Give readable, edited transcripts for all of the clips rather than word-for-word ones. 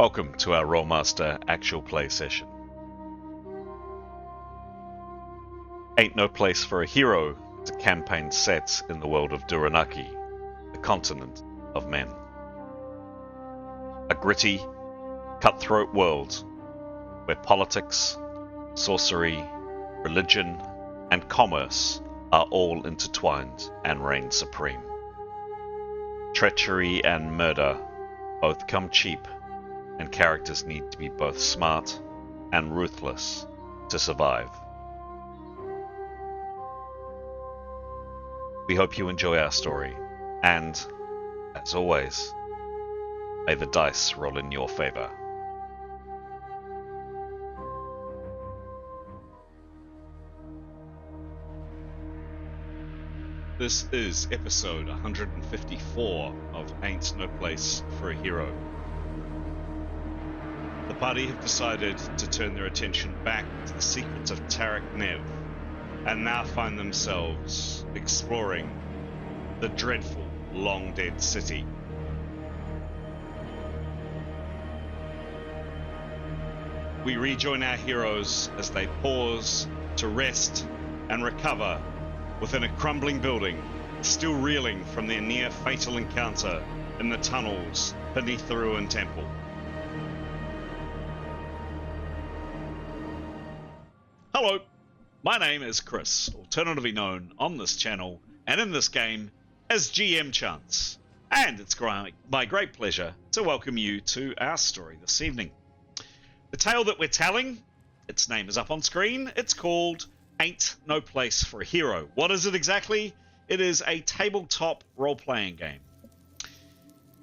Welcome to our Rolemaster Actual play session. Ain't No Place for a Hero is a campaign set in the world of Duyranaki, the continent of men. A gritty, cutthroat world where politics, sorcery, religion, and commerce are all intertwined and reign supreme. Treachery and murder both come cheap, and characters need to be both smart and ruthless to survive. We hope you enjoy our story, and, as always, may the dice roll in your favor. This is episode 154 of Ain't No Place for a Hero. The party have decided to turn their attention back to the secrets of Tarak Nev, and now find themselves exploring the dreadful Long Dead City. We rejoin our heroes as they pause to rest and recover within a crumbling building, still reeling from their near-fatal encounter in the tunnels beneath the ruined temple. Hello, my name is Chris, alternatively known on this channel and in this game as GM Chance, and it's my great pleasure to welcome you to our story this evening. The tale that we're telling, its name is up on screen, it's called Ain't No Place for a Hero. What is it exactly? It is a tabletop role-playing game.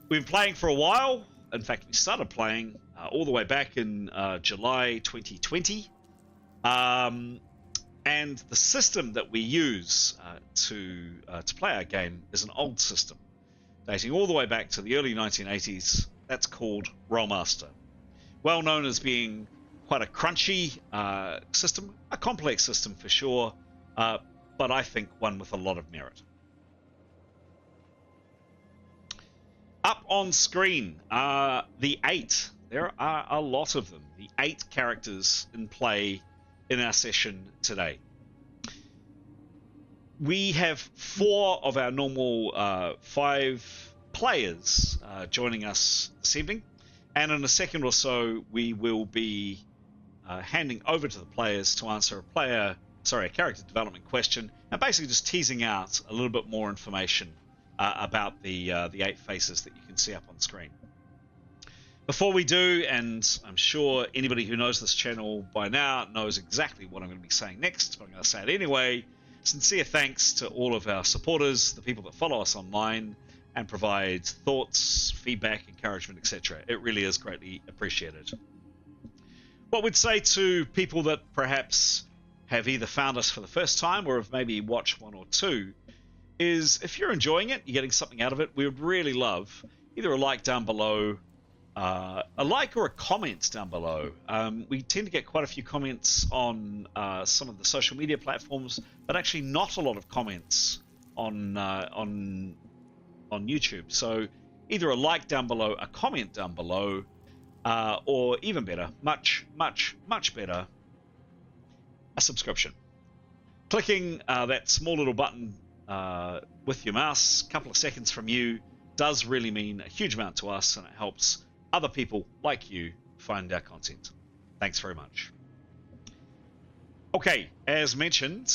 We've been playing for a while. In fact, we started playing all the way back in July 2020. And the system that we use to play our game is an old system, dating all the way back to the early 1980s. That's called Rolemaster. Well known as being quite a crunchy system, a complex system for sure, but I think one with a lot of merit. Up on screen are the 8. There are a lot of them. The 8 characters in play in our session today. We have 4 of our normal 5 players joining us this evening, and in a second or so we will be handing over to the players to answer a character development question, and basically just teasing out a little bit more information about the 8 faces that you can see up on screen. Before we do, and I'm sure anybody who knows this channel by now knows exactly what I'm going to be saying next, but I'm going to say it anyway. Sincere thanks to all of our supporters, the people that follow us online and provide thoughts, feedback, encouragement, etc. It really is greatly appreciated. What we'd say to people that perhaps have either found us for the first time or have maybe watched 1 or 2 is, if you're enjoying it, you're getting something out of it, we would really love either a like down below, a like or a comment down below. We tend to get quite a few comments on some of the social media platforms, but actually not a lot of comments on YouTube. So either a like down below, a comment down below, or even better, much better, a subscription. Clicking that small little button with your mouse, a couple of seconds from you, does really mean a huge amount to us, and it helps other people like you find our content. Thanks very much. Okay, as mentioned,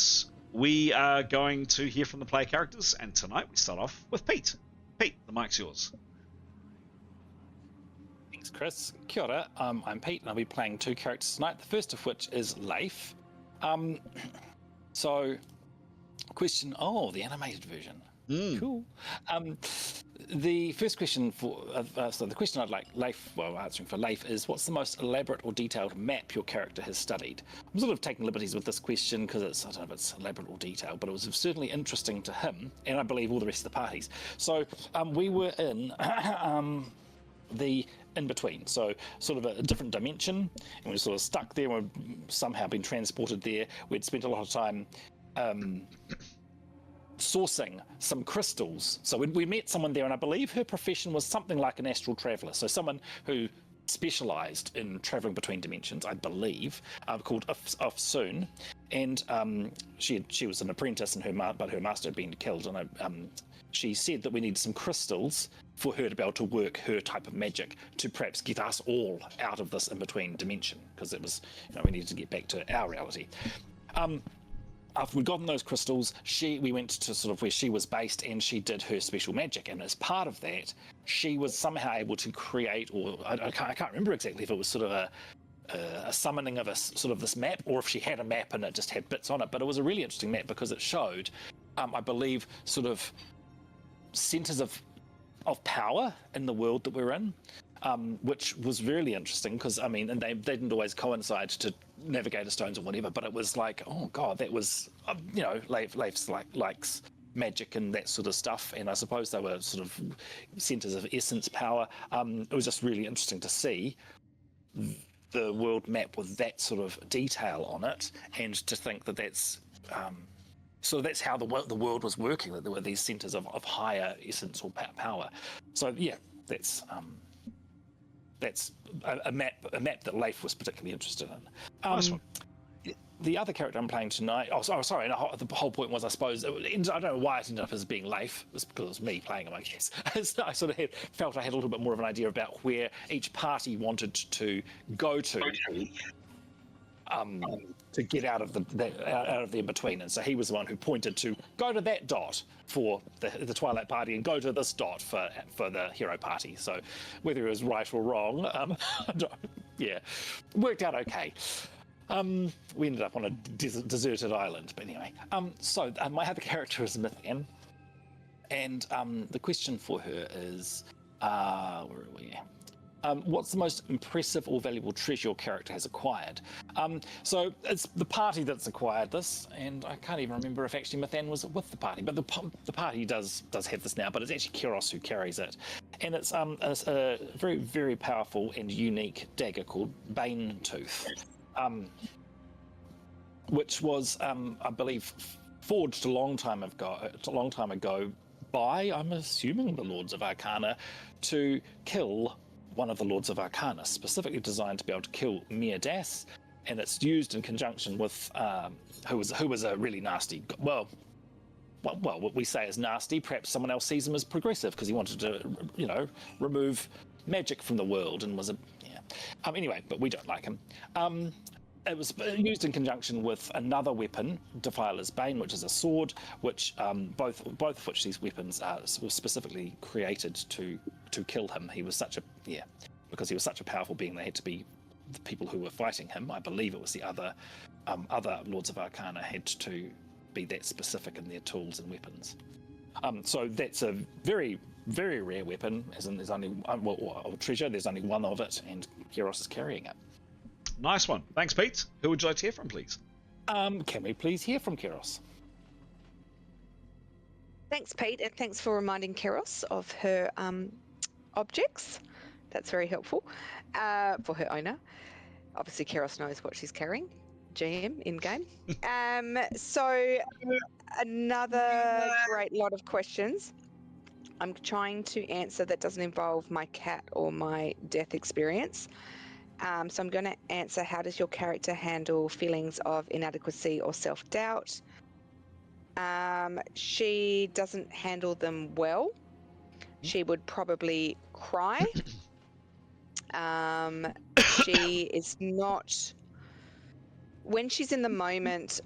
we are going to hear from the player characters, and tonight we start off with Pete. Pete, the mic's yours. Thanks, Chris. Kia ora. I'm Pete, and I'll be playing 2 characters tonight, the first of which is Leif. So, question... Oh, the animated version. Cool. The first question the question I'd like answering for Leif is, what's the most elaborate or detailed map your character has studied? I'm sort of taking liberties with this question because I don't know if it's elaborate or detailed, but it was certainly interesting to him, and I believe all the rest of the parties. So we were in the in-between, so sort of a different dimension, and we were sort of stuck there, and we'd somehow been transported there. We'd spent a lot of time sourcing some crystals. So we met someone there, and I believe her profession was something like an astral traveler. So someone who specialized in traveling between dimensions, I believe, called Soon, and she was an apprentice, and but her master had been killed, and she said that we needed some crystals for her to be able to work her type of magic to perhaps get us all out of this in-between dimension, because it was, we needed to get back to our reality. After we'd gotten those crystals, we went to sort of where she was based, and she did her special magic. And as part of that, she was somehow able to create, or I can't remember exactly if it was sort of a summoning of a sort of this map, or if she had a map and it just had bits on it. But it was a really interesting map because it showed, I believe, sort of centers of power in the world that we're in. Which was really interesting because, and they didn't always coincide to Navigator Stones or whatever, but it was like, oh god, that was, Leif's likes magic and that sort of stuff, and I suppose they were sort of centers of essence power. It was just really interesting to see the world map with that sort of detail on it, and to think that that's so that's how the world was working, that there were these centers of higher essence or power. So yeah, that's a map that Leif was particularly interested in. Nice one. The other character I'm playing tonight, sorry, the whole point was, I suppose, I don't know why it ended up as being Leif. It was because it was me playing him, I guess. I sort of felt I had a little bit more of an idea about where each party wanted to go to get out of the in-between. And so he was the one who pointed to go to that dot for the Twilight Party and go to this dot for the Hero Party. So whether it was right or wrong, worked out okay. We ended up on a deserted island, but anyway. So my other character is Mythan, and the question for her is, where are we? What's the most impressive or valuable treasure your character has acquired? So it's the party that's acquired this, and I can't even remember if actually Mythan was with the party, but the party does have this now, but it's actually Keros who carries it. And it's a very, very powerful and unique dagger called Bane Tooth, which was, I believe, forged a long time ago by, I'm assuming, the Lords of Arcana to kill one of the Lords of Arcana, specifically designed to be able to kill M.E.R.P, and it's used in conjunction with who was a really nasty, well, what we say is nasty. Perhaps someone else sees him as progressive because he wanted to, remove magic from the world and was anyway, but we don't like him. It was used in conjunction with another weapon, Defiler's Bane, which is a sword, which both of which these weapons were specifically created to kill him. He was because he was such a powerful being, they had to be the people who were fighting him. I believe it was the other Lords of Arcana had to be that specific in their tools and weapons. So that's a very, very rare weapon, as in there's only treasure. There's only one of it, and Keros is carrying it. Nice one. Thanks, Pete. Who would you like to hear from, please? Can we please hear from Keros? Thanks, Pete, and thanks for reminding Keros of her objects. That's very helpful for her owner. Obviously, Keros knows what she's carrying. GM in-game. So another great lot of questions I'm trying to answer that doesn't involve my cat or my death experience. So I'm going to answer, how does your character handle feelings of inadequacy or self-doubt? She doesn't handle them well. She would probably cry. She is not... When she's in the moment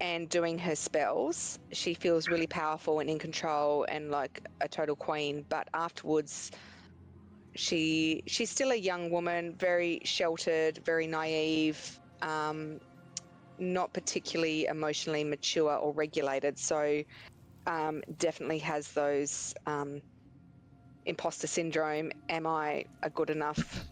and doing her spells, she feels really powerful and in control and like a total queen, but afterwards... She's still a young woman, very sheltered, very naive, not particularly emotionally mature or regulated. So definitely has those imposter syndrome. Am I a good enough,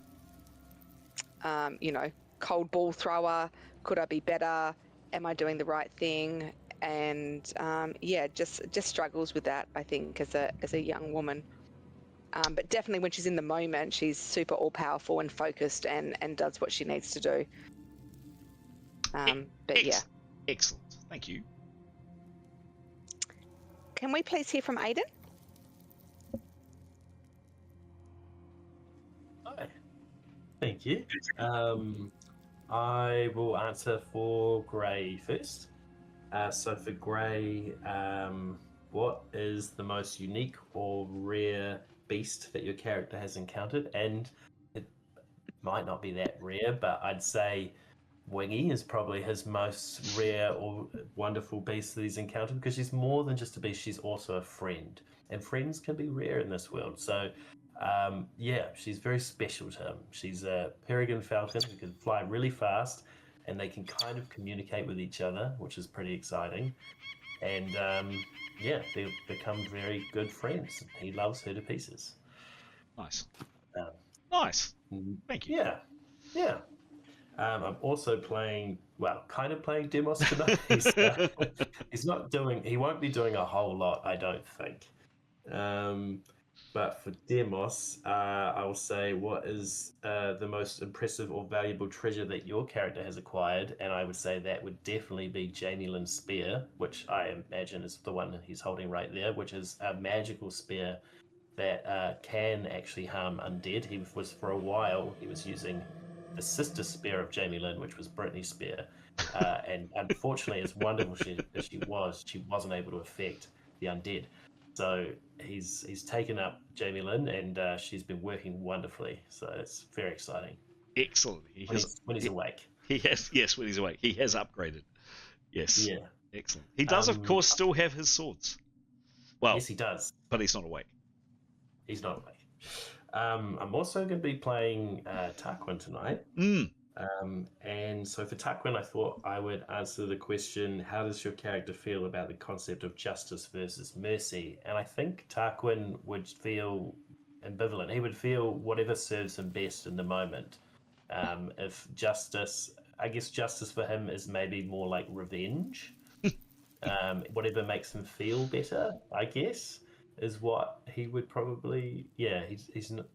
cold ball thrower? Could I be better? Am I doing the right thing? And just struggles with that, I think, as a young woman. But definitely when she's in the moment, she's super all-powerful and focused and does what she needs to do. Excellent. Thank you. Can we please hear from Aidan? Hi. Thank you. I will answer for Grey first. So for Grey, what is the most unique or rare beast that your character has encountered? And it might not be that rare, but I'd say Wingy is probably his most rare or wonderful beast that he's encountered, because she's more than just a beast, she's also a friend. And friends can be rare in this world. So yeah, she's very special to him. She's a peregrine falcon who can fly really fast, and they can kind of communicate with each other, which is pretty exciting. And yeah, they've become very good friends. He loves her to pieces. Nice. Um, Nice. Thank you. Yeah, yeah. I'm also playing, well, kind of playing Demos tonight. He's not doing, he won't be doing a whole lot, I don't think. But for Demos, I will say, what is the most impressive or valuable treasure that your character has acquired? And I would say that would definitely be Jamie Lynn's spear, which I imagine is the one that he's holding right there, which is a magical spear that can actually harm undead. He was, for a while, he was using the sister spear of Jamie Lynn, which was Brittany's spear. And unfortunately, as wonderful as she wasn't able to affect the undead. So he's taken up Jamie Lynn, and she's been working wonderfully. So it's very exciting. Excellent. When he's awake. He has, yes, when he's awake. He has upgraded. Yes. Yeah. Excellent. He does, of course, still have his swords. Well, yes, he does. But he's not awake. He's not awake. I'm also going to be playing Tarquin tonight. And so for Tarquin, I thought I would answer the question, how does your character feel about the concept of justice versus mercy? And I think Tarquin would feel ambivalent. He would feel whatever serves him best in the moment. If justice, I guess justice for him is maybe more like revenge. Whatever makes him feel better, I guess, is what he would probably, he's not,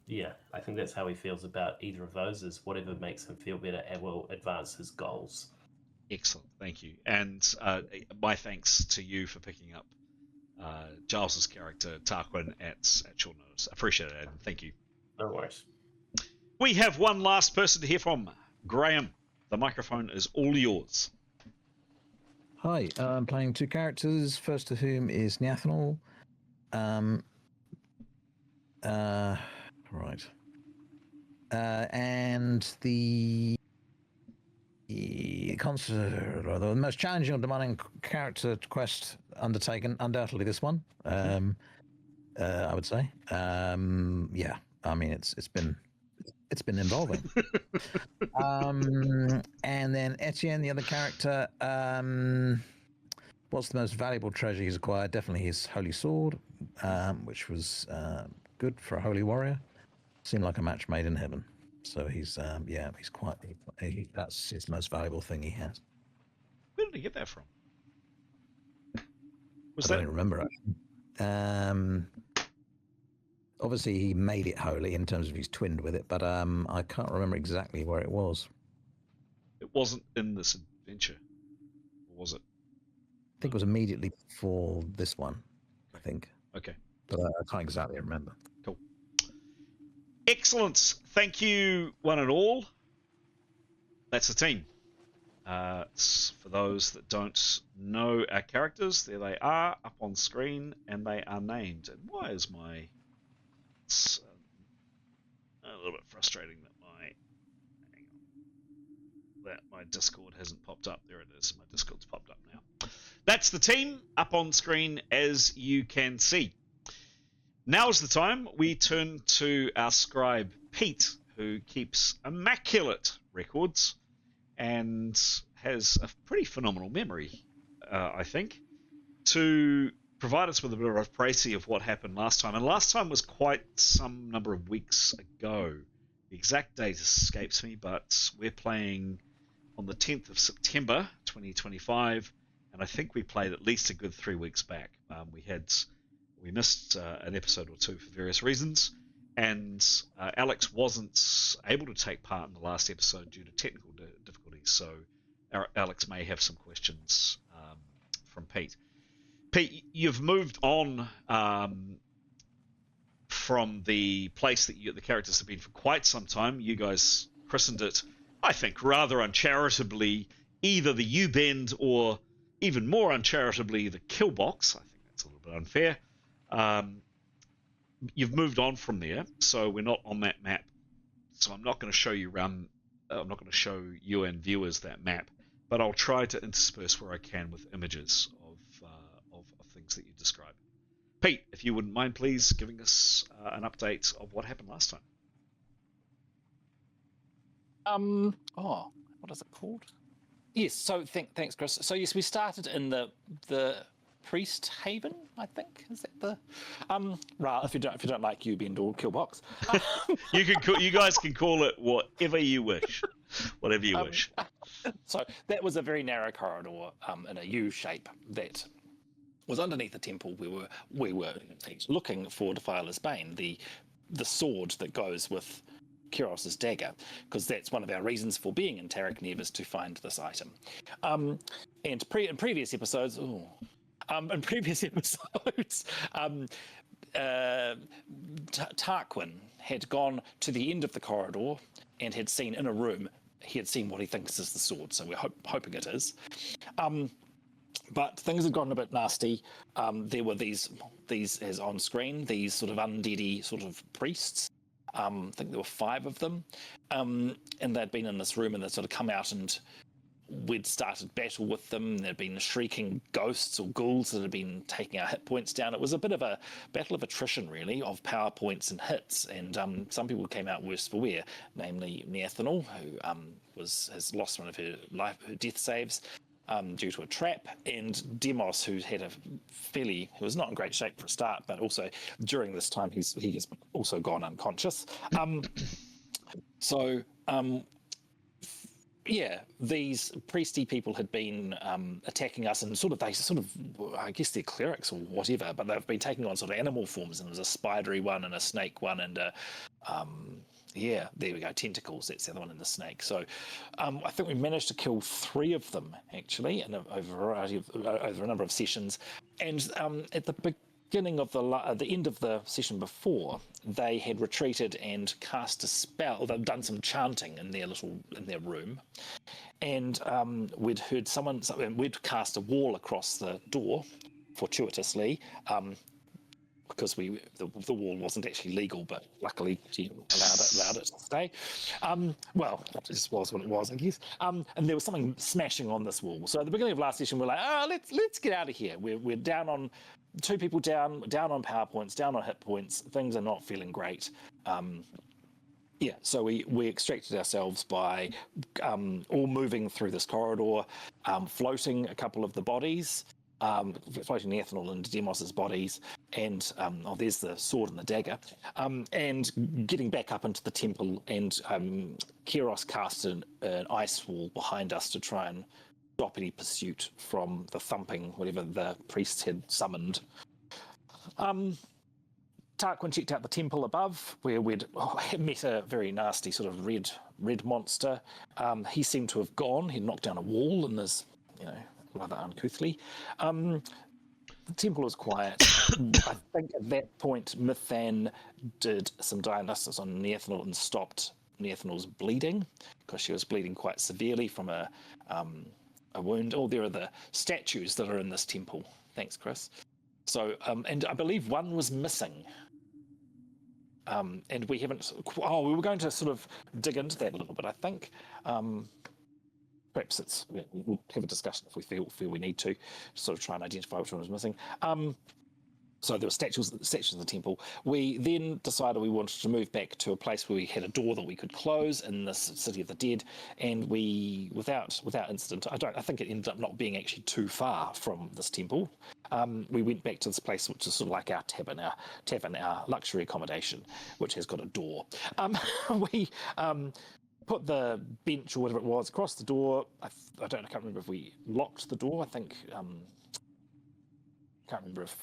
I think that's how he feels about either of those, is whatever makes him feel better and will advance his goals. Excellent, thank you. And my thanks to you for picking up Giles's character, Tarquin, at short notice. Appreciate it, Adam. Thank you. No worries. We have one last person to hear from. Graham, the microphone is all yours. Hi, I'm playing two characters, first of whom is Niathanol. Right. And the most challenging or demanding character quest undertaken, undoubtedly this one. I would say. Yeah, I mean it's been involving. And then Etienne, the other character, what's the most valuable treasure he's acquired? Definitely his holy sword, which was good for a holy warrior. Seemed like a match made in heaven. So he's that's his most valuable thing he has. Where did he get that from? I don't remember actually. Obviously he made it holy in terms of he's twinned with it, but I can't remember exactly where it was. It wasn't in this adventure, or was it? I think it was immediately before this one, I think. Okay. But I can't exactly remember. Cool. Excellent. Thank you, one and all. That's the team. For those that don't know our characters, there they are up on screen, and they are named. And why is my... It's a little bit frustrating that my Discord hasn't popped up. There it is. My Discord's popped up now. That's the team up on screen, as you can see. Now's the time we turn to our scribe, Pete, who keeps immaculate records and has a pretty phenomenal memory, I think, to provide us with a bit of a précis of what happened last time. And last time was quite some number of weeks ago. The exact date escapes me, but we're playing on the 10th of September 2025, and I think we played at least a good 3 weeks back. We missed an episode or two for various reasons, and Alex wasn't able to take part in the last episode due to technical difficulties, so Alex may have some questions from Pete. Pete, you've moved on from the place that the characters have been for quite some time. You guys christened it, I think, rather uncharitably, either the U-Bend or even more uncharitably the Killbox. I think that's a little bit unfair. You've moved on from there, so we're not on that map. So I'm not going to show you around. I'm not going to show you and viewers that map, but I'll try to intersperse where I can with images of things that you describe. Pete, if you wouldn't mind, please giving us an update of what happened last time. What is it called? Yes. So thanks, Chris. So yes, we started in the Priest Haven, I think. Is that the right? If you don't like U-Bend or Killbox, you guys can call it whatever you wish, whatever you wish. So that was a very narrow corridor in a U shape that was underneath the temple. We were looking for Defiler's Bane, the sword that goes with Kiros's dagger, because that's one of our reasons for being in Tarak Nev is to find this item. And in previous episodes, Tarquin had gone to the end of the corridor and had seen in a room, he had seen what he thinks is the sword, so we're hoping it is. But things had gotten a bit nasty. There were these as on screen, these sort of undeady sort of priests. I think there were 5 of them. And they'd been in this room and they'd sort of come out and we'd started battle with them. There'd been shrieking ghosts or ghouls that had been taking our hit points down. It was a bit of a battle of attrition, really, of power points and hits. And some people came out worse for wear, namely Neathanel, who has lost one of her death saves due to a trap, and Demos, who was not in great shape for a start, but also during this time he has also gone unconscious. These priesty people had been attacking us, and I guess they're clerics or whatever, but they've been taking on sort of animal forms, and there was a spidery one and a snake one and a there we go, tentacles, that's the other one in the snake. So I think we managed to kill 3 of them actually over a number of sessions. And at the beginning of the end of the session before, they had retreated and cast a spell. They'd done some chanting in their room, and we'd heard we'd cast a wall across the door fortuitously. Because the wall wasn't actually legal, but luckily she allowed it to stay. It just was what it was, I guess. And there was something smashing on this wall. So at the beginning of last session, we're like, let's get out of here. We're down on 2 people down on power points, down on hit points. Things are not feeling great. So we extracted ourselves by all moving through this corridor, floating a couple of the bodies. Floating Neathanel and Demos's bodies, and there's the sword and the dagger, and getting back up into the temple, and Kiros cast an ice wall behind us to try and stop any pursuit from the thumping, whatever the priests had summoned. Tarquin checked out the temple above, where we'd met a very nasty sort of red monster. He seemed to have gone. He'd knocked down a wall, and there's, rather uncouthly. The temple was quiet. I think at that point, Mithan did some diagnosis on Neathanel and stopped Neathanel's bleeding, because she was bleeding quite severely from a wound. There are the statues that are in this temple. Thanks, Chris. So, and I believe one was missing. And we haven't... we were going to sort of dig into that a little bit, I think. Perhaps we'll have a discussion if we feel we need to sort of try and identify which one was missing. So there were statues in the temple. We then decided we wanted to move back to a place where we had a door that we could close in this City of the Dead, and we, without incident, I think it ended up not being actually too far from this temple. We went back to this place, which is sort of like our tavern, our luxury accommodation, which has got a door. We put the bench or whatever it was across the door. I can't remember if we locked the door. I think can't remember if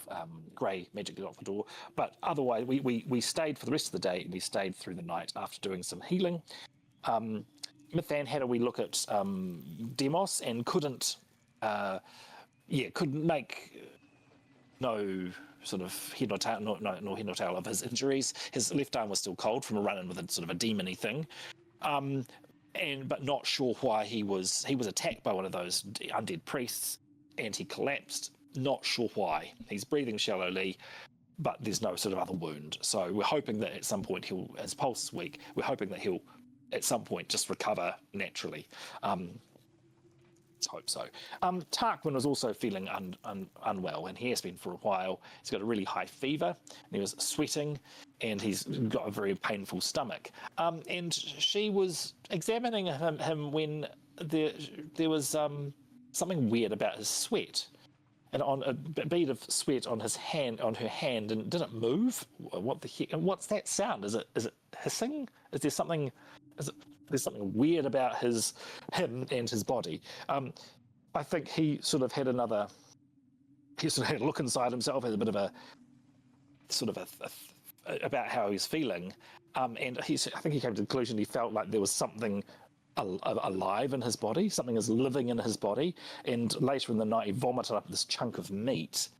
Gray magically locked the door, but otherwise we stayed for the rest of the day. We stayed through the night after doing some healing. Mithan had a wee look at Demos and couldn't make no sort of head nor tail of his injuries. His left arm was still cold from a run-in with a sort of a demon-y thing. but not sure why he was attacked by one of those undead priests, and he collapsed. Not sure why. He's breathing shallowly, but there's no sort of other wound. So we're hoping that at some point his pulse is weak. We're hoping that he'll at some point just recover naturally. Let's hope so. Tarquin was also feeling unwell, and he has been for a while. He's got a really high fever, and he was sweating, and he's got a very painful stomach. And she was examining him when there was something weird about his sweat, and on a bead of sweat on her hand, and didn't move. What the heck? And what's that sound? Is it hissing? Is there something? There's something weird about him and his body. I think he sort of had a look inside himself, had a bit of a sort of about how he's feeling, and I think he came to the conclusion he felt like there was something alive in his body, something is living in his body, and later in the night he vomited up this chunk of meat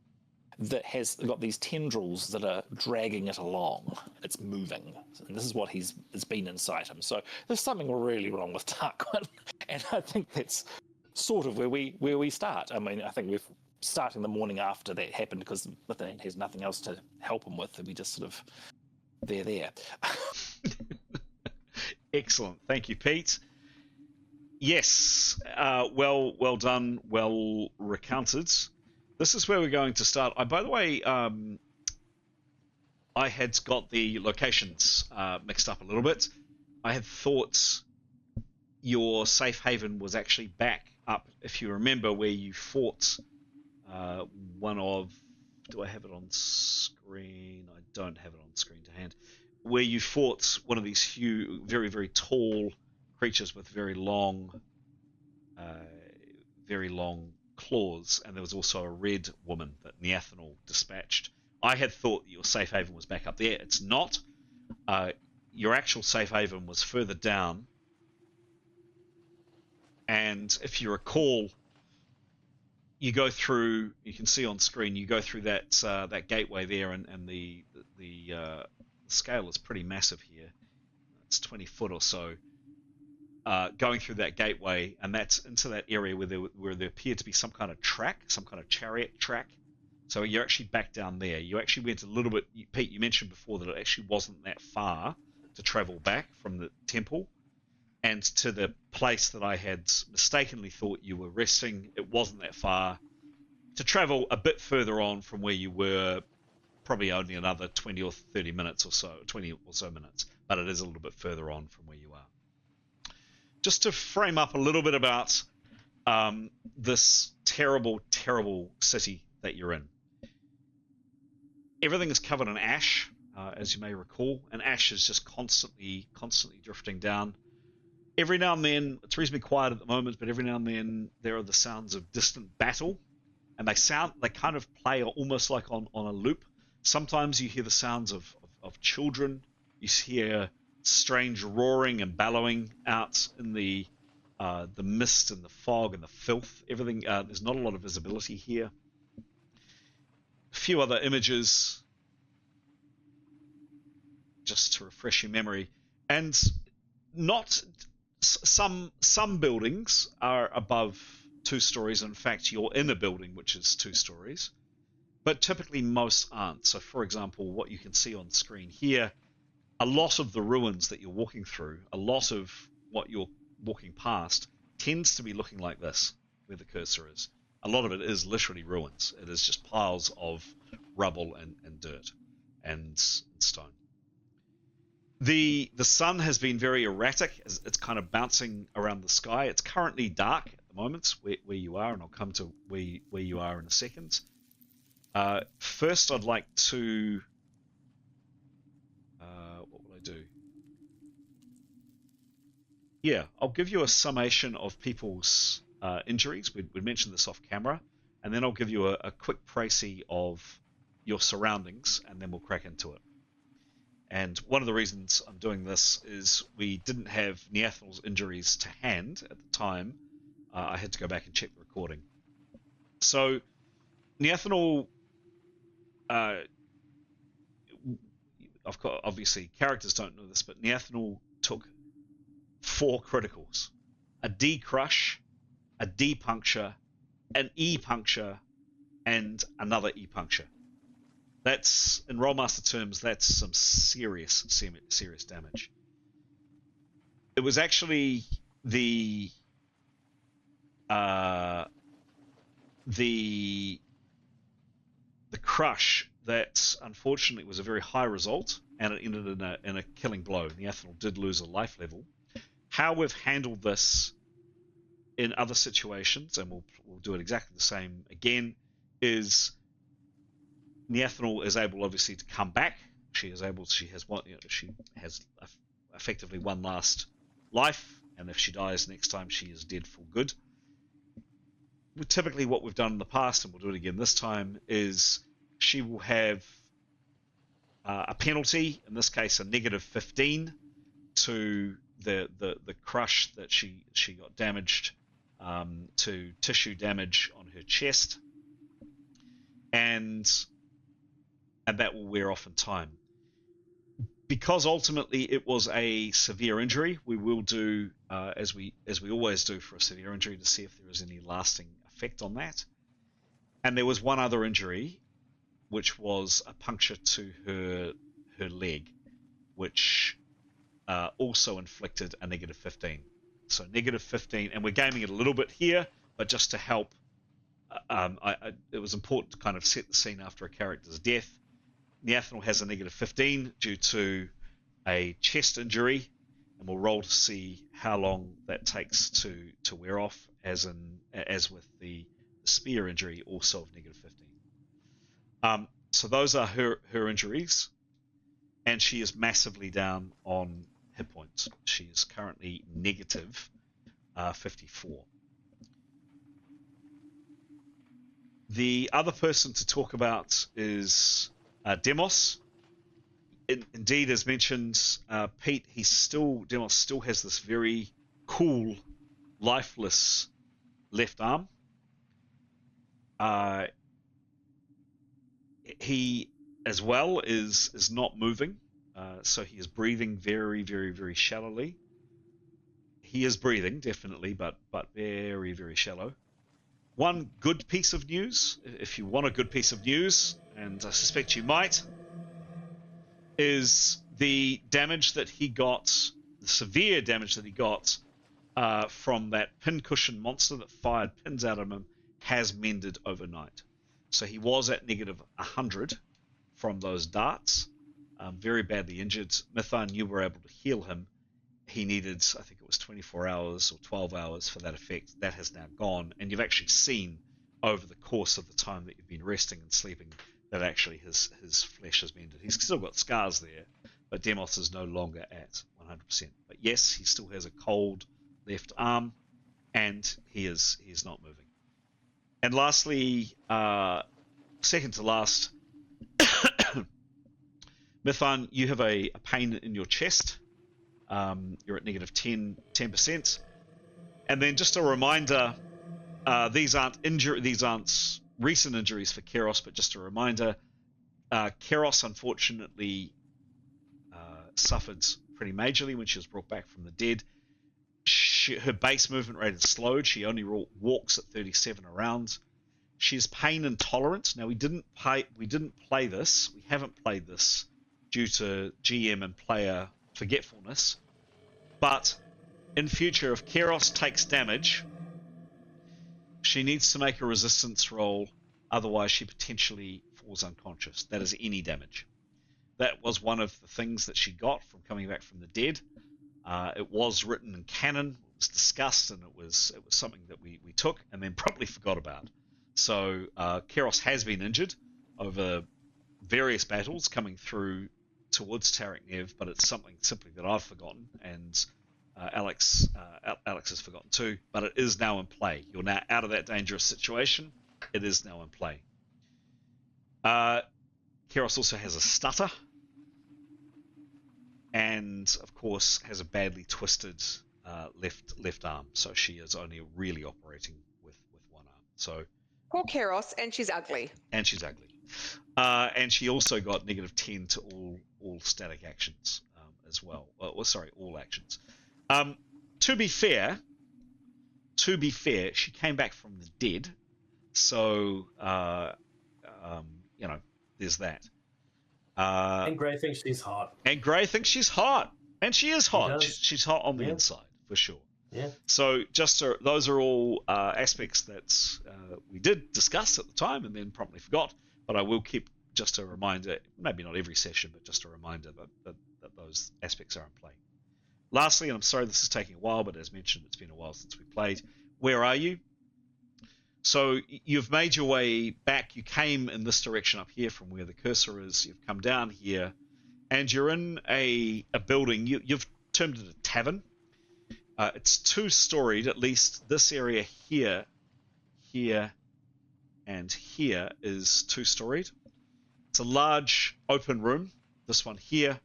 that has got these tendrils that are dragging it along. It's moving, and this is what it's been inside him. So there's something really wrong with Tarquin, and I think that's sort of where we start. I mean, I think we're starting the morning after that happened because Lithuanian has nothing else to help him with, and we just sort of there. Excellent, thank you, Pete. Yes, well done, well recounted. This is where we're going to start. By the way, I had got the locations mixed up a little bit. I had thought your safe haven was actually back up, if you remember, where you fought one of... Do I have it on screen? I don't have it on screen to hand. Where you fought one of these huge, very, very tall creatures with very long claws, and there was also a red woman that Neathanel dispatched. I had thought your safe haven was back up there. It's not. Your actual safe haven was further down, and if you recall, you go through. You can see on screen. You go through that gateway there, and the scale is pretty massive here. It's 20 foot or so. Going through that gateway, and that's into that area where there appeared to be some kind of track, some kind of chariot track. So you're actually back down there. You actually went a little bit... Pete, you mentioned before that it actually wasn't that far to travel back from the temple, and to the place that I had mistakenly thought you were resting, it wasn't that far. To travel a bit further on from where you were, probably only another 20 or 30 minutes or so, 20 or so minutes, but it is a little bit further on from where you are. Just to frame up a little bit about this terrible, terrible city that you're in. Everything is covered in ash, as you may recall, and ash is just constantly drifting down. Every now and then, it's reasonably quiet at the moment, but every now and then there are the sounds of distant battle, and they kind of play almost like on a loop. Sometimes you hear the sounds of children. You hear strange roaring and bellowing out in the mist and the fog and the filth. Everything. There's not a lot of visibility here. A few other images, just to refresh your memory, and not some buildings are above 2 stories. In fact, you're in a building which is 2 stories, but typically most aren't. So, for example, what you can see on screen here. A lot of the ruins that you're walking through, a lot of what you're walking past, tends to be looking like this, where the cursor is. A lot of it is literally ruins. It is just piles of rubble and dirt and stone. The sun has been very erratic as it's kind of bouncing around the sky. It's currently dark at the moment where you are, and I'll come to where you are in a second. First, I'd like to... what will I do? Yeah, I'll give you a summation of people's injuries. We'd mentioned this off camera, and then I'll give you a quick précis of your surroundings, and then we'll crack into it. And one of the reasons I'm doing this is we didn't have Neathanel's injuries to hand at the time. I had to go back and check the recording. So, Neathanel... obviously, characters don't know this, but Neathanel took 4 criticals: a D crush, a D puncture, an E puncture, and another E puncture. That's, in Rolemaster terms, that's some serious damage. It was actually the crush that unfortunately was a very high result, and it ended in a killing blow. Neathanel did lose a life level. How we've handled this in other situations, and we'll do it exactly the same again, is Neathanel is able, obviously, to come back. She has effectively one last life, and if she dies next time, she is dead for good. Typically, what we've done in the past, and we'll do it again this time, is she will have a penalty, in this case a -15 to the crush that she got damaged, to tissue damage on her chest, and that will wear off in time. Because ultimately it was a severe injury, we will do as we always do for a severe injury, to see if there is any lasting effect on that. And there was one other injury, which was a puncture to her leg, which also inflicted a -15. So -15, and we're gaming it a little bit here, but just to help, it was important to kind of set the scene after a character's death. Neathanel has a -15 due to a chest injury, and we'll roll to see how long that takes to wear off, as with the spear injury, also of -15. So those are her injuries, and she is massively down on hit points. She is currently -54. The other person to talk about is Demos. Indeed, as mentioned, Pete, Demos still has this very cool, lifeless left arm. He, as well, is not moving, so he is breathing very, very, very shallowly. He is breathing, definitely, but very, very shallow. One good piece of news, if you want a good piece of news, and I suspect you might, is the damage that he got, the severe damage that he got from that pincushion monster that fired pins out of him, has mended overnight. So he was at -100 from those darts, very badly injured. Mython, you were able to heal him. He needed, I think it was 24 hours or 12 hours for that effect. That has now gone, and you've actually seen over the course of the time that you've been resting and sleeping that actually his flesh has mended. He's still got scars there, but Demos is no longer at 100%. But yes, he still has a cold left arm, and he is not moving. And lastly, second to last, Mython, you have a pain in your chest. You're at -10%. And then just a reminder, these aren't recent injuries for Keros, but just a reminder, Keros unfortunately suffered pretty majorly when she was brought back from the dead. Her base movement rate is slowed. She only walks at 37 around. She is pain intolerant. Now we haven't played this due to GM and player forgetfulness. But in future, if Keros takes damage, she needs to make a resistance roll, otherwise she potentially falls unconscious. That is any damage. That was one of the things that she got from coming back from the dead. It was written in canon, it was discussed, and it was something that we took and then probably forgot about. So Keros has been injured over various battles coming through towards Tarik Nev, but it's something simply that I've forgotten, and Alex has forgotten too, but it is now in play. You're now out of that dangerous situation. It is now in play. Keros also has a stutter, and of course has a badly twisted left arm, so she is only really operating with one arm. So poor Keros, and she's ugly. And she also got -10 to all static actions as well. All actions. to be fair, she came back from the dead, so there's that. And Gray thinks she's hot. And Gray thinks she's hot, and she is hot. does. She's hot on the inside for sure. Yeah. So those are all aspects that we did discuss at the time and then promptly forgot. But I will keep just a reminder, maybe not every session, but just a reminder that those aspects are in play. Lastly, and I'm sorry this is taking a while, but as mentioned, it's been a while since we played. Where are you? So you've made your way back. You came in this direction up here from where the cursor is. You've come down here, and you're in a building. You've termed it a tavern. It's two-storied, at least this area here, and here is two-storied. It's a large open room, this one here.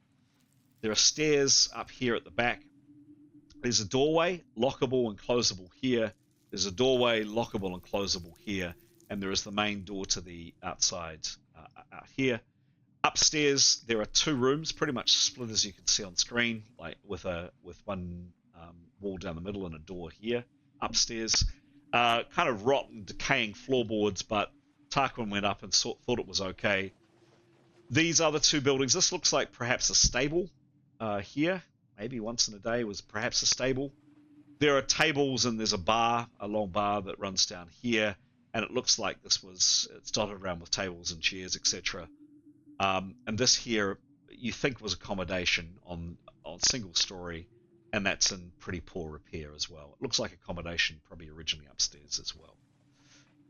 There are stairs up here at the back. There's a doorway, lockable and closable here. There's a doorway, lockable and closable here. And there is the main door to the outside out here. Upstairs, there are two rooms, pretty much split as you can see on screen, like with one wall down the middle and a door here. Upstairs, kind of rotten, decaying floorboards, but Tarquin went up and thought it was okay. These other two buildings, this looks like perhaps a stable here. Maybe once in a day was perhaps a stable. There are tables and there's a long bar that runs down here, and it looks like it's dotted around with tables and chairs, etc. And this here, you think was accommodation on single story, and that's in pretty poor repair as well. It looks like accommodation probably originally upstairs as well.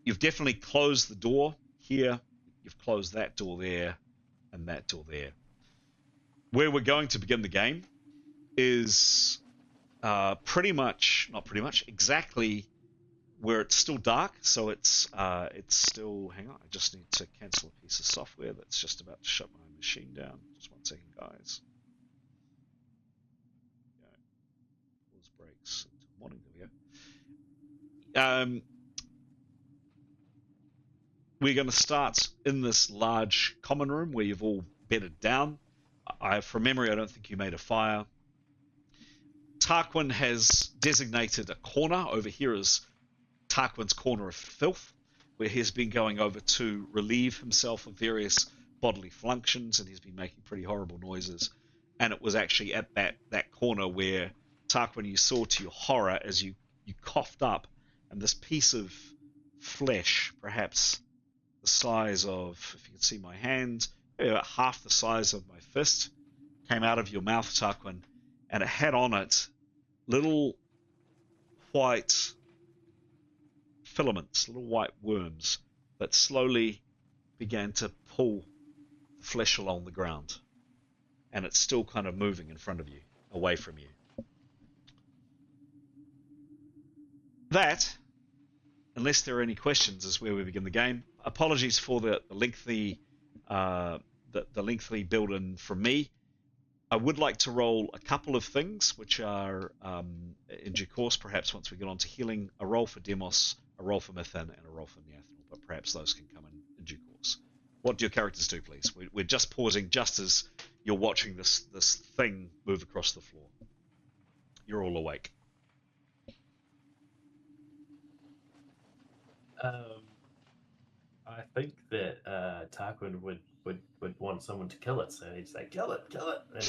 You've definitely closed the door here. You've closed that door there and that door there. Where we're going to begin the game is exactly where it's still dark. So it's still, hang on, I just need to cancel a piece of software that's just about to shut my machine down. Just 1 second, guys. Pause breaks until morning, there we go. We're going to start in this large common room where you've all bedded down. From memory, I don't think you made a fire. Tarquin has designated a corner. Over here is Tarquin's corner of filth, where he's been going over to relieve himself of various bodily functions, and he's been making pretty horrible noises. And it was actually at that corner where, Tarquin, you saw to your horror as you coughed up, and this piece of flesh, perhaps the size of, if you can see my hand, maybe about half the size of my fist, came out of your mouth, Tarquin, and it had on it little white filaments, little white worms that slowly began to pull the flesh along the ground. And it's still kind of moving in front of you, away from you. That, unless there are any questions, is where we begin the game. Apologies for the lengthy build-in from me. I would like to roll a couple of things, which are in due course, perhaps once we get on to healing, a roll for Demos, a roll for Mythin, and a roll for Neathnal, but perhaps those can come in due course. What do your characters do, please? We're just pausing just as you're watching this thing move across the floor. You're all awake. I think that Tarquin would want someone to kill it, so he'd say, kill it, and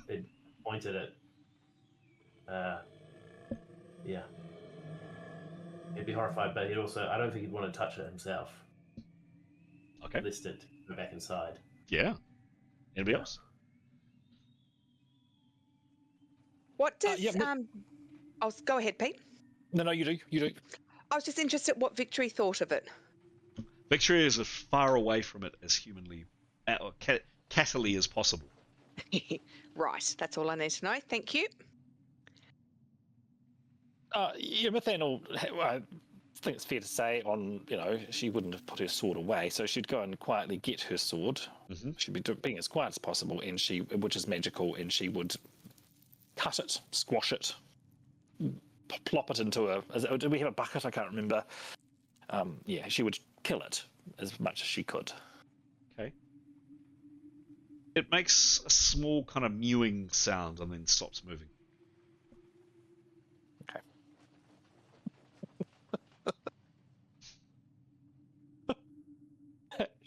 he'd point it at yeah. He'd be horrified, but he'd also, I don't think he'd want to touch it himself. Okay. List it, go back inside. Yeah. Anybody else? What does Oh, go ahead, Pete. No, you do. I was just interested what Victory thought of it. Victory is as far away from it as humanly or cattily as possible. Right, that's all I need to know. Thank you. Mythin, I think it's fair to say, she wouldn't have put her sword away, so she'd go and quietly get her sword. Mm-hmm. She'd be being as quiet as possible, which is magical, and she would cut it, squash it, plop it into do we have a bucket? I can't remember. She would kill it as much as she could. Okay. It makes a small kind of mewing sound and then stops moving.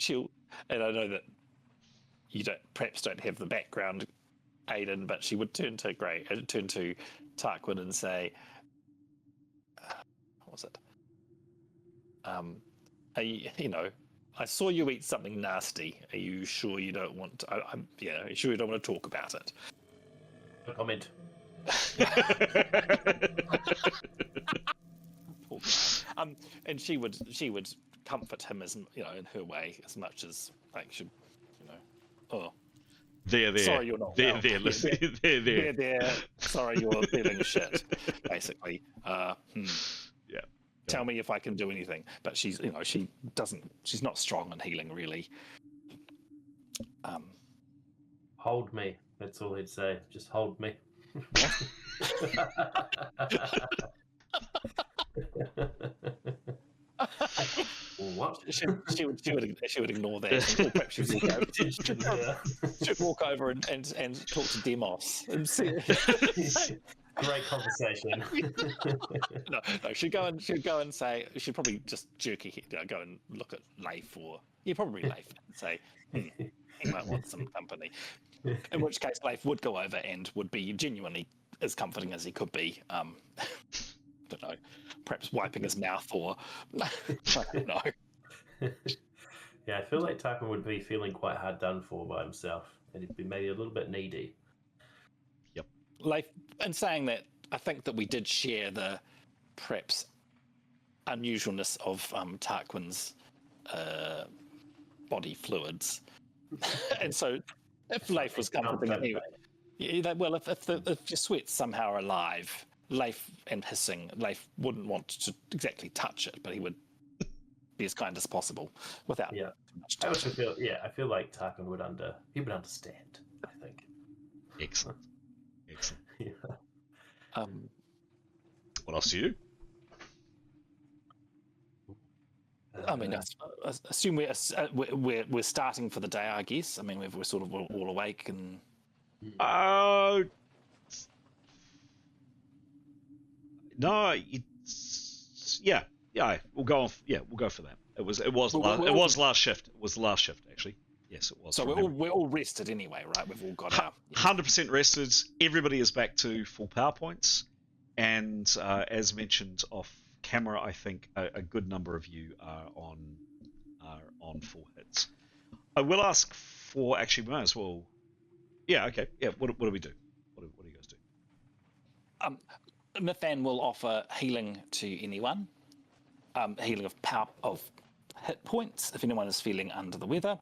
and I know that you perhaps don't have the background, Aidan, but she would turn to Tarquin and say, what was it? I saw you eat something nasty. Are you sure you don't want to, are you sure you don't want to talk about it? No comment. And she would comfort him as in her way as much as there. Sorry, you're not there. well. There. Listen, there. Sorry, you're feeling shit. Basically, Yeah. Tell me if I can do anything. But she's she's not strong in healing really. Hold me. That's all he'd say. Just hold me. What? She would ignore that. Or perhaps she'd walk over and talk to Demos and see. Great conversation. No, she'd go and say she'd probably just jerk her head, go and look at Leif probably Leif and say he might want some company. In which case Leif would go over and would be genuinely as comforting as he could be. I don't know, perhaps wiping his mouth or I don't know. Yeah, I feel like Tarquin would be feeling quite hard done for by himself, and he'd be maybe a little bit needy. Yep. Leif, in saying that, I think that we did share the perhaps unusualness of Tarquin's body fluids, and so if Leif was comforting him, if your sweat's somehow alive, Leif and hissing, Leif wouldn't want to exactly touch it, but he would be as kind as possible without too much touching. I feel like Tarquin would understand. I think. Excellent. Yeah. What else do you do? I mean, I assume we're starting for the day, I guess. I mean, we're sort of all awake and. No, it's we'll go on. Yeah, we'll go for that. It was last shift. It was the last shift actually. Yes, it was. So we're all rested anyway, right? We've all got our 100% rested. Everybody is back to full power points, and as mentioned off camera, I think a good number of you are on full hits. I will ask for we might as well. Yeah. Okay. Yeah. What do we do? What do you guys do? Mithan will offer healing to anyone. Healing of power of hit points if anyone is feeling under the weather.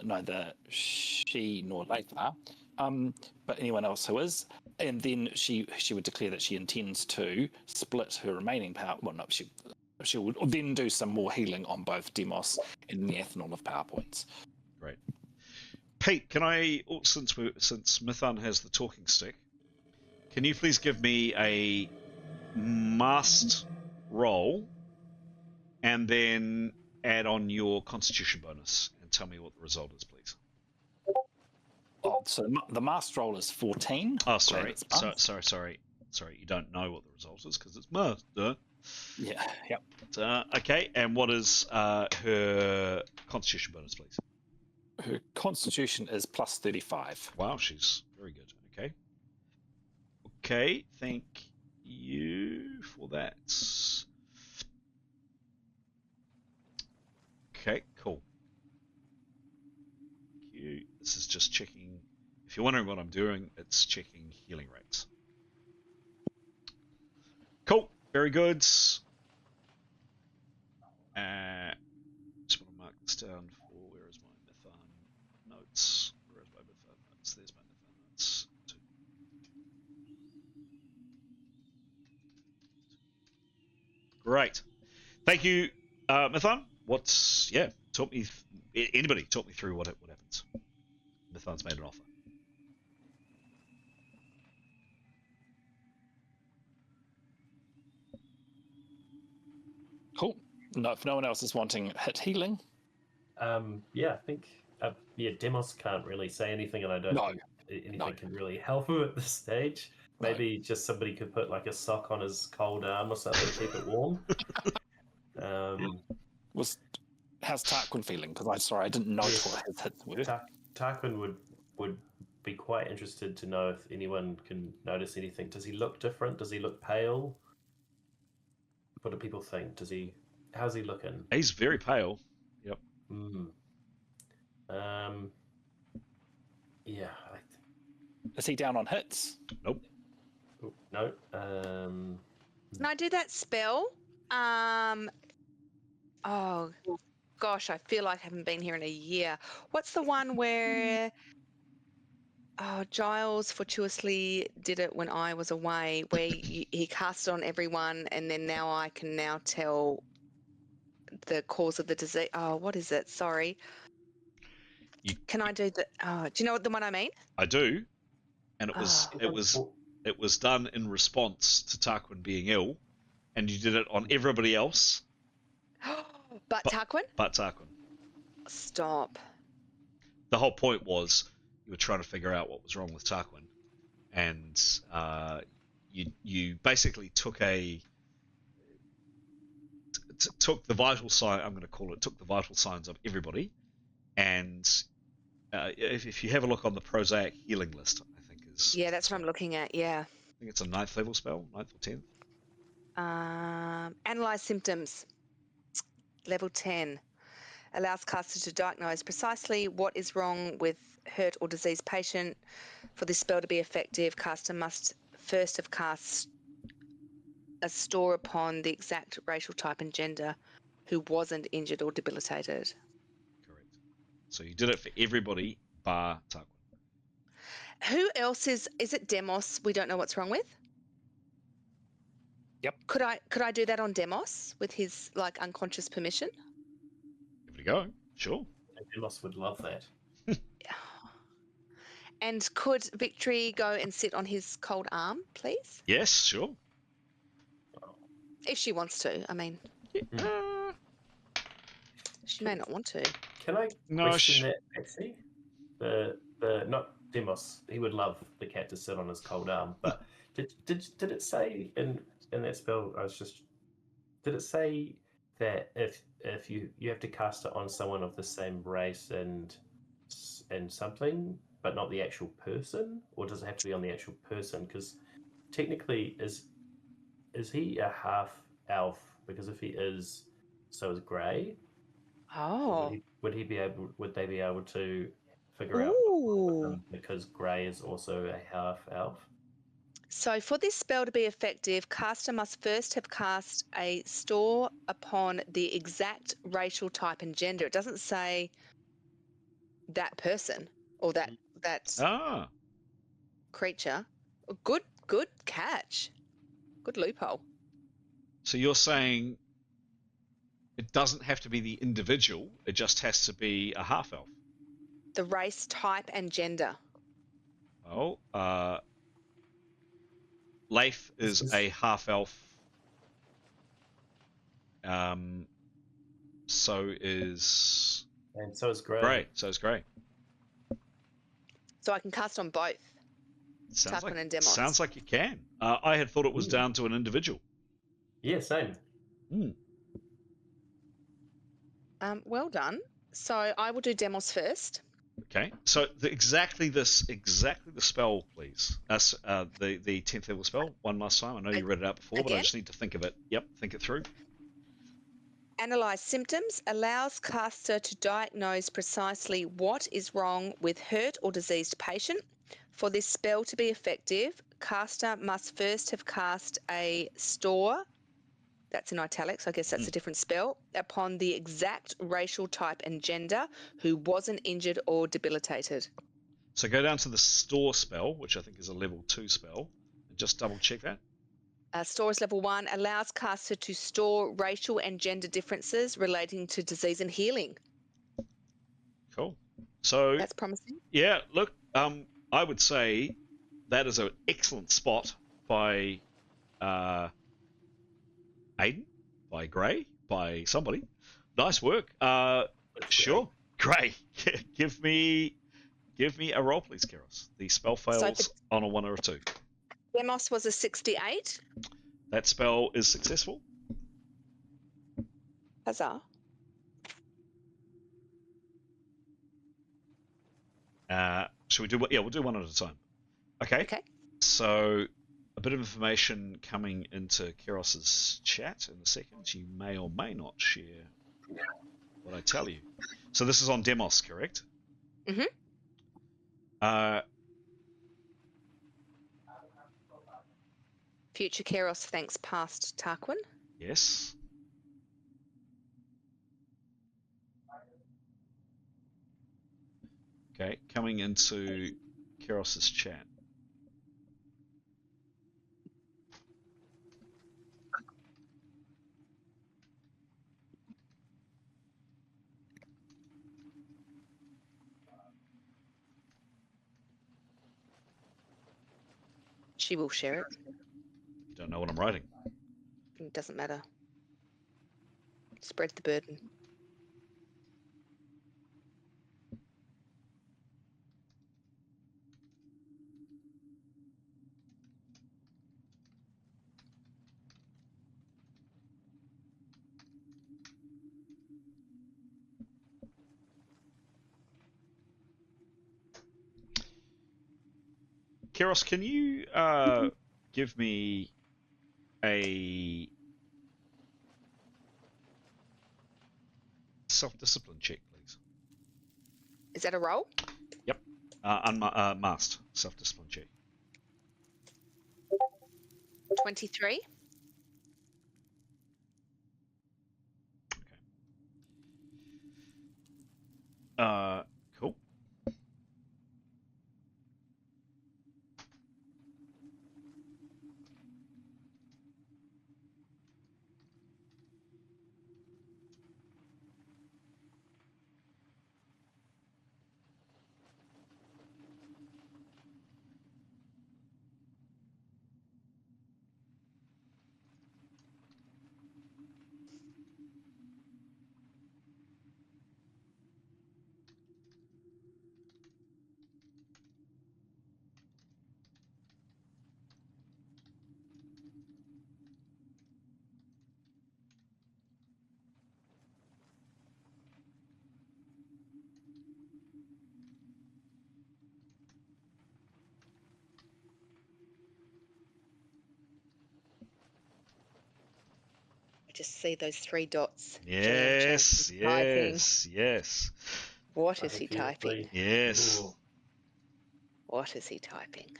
Neither she nor Leif are, but anyone else who is. And then she would declare that she intends to split her remaining power. Well, no, she will then do some more healing on both Demos and Neathanol of power points. Great. Pete, can I, since Mithan has the talking stick, can you please give me a must roll and then add on your Constitution bonus and tell me what the result is, please? So the master roll is 14. Oh, sorry. Sorry. You don't know what the result is because it's master. Yeah. Yep. Okay. And what is her Constitution bonus, please? Her Constitution is plus 35. Wow, she's very good. Okay. Okay. Thank you for that. Okay. Cool. Thank you. This is just checking. If you're wondering what I'm doing, it's checking healing rates. Cool. Very good. Just want to mark this down for where is my Mithan notes? Where is my Mithan notes? There's my Mithan notes. Great. Thank you, Mithan. Anybody talk me through what happens. Mithan's made an offer. Cool. No, if no one else is wanting hit healing. I think Demos can't really say anything, and I don't think anything can really help him at this stage. Maybe just somebody could put like a sock on his cold arm or something to keep it warm. how's Tarquin feeling? Because I'm sorry, I didn't know what his hits were. Tarquin would be quite interested to know if anyone can notice anything. Does he look different? Does he look pale? What do people think? How's he looking? He's very pale. Yep. Yeah. Is he down on hits? Nope. No. Can I do that spell? Oh gosh, I feel like I haven't been here in a year. What's the one where Giles fortuitously did it when I was away, where he cast it on everyone, and then now I can now tell the cause of the disease. Oh, what is it? Sorry. Can I do the? Do you know what the one I mean? I do, and it was done in response to Tarquin being ill, and you did it on everybody else. But Tarquin? But Tarquin. Stop. The whole point was you were trying to figure out what was wrong with Tarquin, and you basically took took the vital sign. I'm going to call it took the vital signs of everybody, and if you have a look on the prosaic healing list, I think is that's what I'm looking at. Yeah. I think it's a 9th level spell, 9th or 10th. Analyze symptoms. Level 10 allows caster to diagnose precisely what is wrong with hurt or diseased patient. For this spell to be effective, caster must first have cast a store upon the exact racial type and gender who wasn't injured or debilitated. Correct. So you did it for everybody bar Tarquin. Who else is it Demos we don't know what's wrong with? Yep. Could I do that on Demos with his unconscious permission? Give it a go. Sure. Demos would love that. And could Victory go and sit on his cold arm, please? Yes, sure. If she wants to, I mean. She may not want to. Can I question that, Patsy? The not Demos. He would love the cat to sit on his cold arm. But did it say in that spell? Did it say that if you have to cast it on someone of the same race and something, but not the actual person, or does it have to be on the actual person? Because technically, is he a half elf? Because if he is, so is Grey. Oh. Would they be able to figure out because Grey is also a half elf? So for this spell to be effective, caster must first have cast a store upon the exact racial type and gender. It doesn't say that person or that creature. Good catch. Good loophole. So you're saying it doesn't have to be the individual, it just has to be a half elf. The race, type, and gender. Oh, Leif is a half elf. So is Grey. So is Grey. So I can cast on both. Tarquin and Demos. Sounds like you can. I had thought it was down to an individual. Yeah, same. Well done. So I will do Demos first. Okay. So exactly the spell, please. That's the 10th level spell. One last time. I know you read it out before, but I just need to think of it. Yep, think it through. Analyze symptoms allows caster to diagnose precisely what is wrong with hurt or diseased patient. For this spell to be effective, caster must first have cast a store, that's in italics, I guess that's a different spell, upon the exact racial type and gender who wasn't injured or debilitated. So go down to the store spell, which I think is a level 2 spell, and just double check that. Store is level 1, allows caster to store racial and gender differences relating to disease and healing. Cool. So that's promising. Yeah, look, I would say that is an excellent spot by Aiden, by Grey, by somebody. Nice work. Sure, Grey. Give me a roll, please, Keros. The spell fails on a 1 or a 2. Demos was a 68. That spell is successful. Huzzah. Shall we do what? Yeah, we'll do one at a time. Okay. Okay. So, a bit of information coming into Keros's chat in a second. You may or may not share what I tell you. So this is on Demos, correct? Mhm. Future Keros thanks past Tarquin. Yes. Okay, coming into Keros's chat. She will share it. You don't know what I'm writing. It doesn't matter. Spread the burden. Keros, can you give me a self-discipline check, please? Is that a roll? Yep. Masked self-discipline check. 23. Cool. I just see those 3 dots. Yes, GM typing. yes. What is he typing? Yes. Ooh. What is he typing?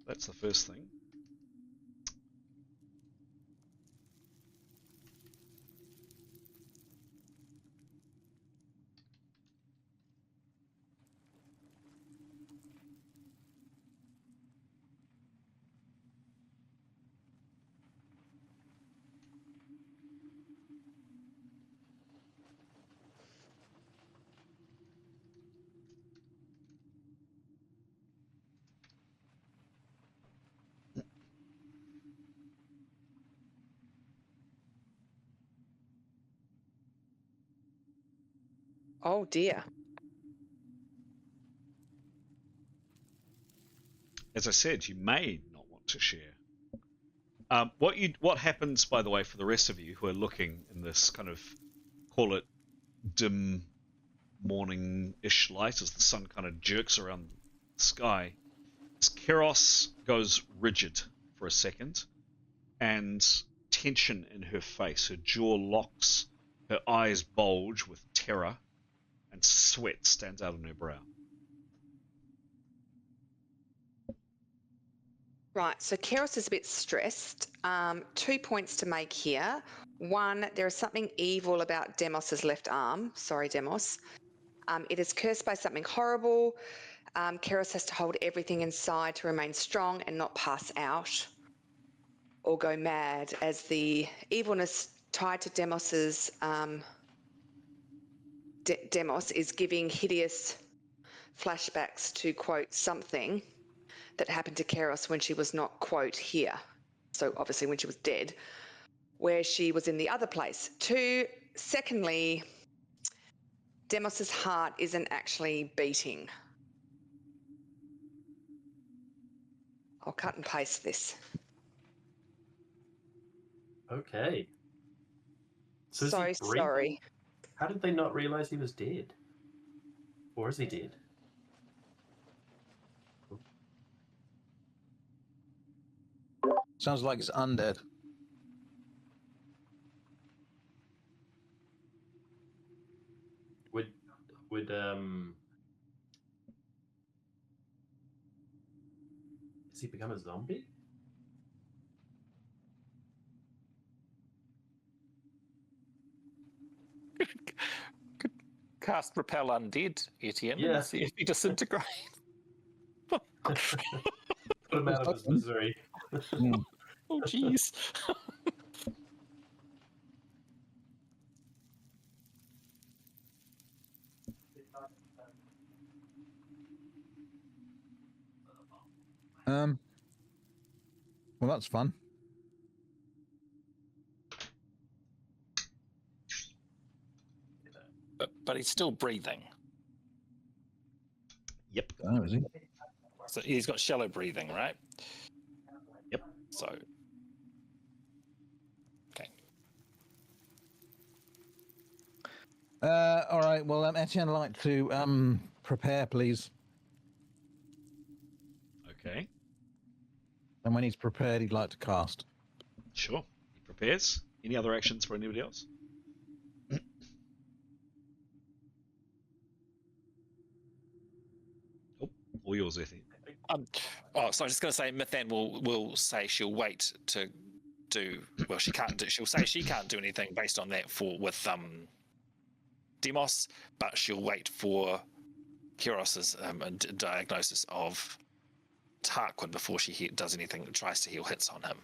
That's the first thing. Oh dear. As I said, you may not want to share. What happens, by the way, for the rest of you who are looking in this kind of, call it dim morning-ish light as the sun kind of jerks around the sky, is Keros goes rigid for a second, and tension in her face. Her jaw locks, her eyes bulge with terror, and sweat stands out on her brow. Right, so Keros is a bit stressed. 2 points to make here. One, there is something evil about Demos's left arm. Sorry, Demos. It is cursed by something horrible. Keros has to hold everything inside to remain strong and not pass out. or go mad as the evilness tied to Demos's Demos is giving hideous flashbacks to, quote, something that happened to Keros when she was not, quote, here. So obviously when she was dead, where she was in the other place. Secondly, Demos's heart isn't actually beating. I'll cut and paste this. Okay. So is So he breathing? sorry. How did they not realize he was dead? Or is he dead? Sounds like it's undead. Would has he become a zombie? Could cast Repel Undead, Etienne, Yeah. and see if he disintegrates. Put him out of his misery. Oh, jeez. Well, that's fun. But he's still breathing. Yep. Oh, is he? So he's got shallow breathing, right? Yep. So, okay. All right. Well, Etienne, I'd like to prepare, please. Okay. And when he's prepared, he'd like to cast. Sure. He prepares. Any other actions for anybody else? Oh, all yours, Etienne. So I was just going to say, Mithan will say she'll wait to do. Well, she can't do. She'll say she can't do anything based on that with Demos, but she'll wait for Keros's diagnosis of Tarquin before she does anything. Tries to heal hits on him.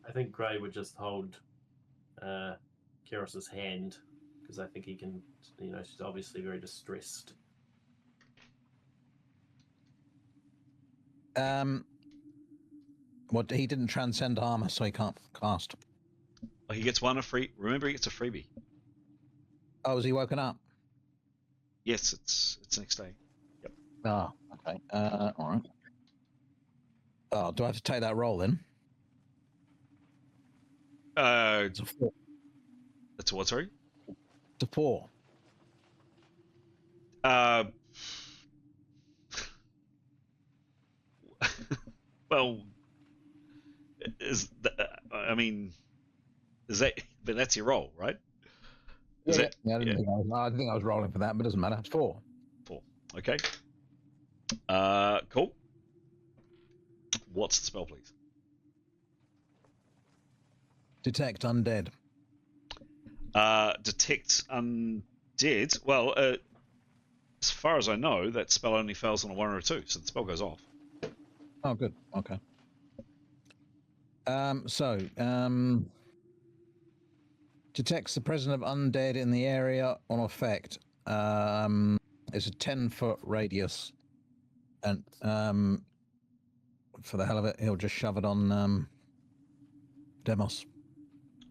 I think Gray would just hold Keros's hand because I think he can. She's obviously very distressed. What he didn't transcend armor, so he can't cast. Oh, he gets one a free. Remember, he gets a freebie. Oh, is he woken up? Yes, it's next day. Yep. Ah, okay. All right. Oh, do I have to take that roll then? It's a 4. It's a what? Sorry. It's a 4. Well, is I mean, is that? But that's your roll, right? Is Yeah, it? I didn't think I was rolling for that, but it doesn't matter. It's 4. 4. Okay. Cool. What's the spell, please? Detect undead. Detect undead. Well, as far as I know, that spell only fails on a 1 or a 2, so the spell goes off. Oh, good. Okay. Detects the presence of undead in the area on effect. It's a 10-foot radius, and for the hell of it, he'll just shove it on Demos.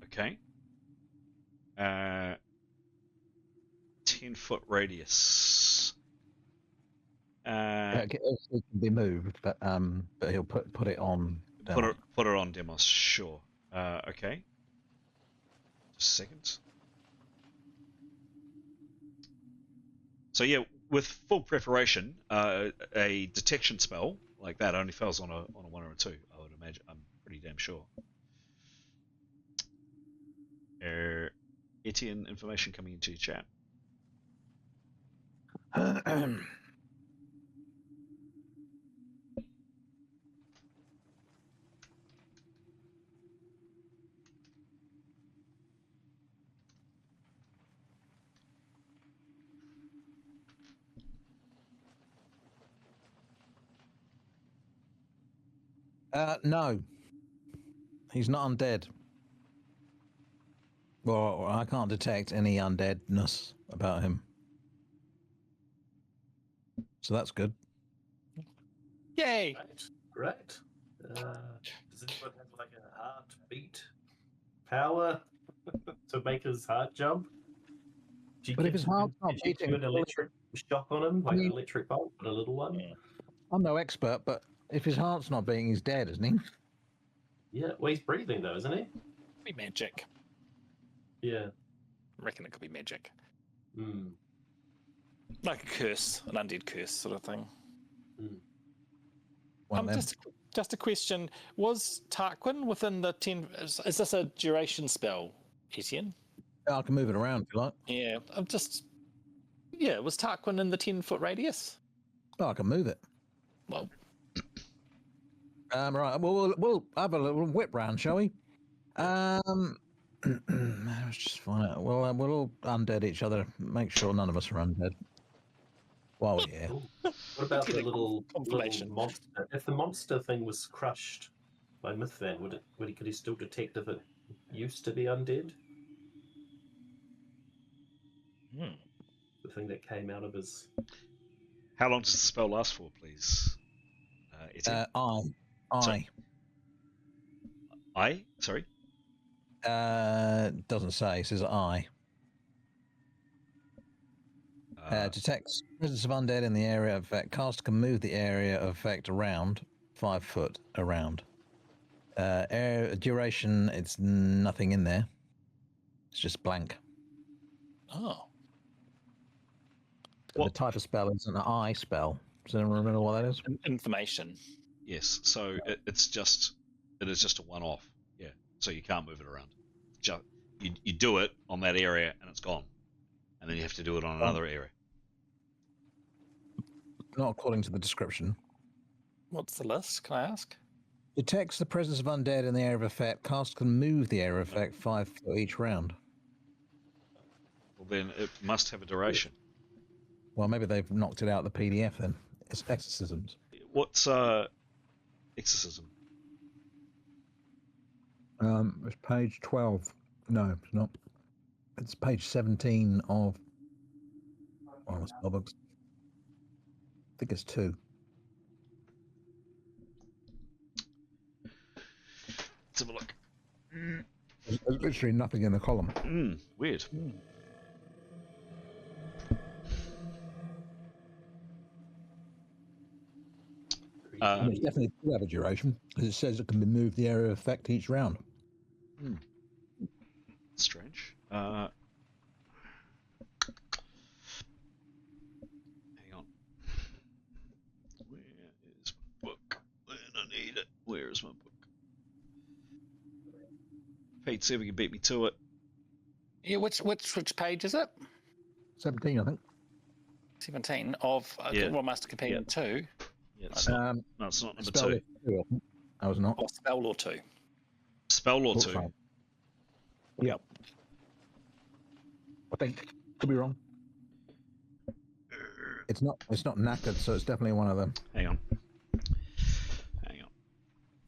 Okay. 10-foot radius. It can be moved, but he'll put it on. Demos. Put it on Demos. Sure. Okay. Just a second. So yeah, with full preparation, a detection spell like that only fails on a 1 or a 2. I would imagine. I'm pretty damn sure. Etienne, information coming into your chat. No. He's not undead. Well, I can't detect any undeadness about him. So that's good. Yay! Great. Does anyone have like a heartbeat power to make his heart jump? But if his heart's not beating, do an electric shock on him, like an electric bolt, but a little one. Yeah. I'm no expert, but if his heart's not beating, he's dead, isn't he? Yeah, well, he's breathing though, isn't he? Be magic. Yeah. I reckon it could be magic. Hmm. Like a curse, an undead curse sort of thing. One of them. Just a question. Was Tarquin within the 10... Is this a duration spell, Etienne? I can move it around if you like. Yeah, I'm just... Yeah, was Tarquin in the 10-foot radius? Oh, I can move it. Well, Right. Well, we'll have a little whip round, shall we? Let's just find out. Well, we'll all undead each other. Make sure none of us are undead while we're here. What about Get the a little confirmation. monster? If the monster thing was crushed by Mythvan, could he still detect if it used to be undead? The thing that came out of his... How long does the spell last for, please? I. I? Sorry? Doesn't say. It says I. Detects presence of undead in the area of effect. Cast can move the area of effect around 5 foot around. Area duration, it's nothing in there. It's just blank. Oh. The type of spell is an I spell. Does anyone remember what that is? Information. Yes. So it is just a one-off. Yeah. So you can't move it around. You do it on that area and it's gone, and then you have to do it on another area. Not according to the description. What's the list? Can I ask? Detects the presence of undead in the area of effect. Cast can move the area of effect 5 foot each round. Well, then it must have a duration. Well, maybe they've knocked it out of the PDF then. It's exorcisms. What's exorcism? It's page 12. No, it's not. It's page 17 of... Oh, it's Starbucks. I think it's 2. Let's have a look. There's literally nothing in the column. Weird. It's definitely do have a duration, because it says it can be moved the area of effect each round. Strange. Hang on. Where is my book? When I need it. Where is my book? Pete, see if we can beat me to it. Yeah, which page is it? 17, I think. 17 of Rolemaster Companion 2. Yeah, it's not, no, it's not number 2. Two, I think. I was not. Or Spell Law 2. Spell Law 2. Sorry. Yep. I think. Could be wrong. It's not knackered, so it's definitely one of them. Hang on.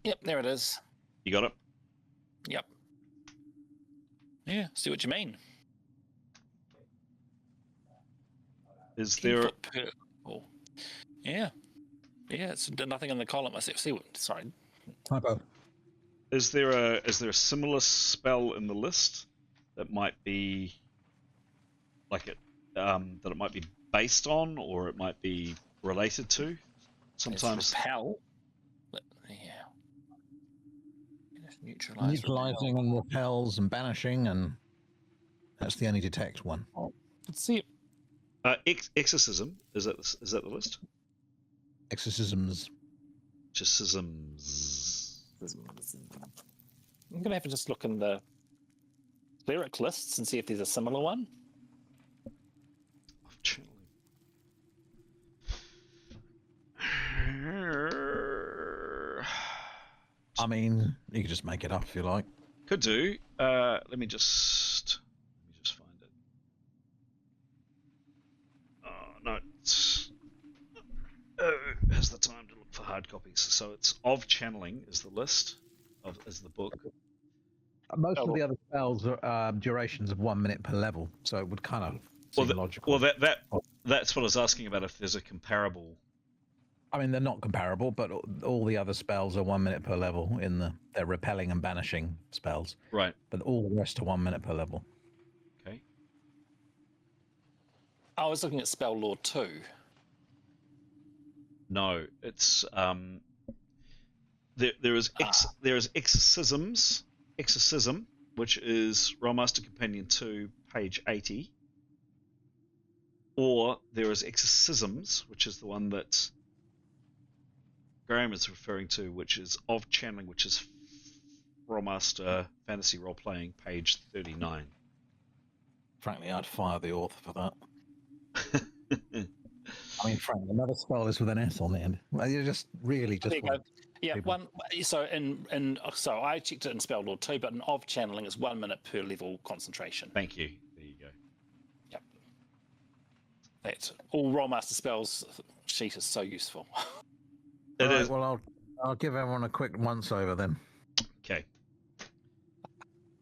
Yep, there it is. You got it? Yep. Yeah, see what you mean. Is there... Yeah. Yeah, it's nothing in the column. I see what... Sorry. Typo. Is there a similar spell in the list that might be like it that it might be based on, or it might be related to? Sometimes repel. Yeah. Neutralizing and repels and banishing, and that's the only detect one. Oh, let's see it. exorcism is that the list? Exorcisms. I'm gonna have to just look in the lyric lists and see if there's a similar one. I mean, you could just make it up if you like. Could do. Let me just find it. Oh no, who has the time to look for hard copies? So it's of channeling is the list as the book. Most of the other spells are durations of 1 minute per level, so it would kind of seem logical. Well, that's what I was asking about. If there's a comparable. I mean, they're not comparable, but all the other spells are 1 minute per level. They're repelling and banishing spells, Right. but all the rest are 1 minute per level. Okay. I was looking at Spell Lore 2. No, it's there is exorcism, which is Rolemaster Companion 2, page 80, or there is exorcisms, which is the one that Graham is referring to, which is of channeling, which is Rolemaster Fantasy Role Playing, page 39. Frankly, I'd fire the author for that. I mean, frankly, another spell is with an S on the end. Well, you just really just. Yeah, people. one. So so I checked it in Spell Lore 2, but in of channeling is 1 minute per level concentration. Thank you. There you go. Yep. That's all Rolemaster spells sheet is so useful. It is. Well, I'll give everyone a quick once over then. Okay.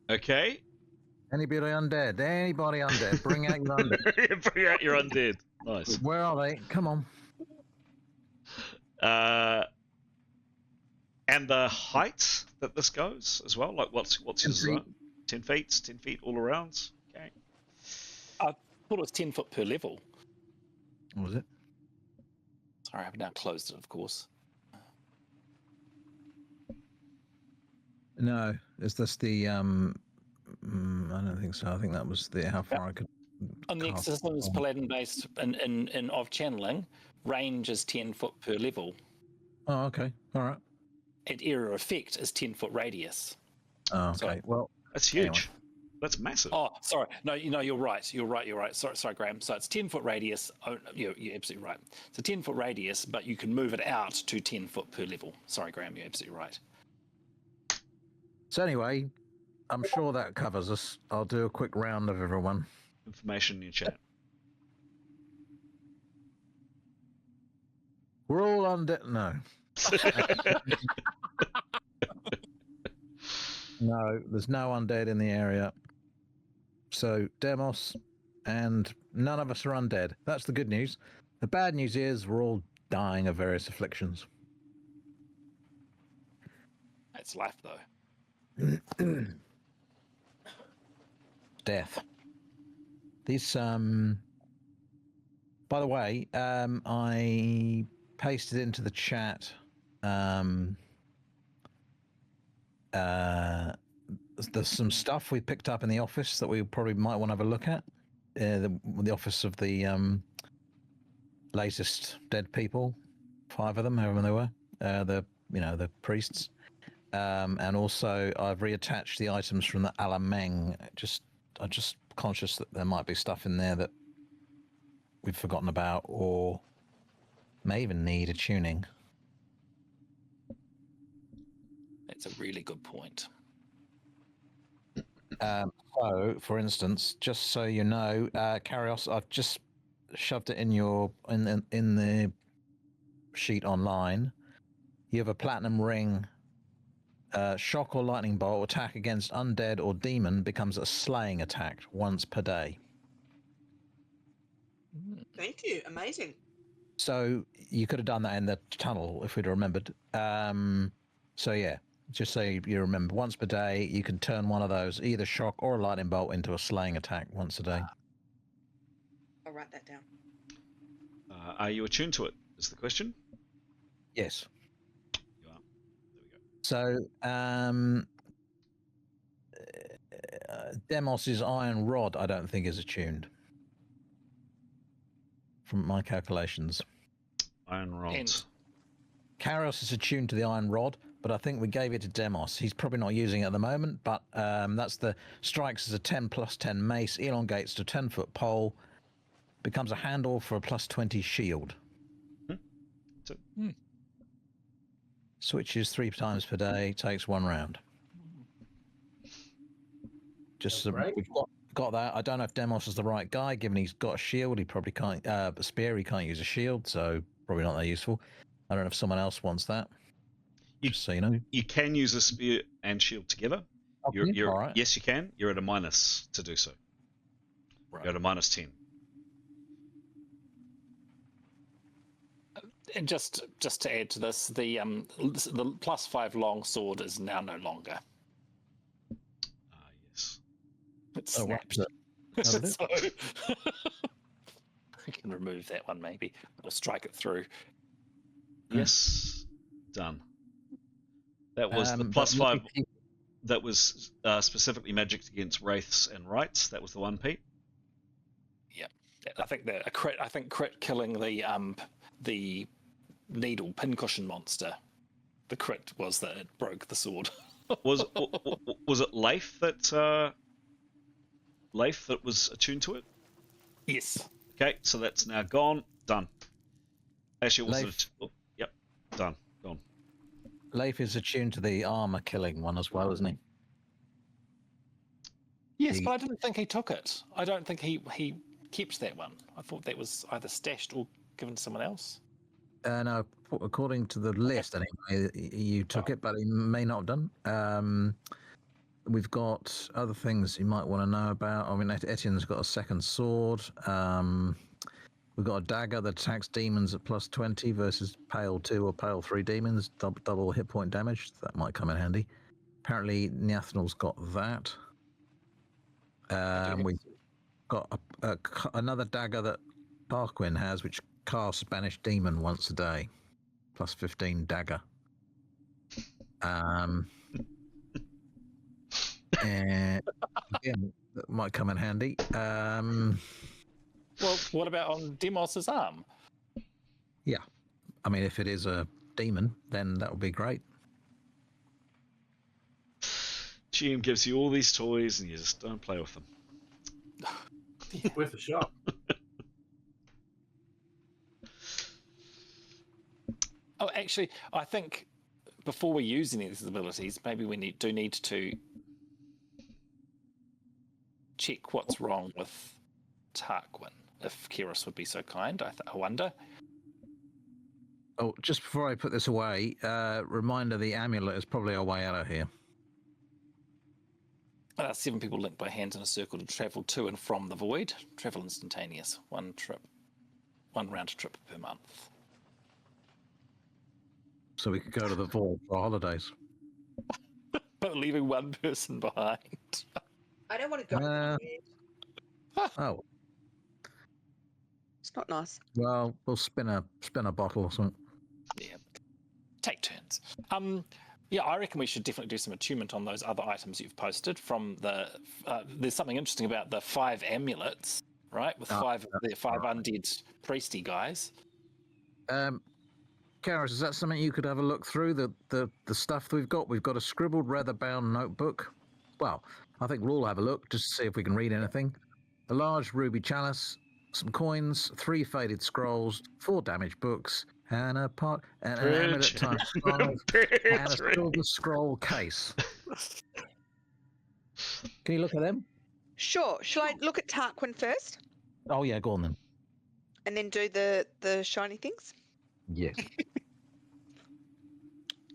Okay. Anybody undead? Bring out your undead. Bring out your undead. Nice. Where are they? Come on. And the height that this goes as well. Like what's your zone? 10 feet. 10 feet all around. Okay. I thought it was 10 foot per level. What was it? Sorry, I've now closed it, of course. No, is this the I don't think so. I think that was the how far I could. On the exorcisms paladin based in of channeling, range is 10 foot per level. Oh, okay. All right. And area effect is 10 foot radius. Oh, okay. So, well, that's huge. Anyway. That's massive. Oh, sorry. No, you're right. You're right. Sorry, Graham. So it's 10 foot radius. Oh, you're absolutely right. It's a 10 foot radius, but you can move it out to 10 foot per level. Sorry, Graham. You're absolutely right. So anyway, I'm sure that covers us. I'll do a quick round of everyone. Information in your chat. We're all undead. No. No, there's no undead in the area. So Demos and none of us are undead. That's the good news. The bad news is we're all dying of various afflictions. That's life, though. Death. These by the way, I pasted into the chat there's some stuff we picked up in the office that we probably might want to have a look at. The office of the latest dead people, 5 of them, however they were, the priests. And also I've reattached the items from the Alameng. I'm just conscious that there might be stuff in there that we've forgotten about or may even need a tuning. That's a really good point. So, for instance, just so you know, Karios, I've just shoved it in the sheet online. You have a platinum ring. Shock or lightning bolt attack against undead or demon becomes a slaying attack once per day. Thank you. Amazing. So you could have done that in the tunnel if we'd remembered. So yeah, just so you remember, once per day you can turn one of those, either shock or a lightning bolt, into a slaying attack once a day. I'll write that down. Are you attuned to it? Is the question? Yes. You are. There we go. So Demos's iron rod, I don't think is attuned. From my calculations. Iron rod. Karios is attuned to the iron rod, but I think we gave it to Demos. He's probably not using it at the moment, but that's the strikes as a 10+10 mace, elongates to 10-foot pole, becomes a handle for a +20 shield. Switches 3 times per day, takes 1 round. Just we've got that. I don't know if Demos is the right guy, given he's got a shield. He probably can't, a spear, he can't use a shield, so probably not that useful. I don't know if someone else wants that. Just so you know. You can use a spear and shield together. You're All right. Yes, you can. You're at a minus to do so. Right. You're at a -10. And just to add to this, the +5 long sword is now no longer. Yes. It Oh, wow. snapped. That'll do. So I can remove that one maybe. Or strike it through. Yes. Done. That was the but +5. That was specifically magic against wraiths and rights. That was the one, Pete. Yeah, I think that a crit. I think crit killing the needle pincushion monster. The crit was that it broke the sword. Was it Leif that was attuned to it? Yes. Okay, so that's now gone. Done. Actually, it Leif. wasn't. Yep. Done. Gone. Leif is attuned to the armor killing one as well, isn't he? Yes, but I didn't think he took it. I don't think he kept that one. I thought that was either stashed or given to someone else. No, according to the list, anyway, you took it, but he may not have done. We've got other things you might want to know about. I mean, Etienne's got a second sword. We've got a dagger that attacks demons at +20 versus Pale 2 or Pale 3 demons, double hit point damage. That might come in handy. Apparently, Niathnal's got that. We've got another dagger that Tarquin has, which casts Banished Demon once a day, +15 dagger. And again, that might come in handy. Well, what about on Demos's arm? Yeah, I mean, if it is a demon, then that would be great. GM gives you all these toys, and you just don't play with them. Worth a shot. Oh, actually, I think before we use any of these abilities, maybe we do need to check what's wrong with Tarquin. If Kiros would be so kind, I wonder. Oh, just before I put this away, reminder: the amulet is probably our way out of here. 7 people linked by hands in a circle to travel to and from the void. Travel instantaneous. One round trip per month. So we could go to the void for holidays. But leaving one person behind. I don't want to go. Oh, It's not nice. well, we'll spin a bottle or something. Yeah. Take turns. Yeah, I reckon we should definitely do some attunement on those other items you've posted from the... there's something interesting about the 5 amulets, right? With 5 undead priesty guys. Karis, is that something you could have a look through, the stuff that we've got? We've got a scribbled leather-bound notebook. Well, I think we'll all have a look just to see if we can read anything. A large ruby chalice, some coins, 3 faded scrolls, 4 damaged books, and an amulet times 5, and a silver scroll case. Can you look at them? Sure. Shall I look at Tarquin first Oh yeah, go on then. and then do the shiny things? Yes.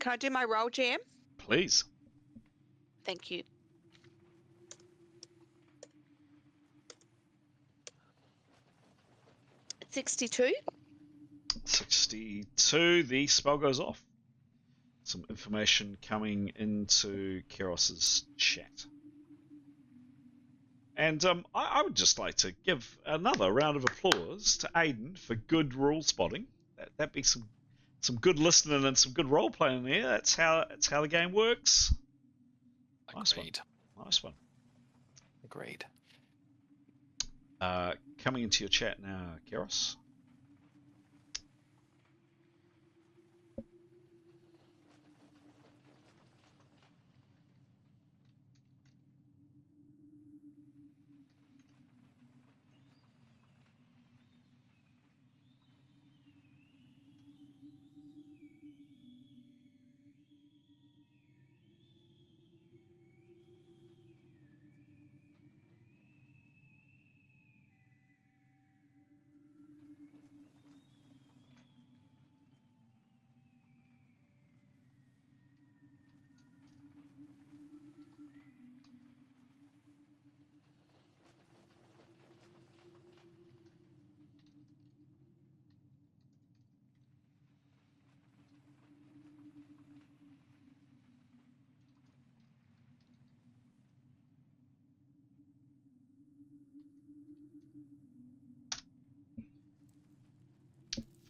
Can I do my roll, GM? Please. Thank you. It's 62. 62. The spell goes off. Some information coming into Kiros's chat. And I would just like to give another round of applause to Aiden for good rule spotting. That'd be some good listening and some good role playing there. That's how the game works. Agreed. Nice one. Agreed. Coming into your chat now, Kiros.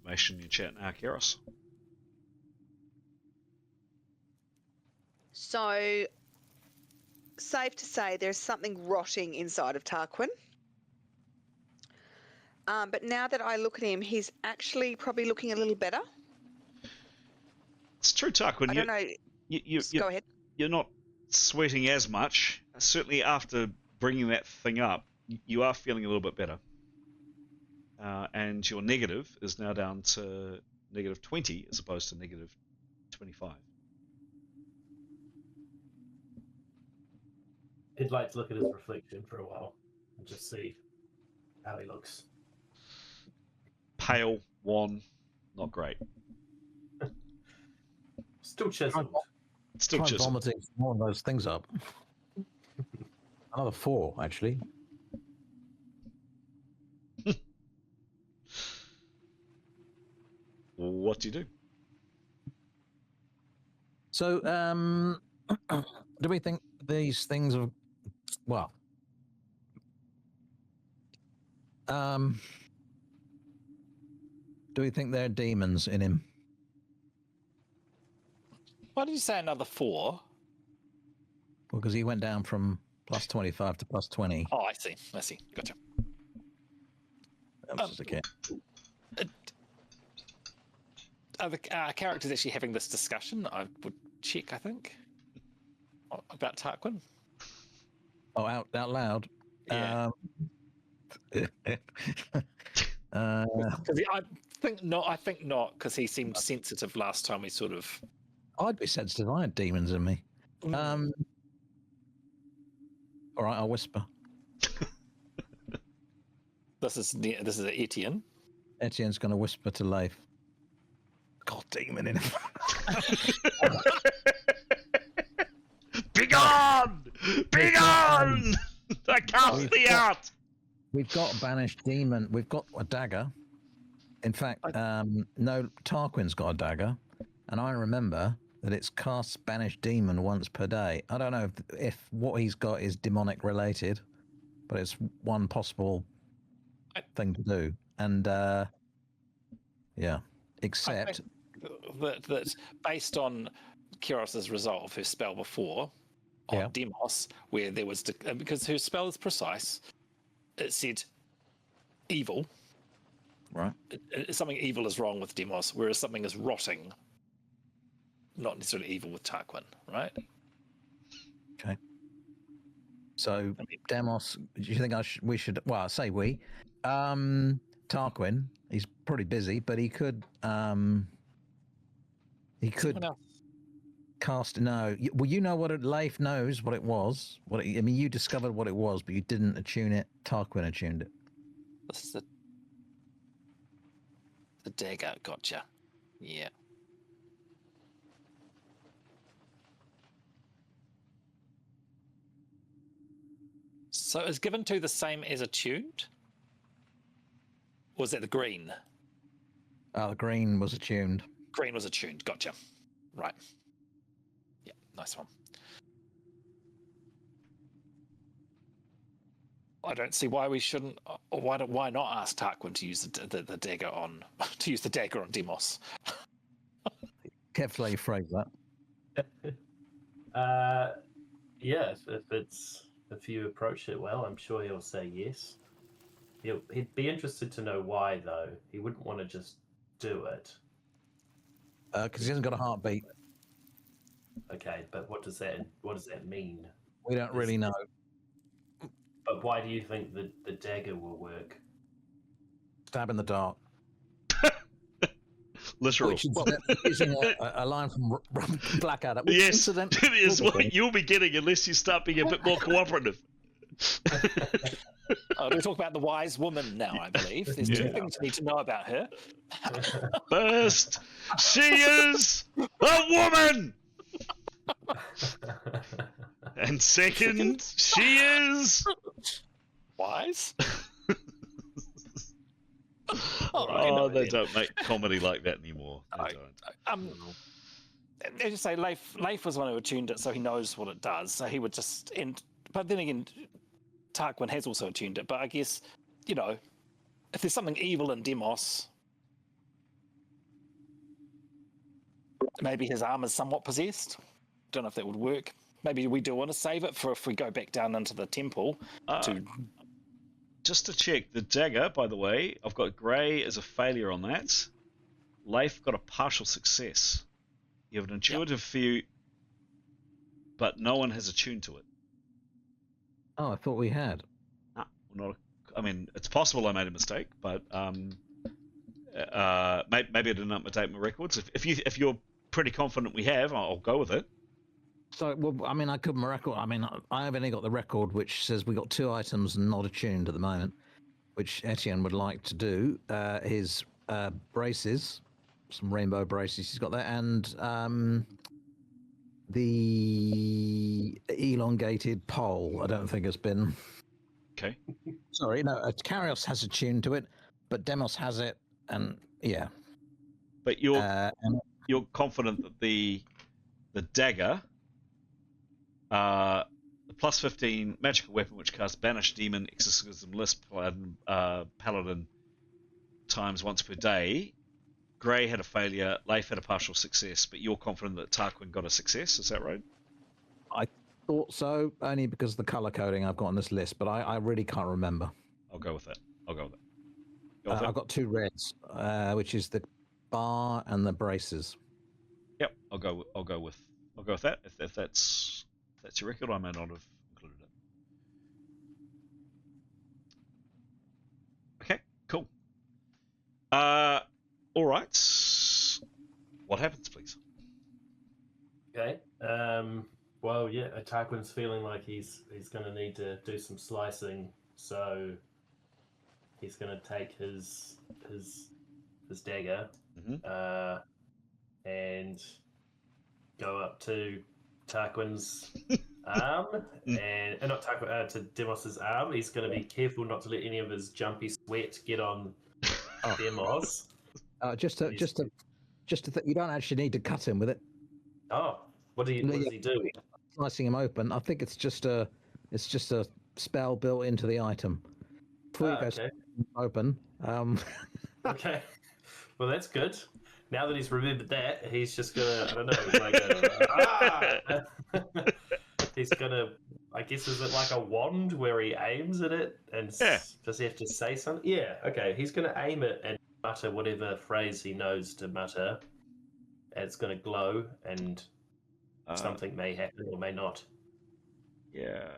Information in your chat now, Keros. So, safe to say there's something rotting inside of Tarquin. But now that I look at him, he's actually probably looking a little better. It's true, Tarquin. I don't know. Go ahead. You're not sweating as much. Certainly after bringing that thing up, you are feeling a little bit better. And your negative is now down to negative 20 as opposed to negative 25. He'd like to look at his reflection for a while and just see how he looks. Pale, wan, not great. Still chiseled. Still Try chiseled. vomiting more of those things up. Another 4, actually. What do you do? So, do we think these things are, well, do we think there are demons in him? Why did you say another 4? Well, because he went down from plus 25 to plus 20. Oh, I see. Gotcha. That was just a kid. Are the characters actually having this discussion? I would check, I think, about Tarquin. Oh, out loud. Yeah. I think not, because he seemed sensitive last time we sort of. I'd be sensitive. I had demons in me. All right, I'll whisper. This is Etienne. Etienne's going to whisper to Leif. God, demon in him. Begone! Begone! I cast thee out! We've got a banished demon. We've got a dagger. In fact, no, Tarquin's got a dagger. And I remember that it's cast banished demon once per day. I don't know if what he's got is demonic related, but it's one possible thing to do. And yeah, except that based on Kiros's result of her spell before on Demos, where there was because her spell is precise, it said evil. Right. Something evil is wrong with Demos, whereas something is rotting. Not necessarily evil with Tarquin, right? Okay. So, Demos, do you think we should? Well, I say we. Tarquin, he's pretty busy, but he could. He could cast. No, well, you know what Leif knows what it was. I mean, you discovered what it was, but you didn't attune it. Tarquin attuned it. This is the dagger. Gotcha. Yeah. So is given to the same as attuned? Or was that the green? The green was attuned. Green was attuned. Gotcha. Right. Yeah, nice one. I don't see why we shouldn't. Or why not ask Tarquin to use the dagger on to use the dagger on Demos? Carefully phrase that. Yeah, if you approach it well, I'm sure he'll say yes. He'd be interested to know why, though. He wouldn't want to just do it. Because he hasn't got a heartbeat. Okay, but what does that mean? We don't really know. But why do you think the dagger will work? Stab in the dark. Literal. Which is using a line from Blackadder. Yes, it is what you'll be getting unless you start being a bit more cooperative. We talk about the wise woman now, I believe. There's two things you need to know about her. First, she is a woman! And second, she is... wise? They don't make comedy like that anymore. They don't. As you say, Leif was the one who attuned it, so he knows what it does. So he would just... But then again, Tarquin has also attuned it, but I guess, you know, if there's something evil in Demos, maybe his arm is somewhat possessed. Don't know if that would work. Maybe we do want to save it for if we go back down into the temple to... Just to check, the dagger, by the way, I've got Grey as a failure on that. Leif got a partial success. You have an intuitive view, but no one has attuned to it. Oh, I thought we had. Not. I mean, it's possible I made a mistake, but maybe I didn't update my records. If you're pretty confident we have, I'll go with it. So, well, I mean, I could record. I mean, I've only got the record which says we got 2 items not attuned at the moment, which Etienne would like to do. His braces, some rainbow braces he's got there, and the elongated pole. I don't think has been. Okay. Sorry, no. Karios has attuned to it, but Demos has it, and yeah. But you're confident that the dagger. The plus 15 magical weapon which casts Banish Demon, Exorcism, Lisp, Paladin times once per day. Grey had a failure, Leif had a partial success, but you're confident that Tarquin got a success, is that right? I thought so, only because of the colour coding I've got on this list, but I really can't remember. I'll go with that. I've got 2 reds, which is the bar and the braces. Yep, I'll go with that. If that's your record, I may not have included it. Okay, cool. All right. What happens, please? Okay. Well, yeah, Tarquin's feeling like he's going to need to do some slicing, so he's going to take his dagger and go up to Tarquin's arm, and not Tarquin, to Demos's arm. He's going to be careful not to let any of his jumpy sweat get on Demos. You don't actually need to cut him with it. Oh, what does he do? Slicing him open. I think it's just a spell built into the item. Before you go open. Okay, well that's good. Now that he's remembered that, he's just gonna, I don't know, he's gonna, I guess, is it like a wand where he aims at it and does he have to say something? Yeah, okay, he's gonna aim it and mutter whatever phrase he knows to mutter, and it's gonna glow and something may happen or may not. Yeah.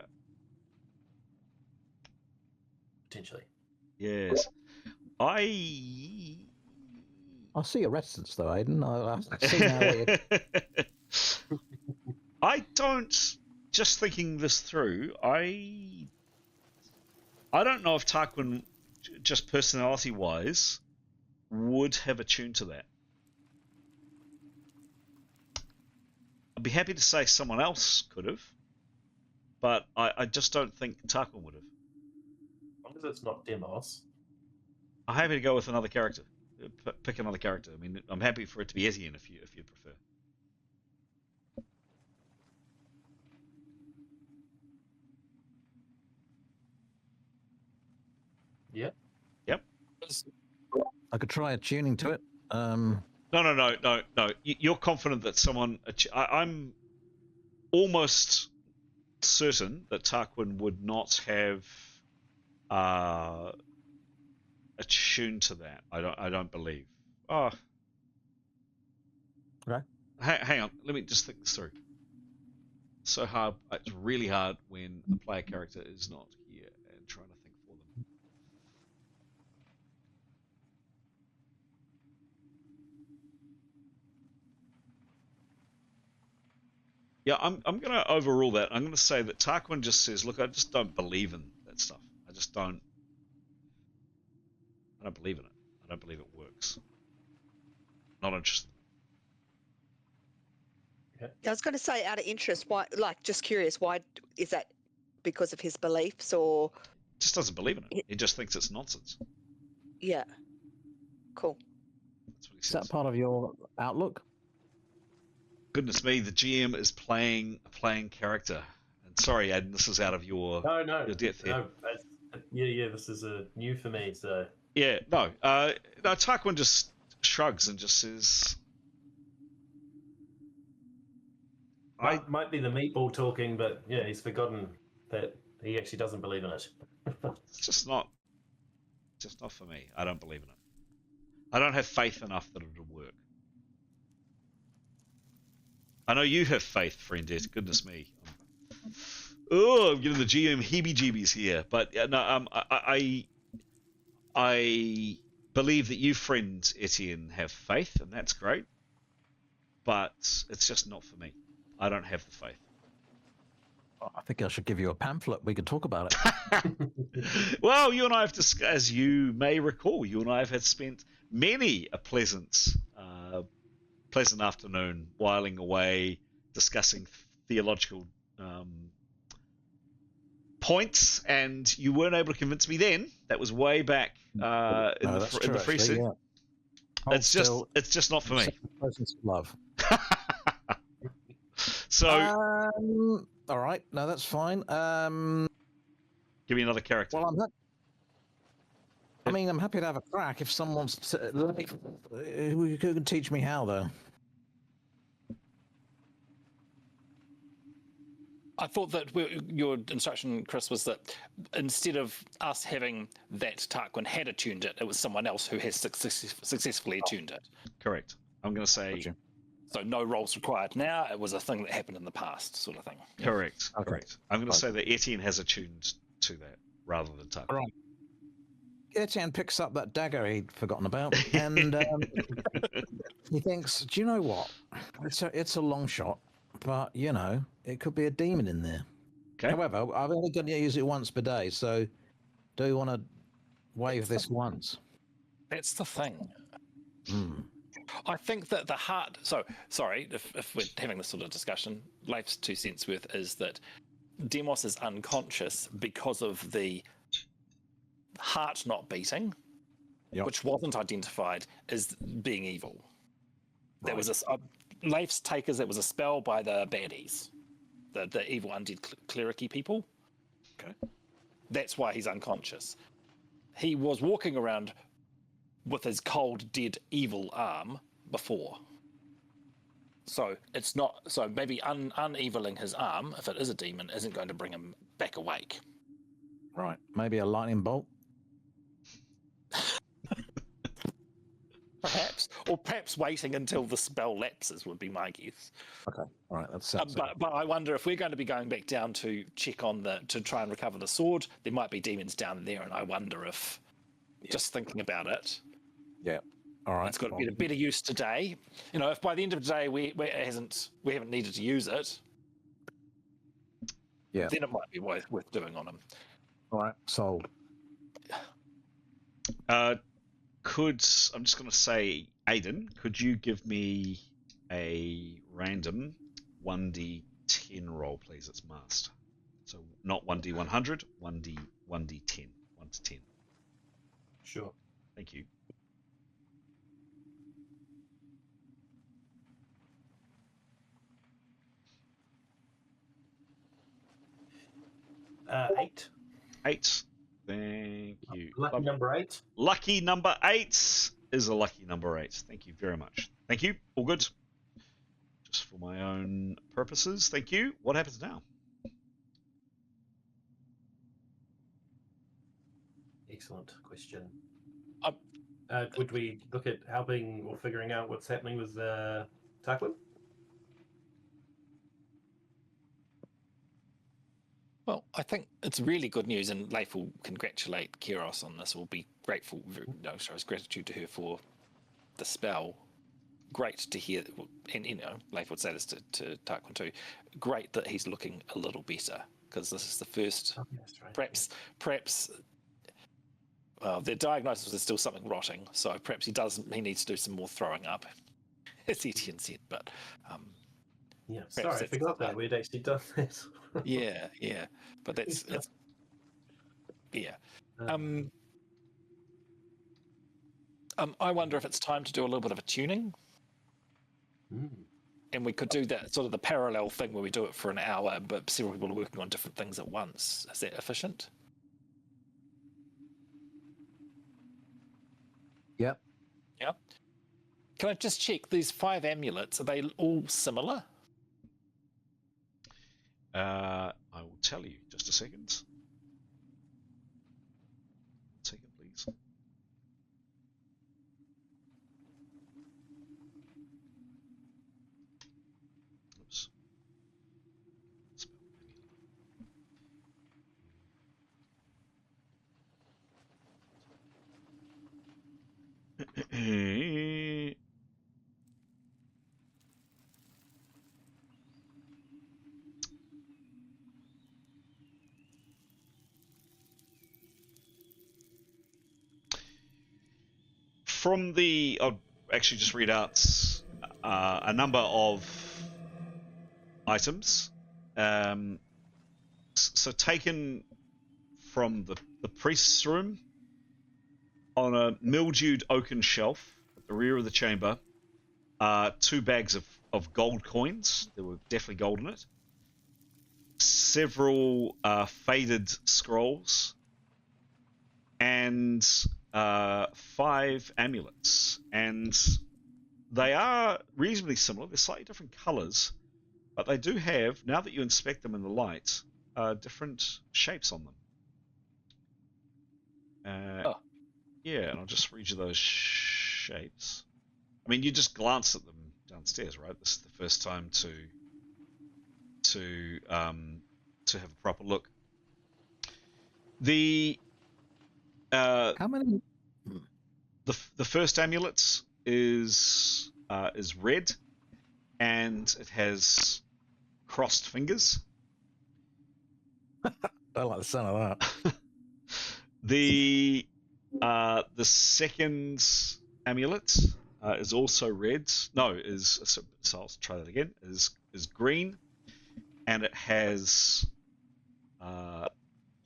Potentially. Yes. I see your reticence, though, Aidan. I see now. I don't. Just thinking this through, I don't know if Tarquin, just personality-wise, would have attuned to that. I'd be happy to say someone else could have, but I just don't think Tarquin would have. As long as it's not Demos. I'm happy to go with another character. Pick another character. I mean, I'm happy for it to be Etienne if you prefer. Yep. I could try attuning to it. No. You're confident that someone. I'm almost certain that Tarquin would not have attuned to that. I don't believe. Oh. Okay. Hang on. Let me just think this through. So hard. It's really hard when the player character is not here and trying to think for them. Yeah, I'm going to overrule that. I'm going to say that Tarquin just says, look, I just don't believe in that stuff. I don't believe in it. I don't believe it works. Not interested. I was going to say, out of interest, why? Like, just curious, why is that? Because of his beliefs, or Just doesn't believe in it. He just thinks it's nonsense. yeah, cool. That's what he Is says. that part of your outlook? Goodness me, the GM is playing a playing character, And sorry, Aiden, this is out of your No, depth here. no. Yeah. This is new for me. So Yeah, no. No, Tarquin just shrugs and just says, might be the meatball talking, but yeah, he's forgotten that he actually doesn't believe in it. it's just not for me. I don't believe in it. I don't have faith enough that it'll work. I know you have faith, friend. Goodness me. Oh, I'm getting the GM heebie-jeebies here. But no, I believe that you, friend Etienne, have faith, and that's great. But it's just not for me. I don't have the faith. I think I should give you a pamphlet. We could talk about it. Well, you and I have discussed, as you may recall, you and I have spent many a pleasant afternoon whiling away, discussing theological points, and you weren't able to convince me then. That was way back in the precinct. Yeah. It's just not for me. Love. So all right, no, that's fine. Give me another character. Well, I'm happy to have a crack if someone's who can teach me how, though. I thought that your instruction, Chris, was that instead of us having that Tarquin had attuned it, it was someone else who has successfully attuned it. Correct. I'm going to say... So no rolls required now. It was a thing that happened in the past, sort of thing. Correct. Okay. Correct. I'm going to say that Etienne has attuned to that rather than Tarquin. Right. Etienne picks up that dagger he'd forgotten about, and he thinks, "Do you know what? It's a long shot, but it could be a demon in there." Okay. However, I've only got to use it once per day, so do you want to wave this once? That's the thing. I think that the heart. So sorry if we're having this sort of discussion. Leif's 2 cents worth is that Demos is unconscious because of the heart not beating, which wasn't identified as being evil. Right. There was Leif's take is it was a spell by the baddies, the evil undead clericy people. Okay, that's why he's unconscious. He was walking around with his cold, dead, evil arm before. So it's not. So maybe uneviling his arm, if it is a demon, isn't going to bring him back awake. Right. Maybe a lightning bolt. Perhaps, or perhaps waiting until the spell lapses would be my guess. Okay, all right, that's sensible. But I wonder if we're going to be going back down to check on to try and recover the sword. There might be demons down there, and I wonder if, just thinking about it, all right, it's got to be a better use today. If by the end of the day we haven't needed to use it, then it might be worth doing on him. All right, sold. I'm just going to say, Aiden, could you give me a random 1d10 roll, please? It's masked. So not 1d100, 1d10. 1 to 10. Sure. Thank you. Eight. 8. Thank you. Lucky number 8. Lucky number 8 is a lucky number 8. Thank you very much. Thank you. All good. Just for my own purposes. Thank you. What happens now? Excellent question. Would we look at helping or figuring out what's happening with Tarquin? Well, I think it's really good news, and Leif will congratulate Kiros on this. We'll be grateful, show his gratitude to her for the spell. Great to hear, and Leif would say this to Tarquin too. Great that he's looking a little better, because this is the first. Oh, that's right. Perhaps. Their diagnosis is still something rotting, so perhaps he needs to do some more throwing up, as Etienne said. But sorry, I forgot that we'd actually done this. yeah, but that's I wonder if it's time to do a little bit of a tuning. And we could do that sort of the parallel thing where we do it for an hour, but several people are working on different things at once. Is that efficient? Yep. Yeah. Can I just check these 5 amulets? Are they all similar? I will tell you. Just a second. 1 second, please. Oops. From the, I'll actually just read out a number of items. So taken from the priest's room, on a mildewed oaken shelf at the rear of the chamber, 2 bags of gold coins. There were definitely gold in it. Several faded scrolls, and 5 amulets. And they are reasonably similar. They're slightly different colors, but they do have, now that you inspect them in the light, different shapes on them. Yeah, and I'll just read you those shapes. I mean, you just glance at them downstairs, right? This is the first time to have a proper look. The How many? the first amulet is red, and it has crossed fingers. I like the sound of that. The second amulet is also red. No, so I'll try that again. Is green, and it has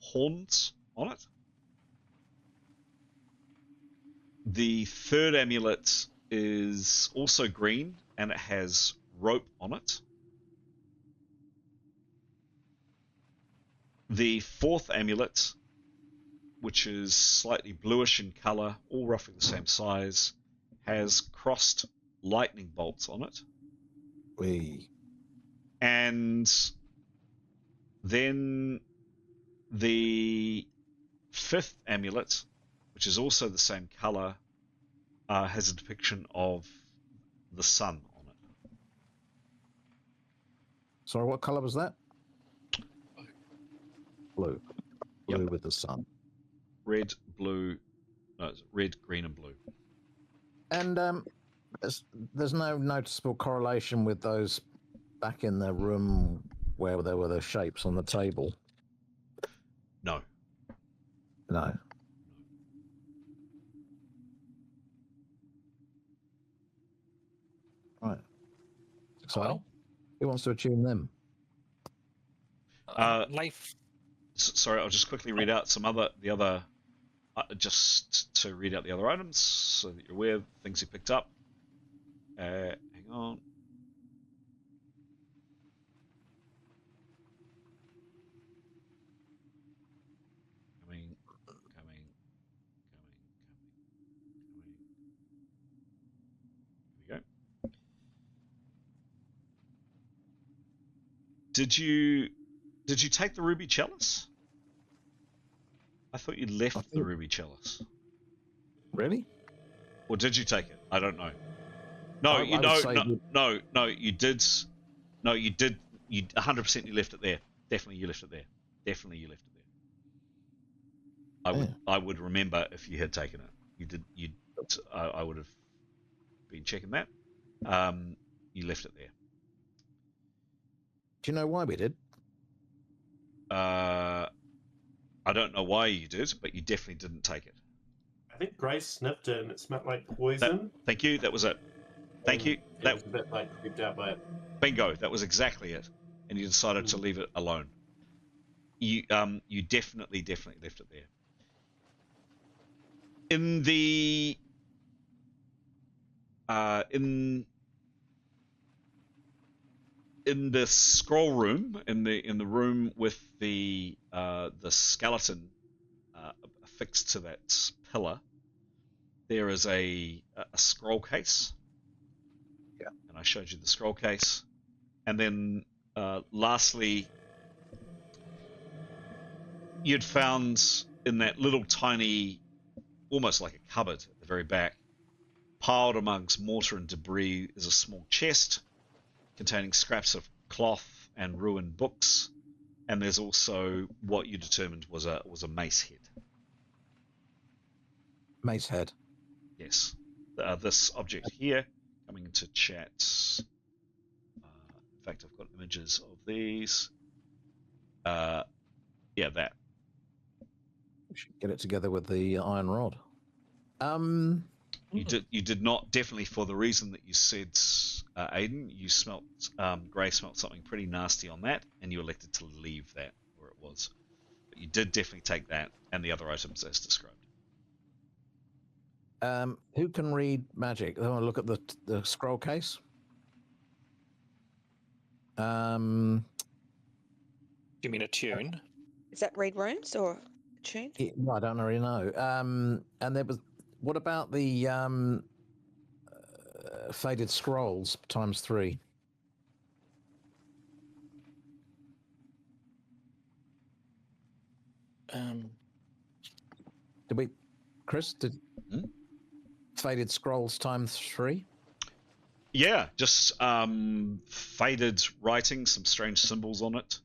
horns on it. The third amulet is also green, and it has rope on it. The fourth amulet, which is slightly bluish in color, all roughly the same size, has crossed lightning bolts on it. We. And then the fifth amulet, which is also the same color, has a depiction of the sun on it. Sorry, what color was that? Blue. Blue Yep. with the sun. Red, blue, no, it's red, green, and blue. And there's no noticeable correlation with those back in the room where there were the shapes on the table. No. No. Right. Exciting. Who wants to attune them? Life. Sorry, I'll just quickly read out the other, just to read out the other items so that you're aware of things you picked up. Hang on. Coming. Here we go. Did you take the ruby chalice? I thought you left the ruby chalice. Really? Or did you take it? I don't know. No, you did. No, you did. You 100% you left it there. Definitely you left it there. I would remember if you had taken it. You did. I would have been checking that. You left it there. Do you know why we did? I don't know why you did, but you definitely didn't take it. I think Grace sniffed it and it smelled like poison. Thank you. That was it. Thank you. That was a bit like creeped out by it. Bingo. That was exactly it. And you decided to leave it alone. You definitely left it there. In the in the scroll room, in the room with the skeleton affixed to that pillar, there is a scroll case. Yeah. And I showed you the scroll case. And then lastly, you'd found in that little tiny, almost like a cupboard at the very back, piled amongst mortar and debris is a small chest containing scraps of cloth and ruined books. And there's also what you determined was a mace head. Mace head. Yes. This object here, coming into chat. In fact, I've got images of these. Yeah, that. We should get it together with the iron rod. You did not, definitely for the reason that you said, Aiden, you smelt, Gray smelt something pretty nasty on that, and you elected to leave that where it was. But you did definitely take that and the other items as described. Who can read magic? I want to look at the scroll case. Do you mean a tune? Is that read runes or a tune? No, I don't really know. And there was. What about the faded scrolls ×3? Did we, Chris? Did faded scrolls ×3? Yeah, just faded writing, some strange symbols on it.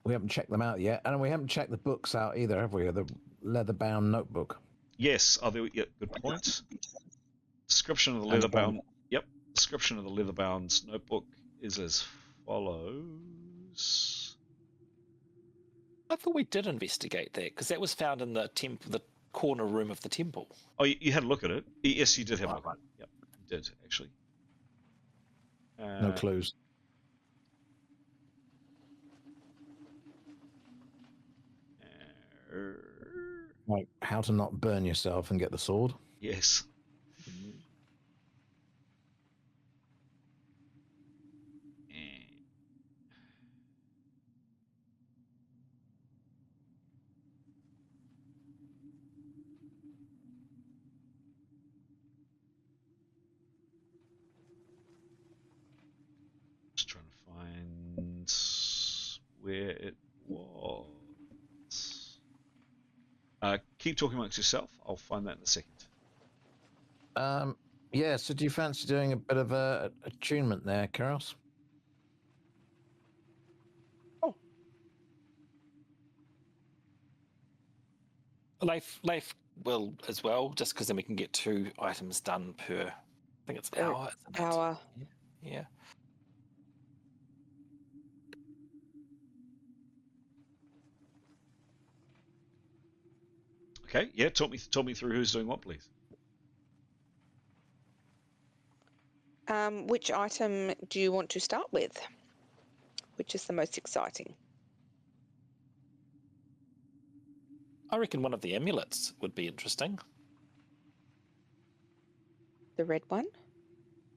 We haven't checked them out yet, and we haven't checked the books out either, have we? The leather-bound notebook. Yes, yeah, good point. Description of the leather-bound. Yep, description of the leather-bound notebook is as follows. I thought we did investigate that because that was found in the corner room of the temple. Oh, you had a look at it. Yes, you did have a look at it. Yep, you did actually. No clues. Like how to not burn yourself and get the sword. Yes. Just trying to find where it was. Keep talking amongst yourself. I'll find that in a second. Yeah, so do you fancy doing a bit of a attunement there, Karos? Oh. Leif will as well, just because then we can get 2 items done per, I think it's hour. Hour. Yeah. Okay, yeah, talk me through who's doing what, please. Which item do you want to start with? Which is the most exciting? I reckon one of the amulets would be interesting. The red one?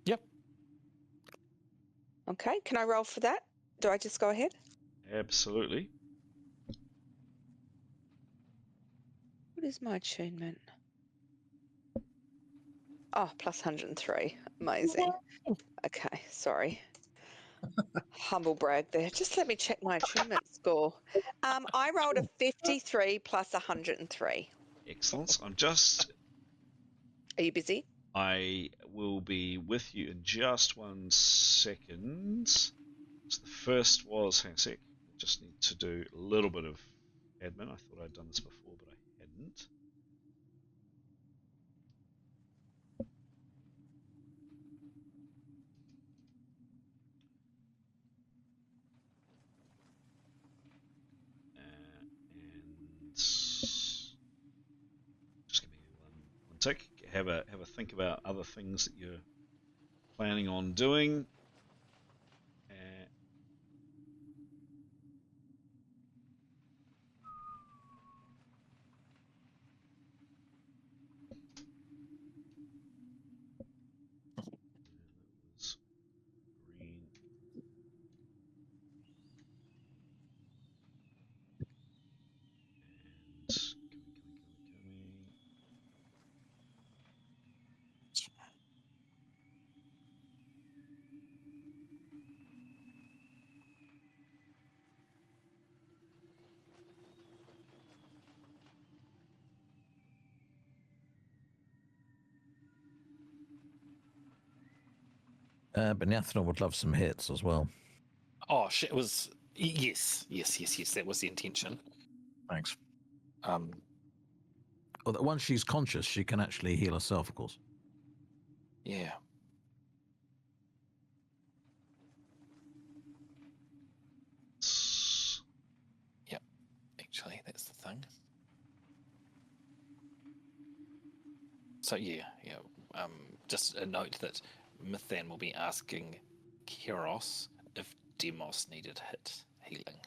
Yep. Okay, can I roll for that? Do I just go ahead? Absolutely. What is my attunement? Oh, plus 103. Amazing. Okay, sorry. Humble brag there. Just let me check my attunement score. I rolled a 53 plus 103. Excellent. I'm just. Are you busy? I will be with you in just 1 second. So the first was, hang on a sec. I just need to do a little bit of admin. I thought I'd done this before, but I hadn't. And just give me one tick. Have a think about other things that you're planning on doing. Green. but Nathanel would love some hits as well. Oh shit! It was yes. That was the intention. Thanks. Um, Well, once she's conscious, she can actually heal herself, of course. yeah. Yep. Actually, that's the thing. So yeah. Just a note that Mythan will be asking Keros if Demos needed hit healing.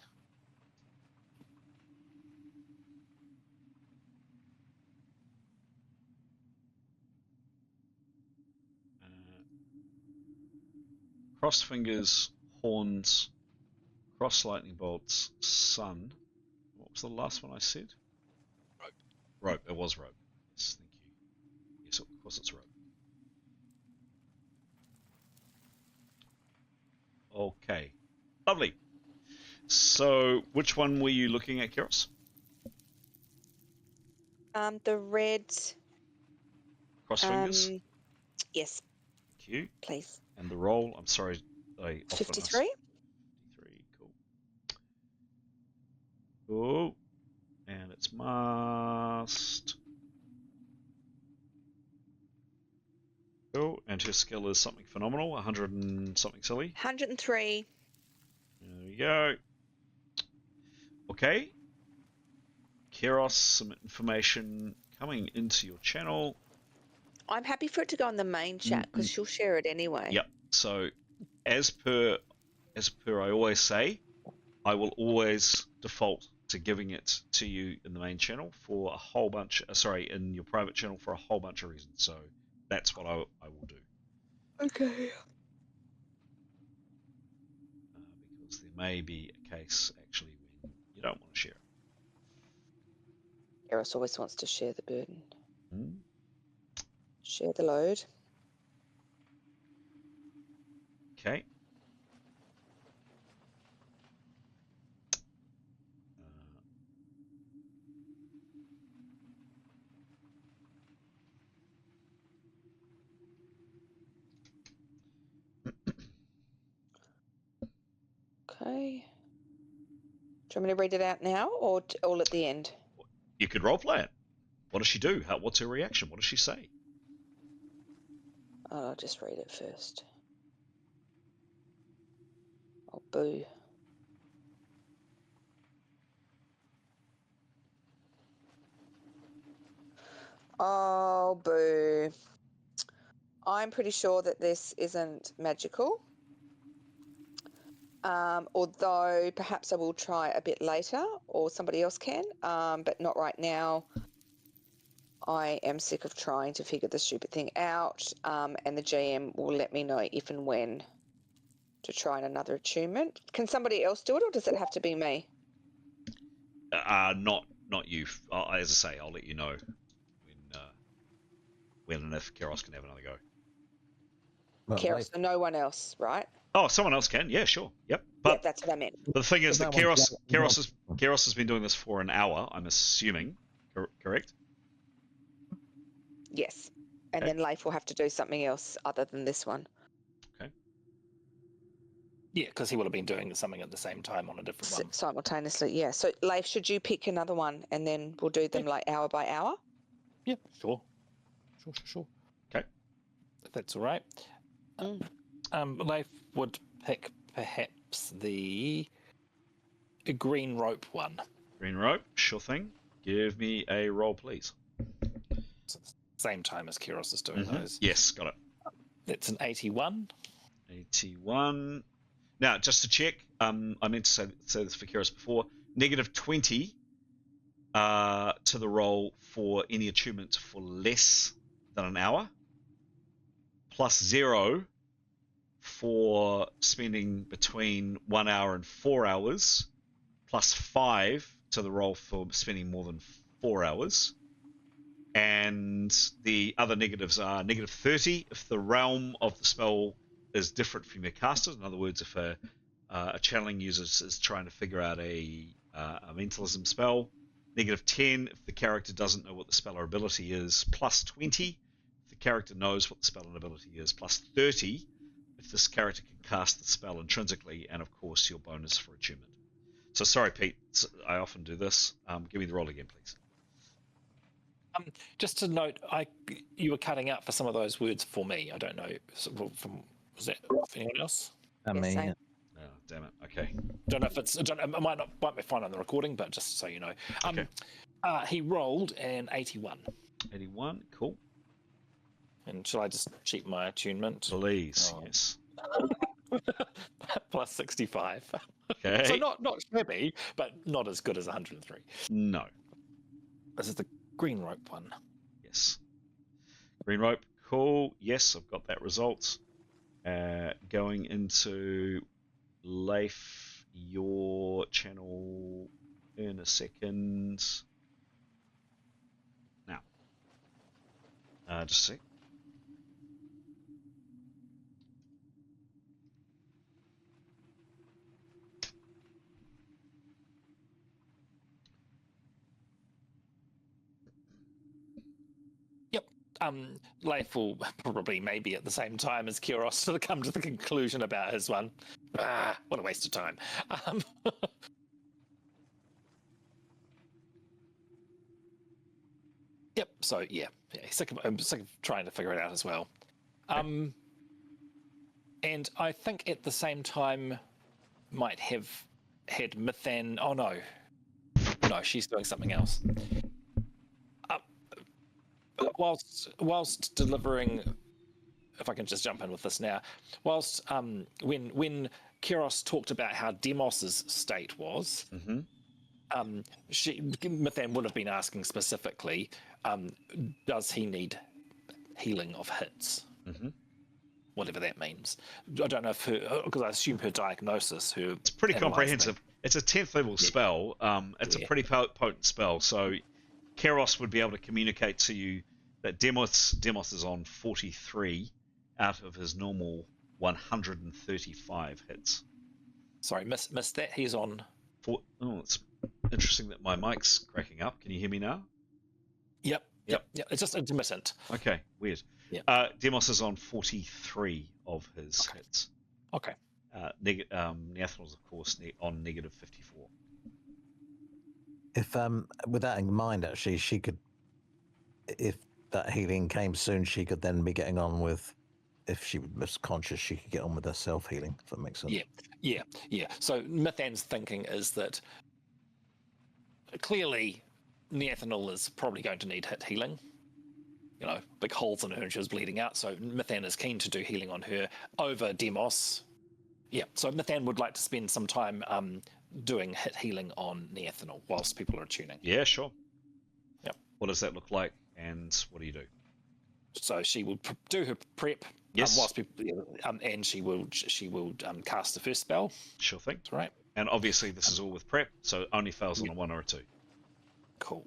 Cross fingers, horns, cross lightning bolts, sun. What was the last one I said? Rope. Rope. It was rope. Yes, thank you. Yes, of course it's rope. Okay. Lovely. So, which one were you looking at, Keros? The red. Cross fingers. Yes, Thank you. please. And the roll. I'm sorry. I often 53. 53. Cool. Cool. And it's must. Cool. And her skill is something phenomenal. 100 and something silly. 103. There we go. Okay. Keros, some information coming into your channel. I'm happy for it to go on the main chat because she'll share it anyway. Yep. So, as per I always say, I will always default to giving it to you in the main channel for a whole bunch. In your private channel for a whole bunch of reasons. So that's what I will do. Okay. Because there may be a case actually when you don't want to share it. Eros always wants to share the burden. Hmm? Share the load. Okay. Okay. Do you want me to read it out now or all at the end? You could roleplay it. What does she do? What's her reaction? What does she say? I'll just read it first. Oh, boo. Oh, boo. I'm pretty sure that this isn't magical. Although perhaps I will try a bit later or somebody else can, but not right now. I am sick of trying to figure the stupid thing out, and the GM will let me know if and when to try another attunement. Can somebody else do it, or does it have to be me? Not you. As I say, I'll let you know when and if Keros can have another go. Well, Keros, so no one else, right? Oh, someone else can. Yeah, sure. Yep. But yeah, that's what I meant. the thing is But that that Keros has been doing this for an hour. I'm assuming, correct? Yes. And Okay. then Leif will have to do something else other than this one. Okay. Yeah, because he would have been doing something at the same time on a different one. Simultaneously, yeah. So Leif, should you pick another one and then we'll do them like hour by hour? Yeah, sure. Okay. If that's all right. Leif would pick perhaps the green rope one. Green rope, sure thing. Give me a roll, please. So same time as Keros is doing those. Yes, got it. It's an 81. 81. Now, just to check, I meant to say this for Keros before. -20 to the roll for any attunement for less than an hour. +0 for spending between 1 hour and 4 hours. +5 to the roll for spending more than 4 hours. And the other negatives are -30 if the realm of the spell is different from your caster. In other words, if a channeling user is trying to figure out a mentalism spell. -10 if the character doesn't know what the spell or ability is. +20 if the character knows what the spell and ability is. +30 if this character can cast the spell intrinsically, and of course your bonus for attunement. So sorry, Pete. I often do this. Give me the roll again, please. Just to note, you were cutting out for some of those words for me. I don't know. Was that for anyone else? Same. Oh, damn it. Okay. Don't know if it's. It might be fine on the recording, but just so you know. Okay. He rolled an 81. 81. Cool. And shall I just cheat my attunement? Please. Yes. Plus 65. Okay. So not shabby, but not as good as 103. No. This is the green rope one. Yes. Green rope. Cool. Yes, I've got that result. Going into Leif, your channel in a second. Now. Just a sec. Leif will probably maybe at the same time as Kiros sort of come to the conclusion about his one. What a waste of time. Yep. So yeah, I'm sick of trying to figure it out as well. And I think at the same time might have had Mythan. Oh no, she's doing something else. Whilst delivering, if I can just jump in with this now, whilst when Kiros talked about how Demos's state was, Mythan would have been asking specifically, does he need healing of hits? Whatever that means. I don't know if because I assume her diagnosis, it's pretty comprehensive. It's a 10th level spell. It's a pretty potent spell. So Keros would be able to communicate to you that Demos is on 43 out of his normal 135 hits. Sorry, missed that. He's on. It's interesting that my mic's cracking up. Can you hear me now? Yep. It's just intermittent. Okay, weird. Yeah. Demos is on 43 of his hits. Okay. Neathanel's, of course, on negative 54. If with that in mind, actually, she could, if that healing came soon, she could then be getting on with. If she was conscious, she could get on with her self healing. If that makes sense. Yeah. So Mythan's thinking is that clearly Neathanel is probably going to need hit healing. You know, big holes in her and she was bleeding out. So Mythan is keen to do healing on her over Demos. Yeah. So Mythan would like to spend some time doing hit healing on Neathanel whilst people are attuning. Yeah, sure. Yep. What does that look like, and what do you do? So she will do her prep. Yes. Whilst people, and she will cast the first spell. Sure thing. That's right. And obviously this is all with prep, so it only fails on a 1 or a 2. Cool.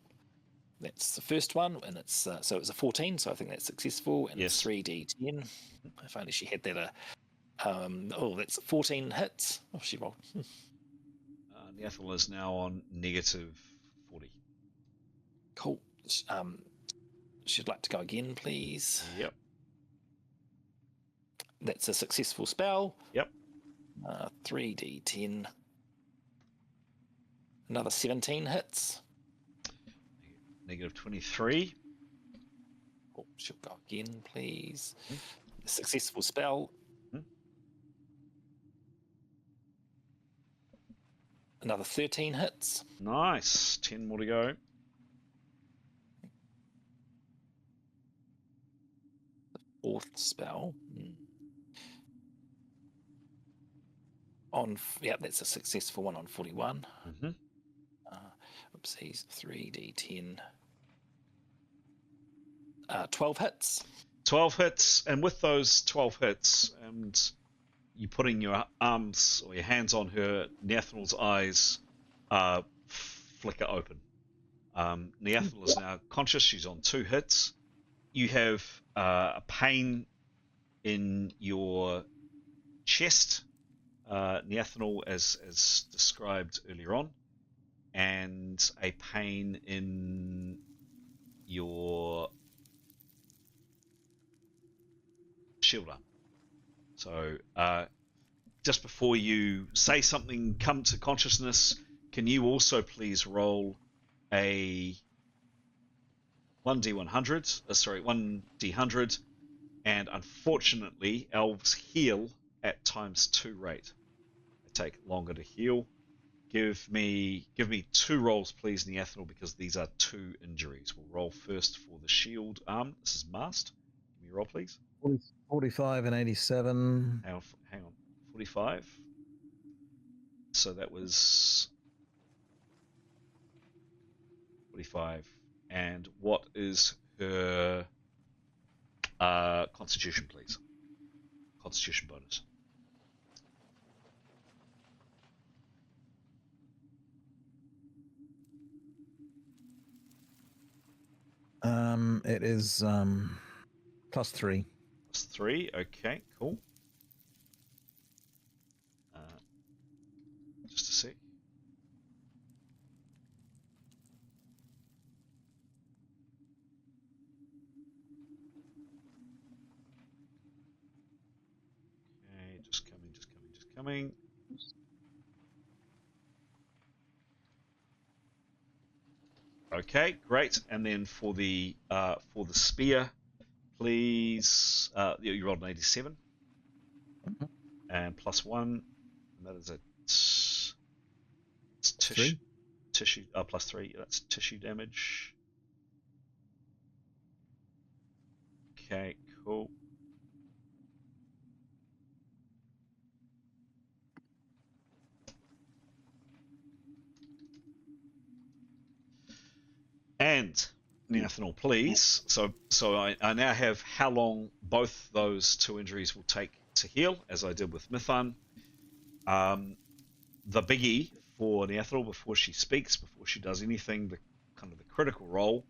That's the first one, and it's so it's a 14, so I think that's successful, and it's 3d10. If only she had that. That's 14 hits. Oh, she rolled. Neathel is now on negative 40. Cool. She'd like to go again, please. Yep. That's a successful spell. Yep. 3d10. Another 17 hits. Negative 23. Oh, she'll go again, please. Successful spell. Another 13 hits. Nice. 10 more to go. The fourth spell. That's a successful one on 41. Oopsies, 3d10. 12 hits. 12 hits, and with those 12 hits, and you putting your arms or your hands on her, Neathanel's eyes flicker open. Neathanel is now conscious. She's on 2 hits. You have a pain in your chest, Neathanel, as described earlier on, and a pain in your shield arm. So just before you say something, come to consciousness, can you also please roll a 1d100, and unfortunately, elves heal at ×2 rate. They take longer to heal. Give me 2 rolls, please, Neathanel, because these are 2 injuries. We'll roll first for the shield arm. This is Mast. Give me a roll, please. 45 and 87. Hang on. 45. So that was 45. And what is her constitution, please? Constitution bonus. It is +3. +3. Okay, cool. Just a sec. Okay, just coming. Okay, great. And then for the spear, please. You rolled an 87, and +1, and that is it's tissue. 3. Tissue. +3. That's tissue damage. Okay, cool. And Neathanel, please. So I now have how long both those 2 injuries will take to heal, as I did with Mithan. The biggie for Neathanel before she speaks, before she does anything, the kind of the critical role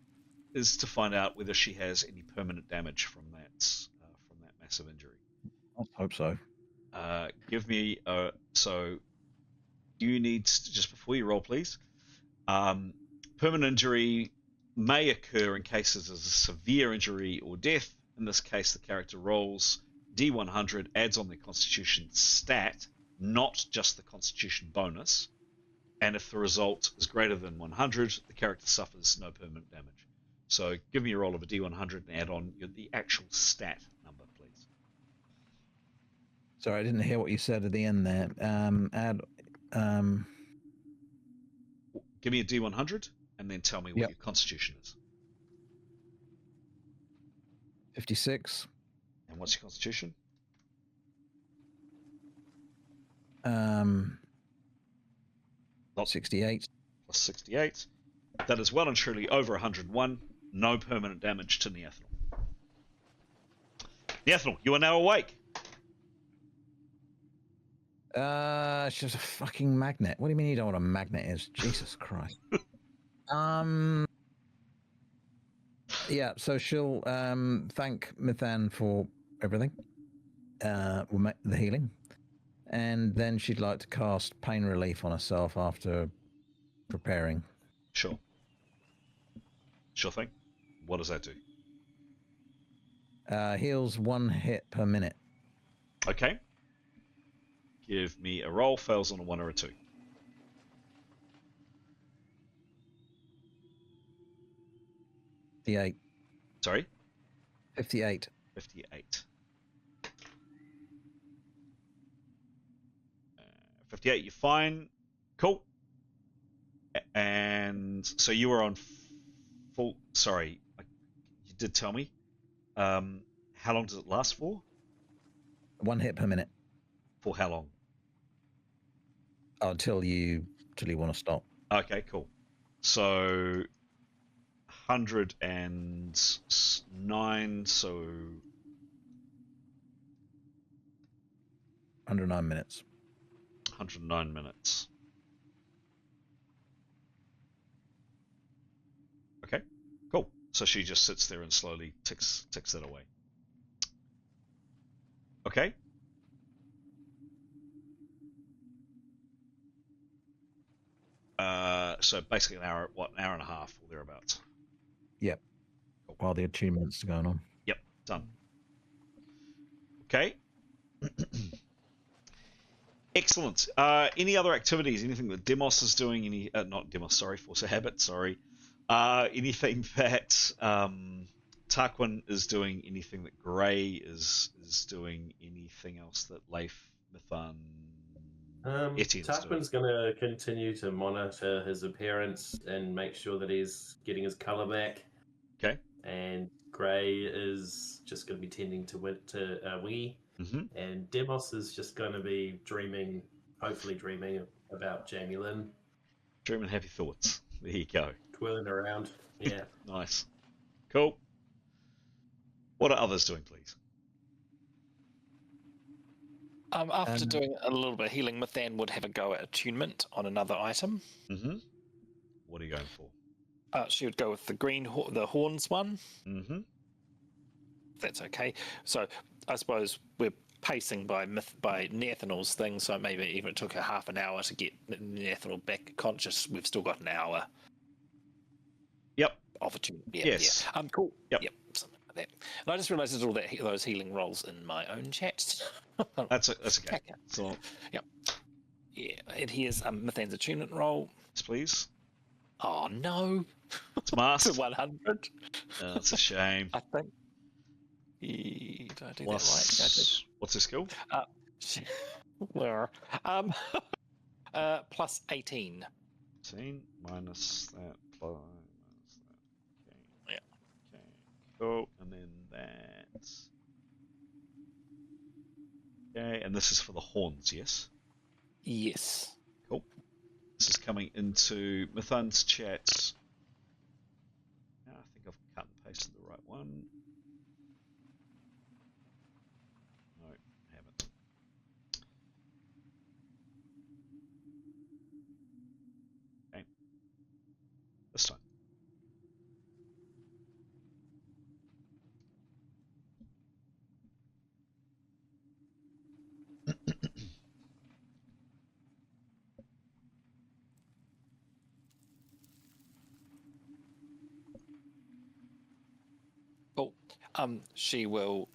is to find out whether she has any permanent damage from that massive injury. I hope so. Give me so you need to, just before you roll, please. Permanent injury may occur in cases of a severe injury or death. In this case, the character rolls D100, adds on their Constitution stat, not just the Constitution bonus. And if the result is greater than 100, the character suffers no permanent damage. So give me a roll of a D100 and add on the actual stat number, please. Sorry, I didn't hear what you said at the end there. Give me a D100 and then tell me what Yep. your Constitution is. 56. And what's your Constitution? Not 68. +68. That is well and truly over 101. No permanent damage to Neathanel. Neathanel, you are now awake. She's a fucking magnet. What do you mean you don't know what a magnet is? Jesus Christ. Yeah, so she'll thank Mithan for everything. The healing. And then she'd like to cast pain relief on herself after preparing. Sure thing. What does that do? Heals 1 hit per minute. Okay. Give me a roll. Fails on a 1 or a 2. 58. Sorry? 58. 58. 58, you're fine. Cool. And so you were on full... Sorry, you did tell me. How long does it last for? 1 hit per minute. For how long? Until you want to stop. Okay, cool. So 109, so 109 minutes. 109 minutes. Okay, cool. So she just sits there and slowly ticks that away. Okay. So basically an hour and a half or thereabouts. Yep. Cool. While the attunement's going on. Yep, done. Okay. Excellent. Any other activities? Anything that Demos is doing? Not Demos. Sorry, Force of Habit. Sorry. Anything that Tarquin is doing? Anything that Gray is doing? Anything else that Leif, Mithan, Etienne's doing? Tarquin's going to continue to monitor his appearance and make sure that he's getting his color back. Okay. And Gray is just going to be tending to Wee. Mm-hmm. And Demos is just going to be hopefully dreaming about Jamie Lynn. Dreaming happy thoughts. There you go. Twirling around. Yeah. Nice. Cool. What are others doing, please? After doing a little bit of healing, Mithan would have a go at attunement on another item. Mm-hmm. What are you going for? She would go with the the horns one. Mm-hmm. That's okay. So I suppose we're pacing by Neathanel's thing, so maybe even it took her half an hour to get Neathanel back conscious. We've still got an hour. Yep. Of attunement. Yeah, yes. Yeah. Cool. Yep. Something like that. And I just realised there's all those healing rolls in my own chat. That's okay. So. Yep. Yeah. And here's Mithan's attunement roll. Yes, please. Oh no. It's masked. 100. Oh, that's a shame. I think. Did I do that right? What's the skill? Where? Plus 18. 18 minus that plus that. Okay. Yeah. Okay. Cool. And then that's. Okay. And this is for the horns, yes? Yes. Cool. This is coming into Mithan's chat. I think I've cut and pasted the right one. No, I haven't. Okay. This time. Cool. She will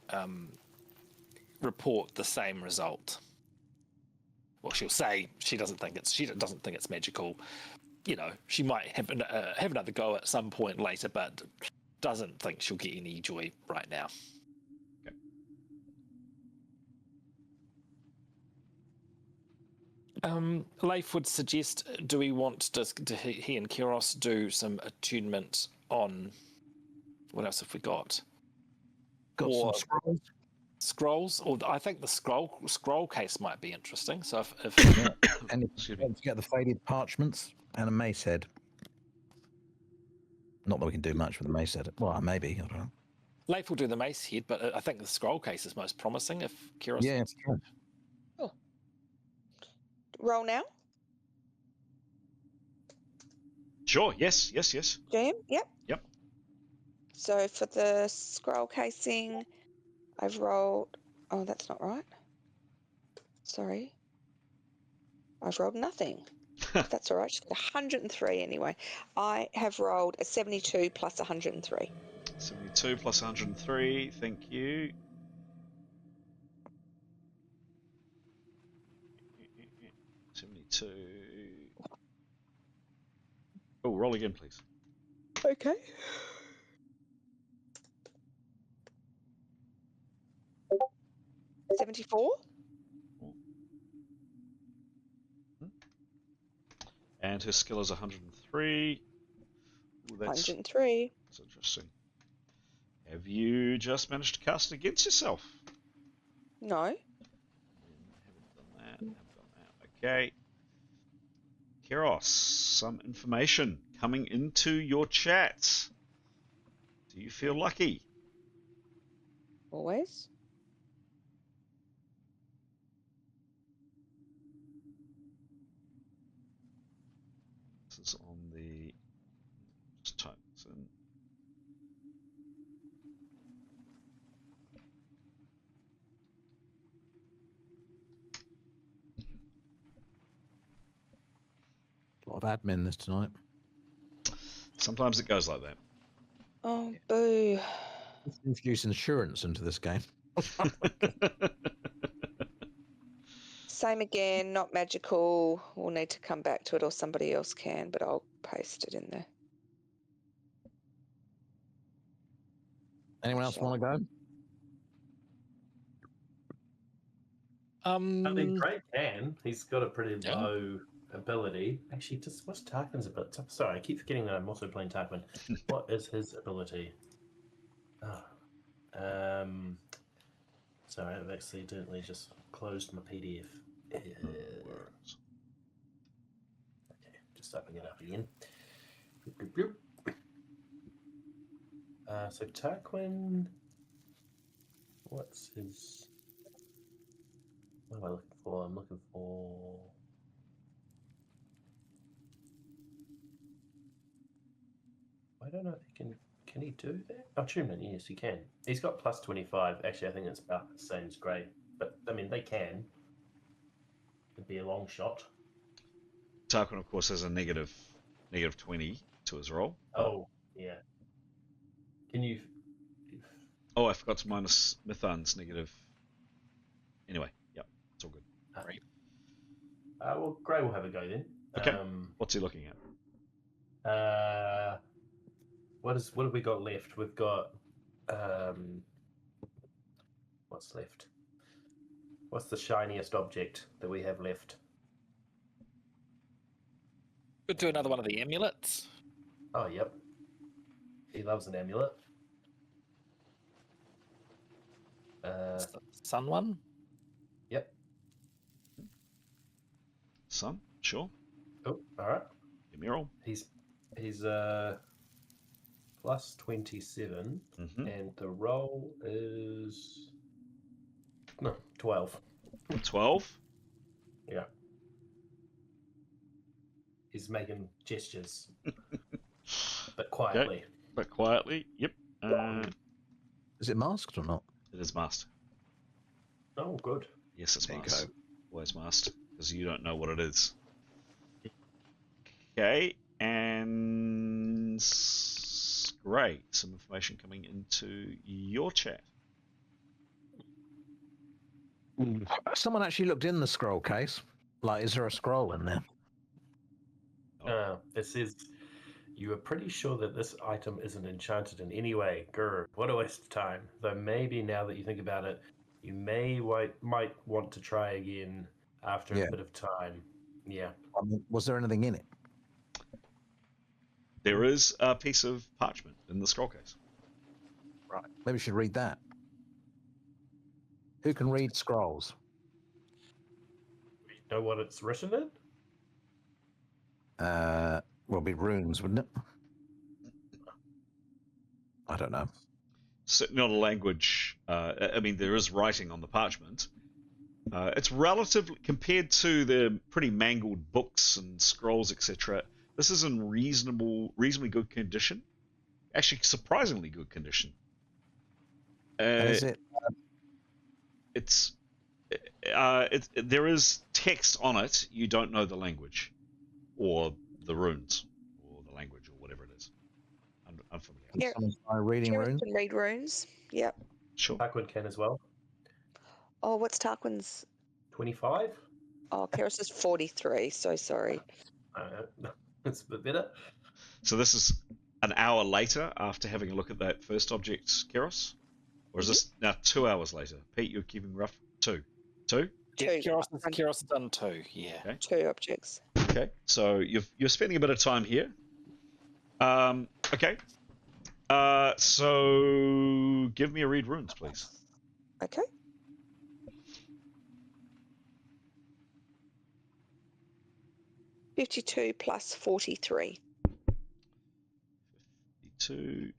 report the same result. Well, she'll say she doesn't think it's magical. You know, she might have another go at some point later, but doesn't think she'll get any joy right now. Okay. Leif would suggest, do we want to he and Kiros do some attunement on, what else have we got? Some scrolls. Scrolls, or I think the scroll case might be interesting. So if And don't forget the faded parchments and a mace head. Not that we can do much with the mace head. Well, maybe, I don't know. Leif will do the mace head, but I think the scroll case is most promising. If Kiros, yeah, it's true. Oh. Roll now. Sure. Yes. GM. Yep. Yep. So for the scroll casing, I've rolled. Oh, that's not right. Sorry. I've rolled nothing. That's all right. She's got 103 anyway. I have rolled a 72 plus 103. 72 plus 103. Thank you. Oh, roll again, please. Okay. $74. And her skill is 103. Ooh, that's 103. That's interesting. Have you just managed to cast it against yourself? No. Haven't done that. Okay. Kiros, some information coming into your chat. Do you feel lucky? Always. This is on the. Just type this in. A lot of admin this tonight. Sometimes it goes like that. Oh, boo. Let's introduce insurance into this game. same again, not magical. We'll need to come back to it or somebody else can, but I'll paste it in there. Anyone else want to go? I mean, Craig can. He's got a pretty Yeah. low ability. Actually, just what's Tarquin's ability? Sorry, I keep forgetting that I'm also playing Tarquin. What is his ability? Sorry, I've accidentally just closed my PDF. Okay, just opening it up again. So Tarquin, what's his? What am I looking for? I'm looking for. I don't know if he can. Can he do that? Oh, Truman, yes, he can. He's got plus 25. Actually, I think it's about the same as Grey. But, I mean, they can. It'd be a long shot. Tarquin, of course, has a negative 20 to his roll. Oh, yeah. Can you... Oh, I forgot to minus Mithan's negative. Anyway, yep, it's all good. Right. Well, Grey will have a go then. Okay. What's he looking at? What have we got left? We've got what's left? What's the shiniest object that we have left? Could do another one of the amulets. Oh, yep. He loves an amulet. Sun one. Yep. Sun, sure. Oh, all right. Give me a roll. He's plus 27, and the roll is 12. 12. Yeah. He's making gestures, but quietly. Okay. But quietly, yep. Is it masked or not? It is masked. Oh, good. Yes, it's There you masked. go. Always masked, because you don't know what it is. Okay, and great. Some information coming into your chat. Someone actually looked in the scroll case. Like, is there a scroll in there? It says, you are pretty sure that this item isn't enchanted in any way. Grr, what a waste of time. Though maybe now that you think about it, you might want to try again after a bit of time. Yeah. I mean, was there anything in it? There is a piece of parchment in the scroll case. Right. Maybe we should read that. Who can read scrolls? You know what it's written in? Will be runes, wouldn't it? I don't know. Certainly not a language. I mean, there is writing on the parchment. It's relatively, compared to the pretty mangled books and scrolls, etc. This is in reasonably good condition. Actually, surprisingly good condition. Is it? There is text on it. You don't know the language, or the runes, or the language, or whatever it is. Unfamiliar. Yeah. Someone's reading Kira runes? can read runes. Yep. Sure. Tarquin can as well. Oh, what's Tarquin's? 25? Oh, Kira's is 43. So sorry. It's a bit better. So this is an hour later after having a look at that first object, Keros? Or is this now 2 hours later? Pete, you're keeping rough? Two? Two. Kiros has done 2, yeah. Okay. 2 objects. Okay, so you're spending a bit of time here. Okay. So give me a read runes, please. Okay. $52 plus 43. 52.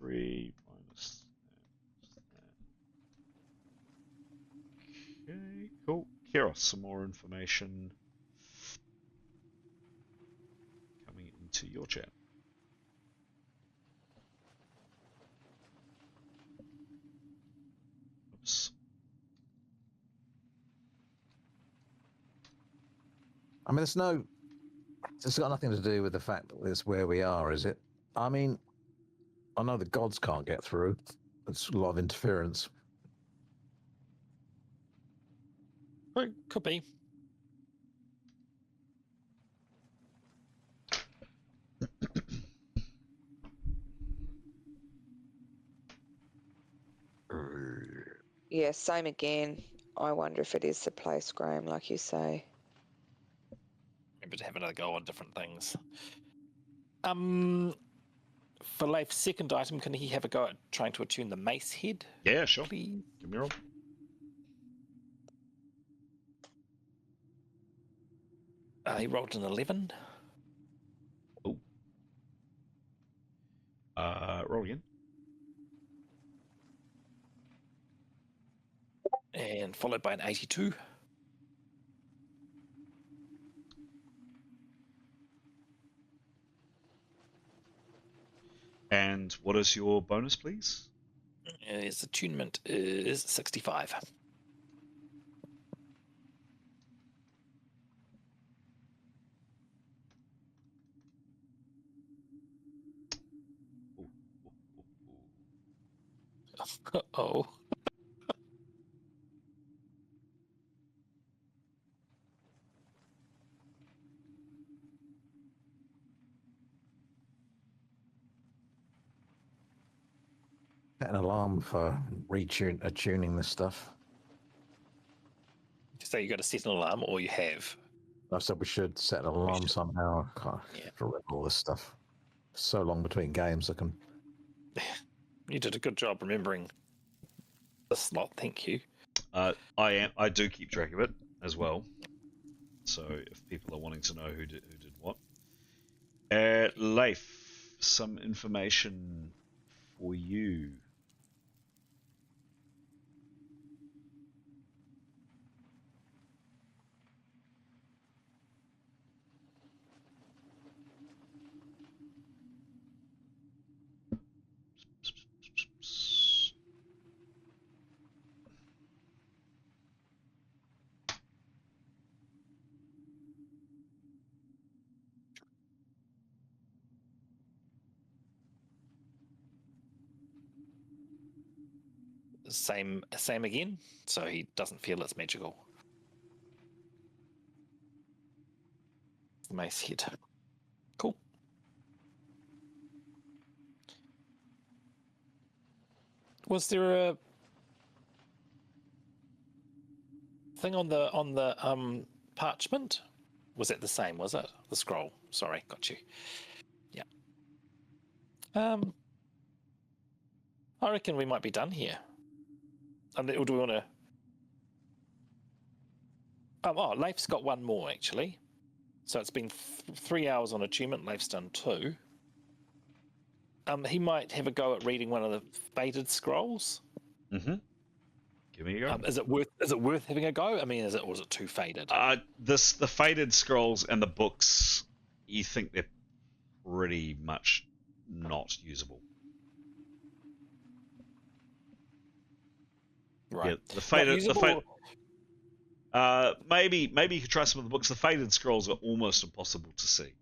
43 minus that. Okay, cool. Keros, some more information coming into your chat. Oops. I mean, it's got nothing to do with the fact that it's where we are, is it? I mean, I know the gods can't get through. It's a lot of interference. Well, could be. Yeah, same again. I wonder if it is the place, Graham, like you say. Maybe to have another go on different things. For Leif's second item, can he have a go at trying to attune the mace head? Yeah, sure. Please. Give me a roll. He rolled an 11. Oh. Roll again. And followed by an 82. And what is your bonus, please? His attunement is 65. Uh-oh. Set an alarm for attuning this stuff. So you got to set an alarm, or you have. I said we should set an alarm should. somehow. I can't remember all this stuff. So long between games, I can. You did a good job remembering the slot. Thank you. I do keep track of it as well. So if people are wanting to know who did what, Leif, some information for you. Same again. So he doesn't feel it's magical. Mace head. Cool. Was there a thing on the parchment? Was it the same? Was it the scroll? Sorry, got you. Yeah. I reckon we might be done here. Or do we want to? Oh, Leif's got one more actually. So it's been 3 hours on attunement. Leif's done 2. He might have a go at reading one of the faded scrolls. Mm-hmm. Give me a go. Is it worth having a go? I mean, is it too faded? The faded scrolls and the books, you think they're pretty much not usable. Right. Yeah, the faded. Maybe you could try some of the books. The faded scrolls are almost impossible to see.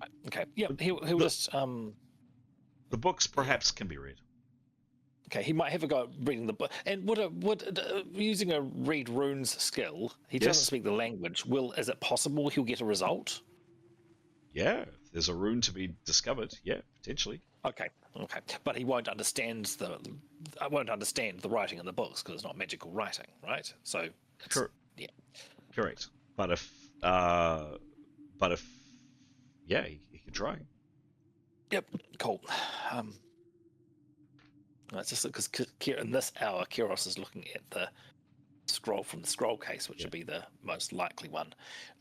Right. Okay. Yeah. He'll just. The books perhaps can be read. Okay, he might have a go at reading the book. And would using a read runes skill, he doesn't speak the language. Is it possible he'll get a result? Yeah, if there's a rune to be discovered, yeah, potentially. Okay, but he won't understand the writing in the books because it's not magical writing, right? So, yeah, correct. But if he could try. Yep, cool. It's just because in this hour, Kiros is looking at the scroll from the scroll case, which would be the most likely one.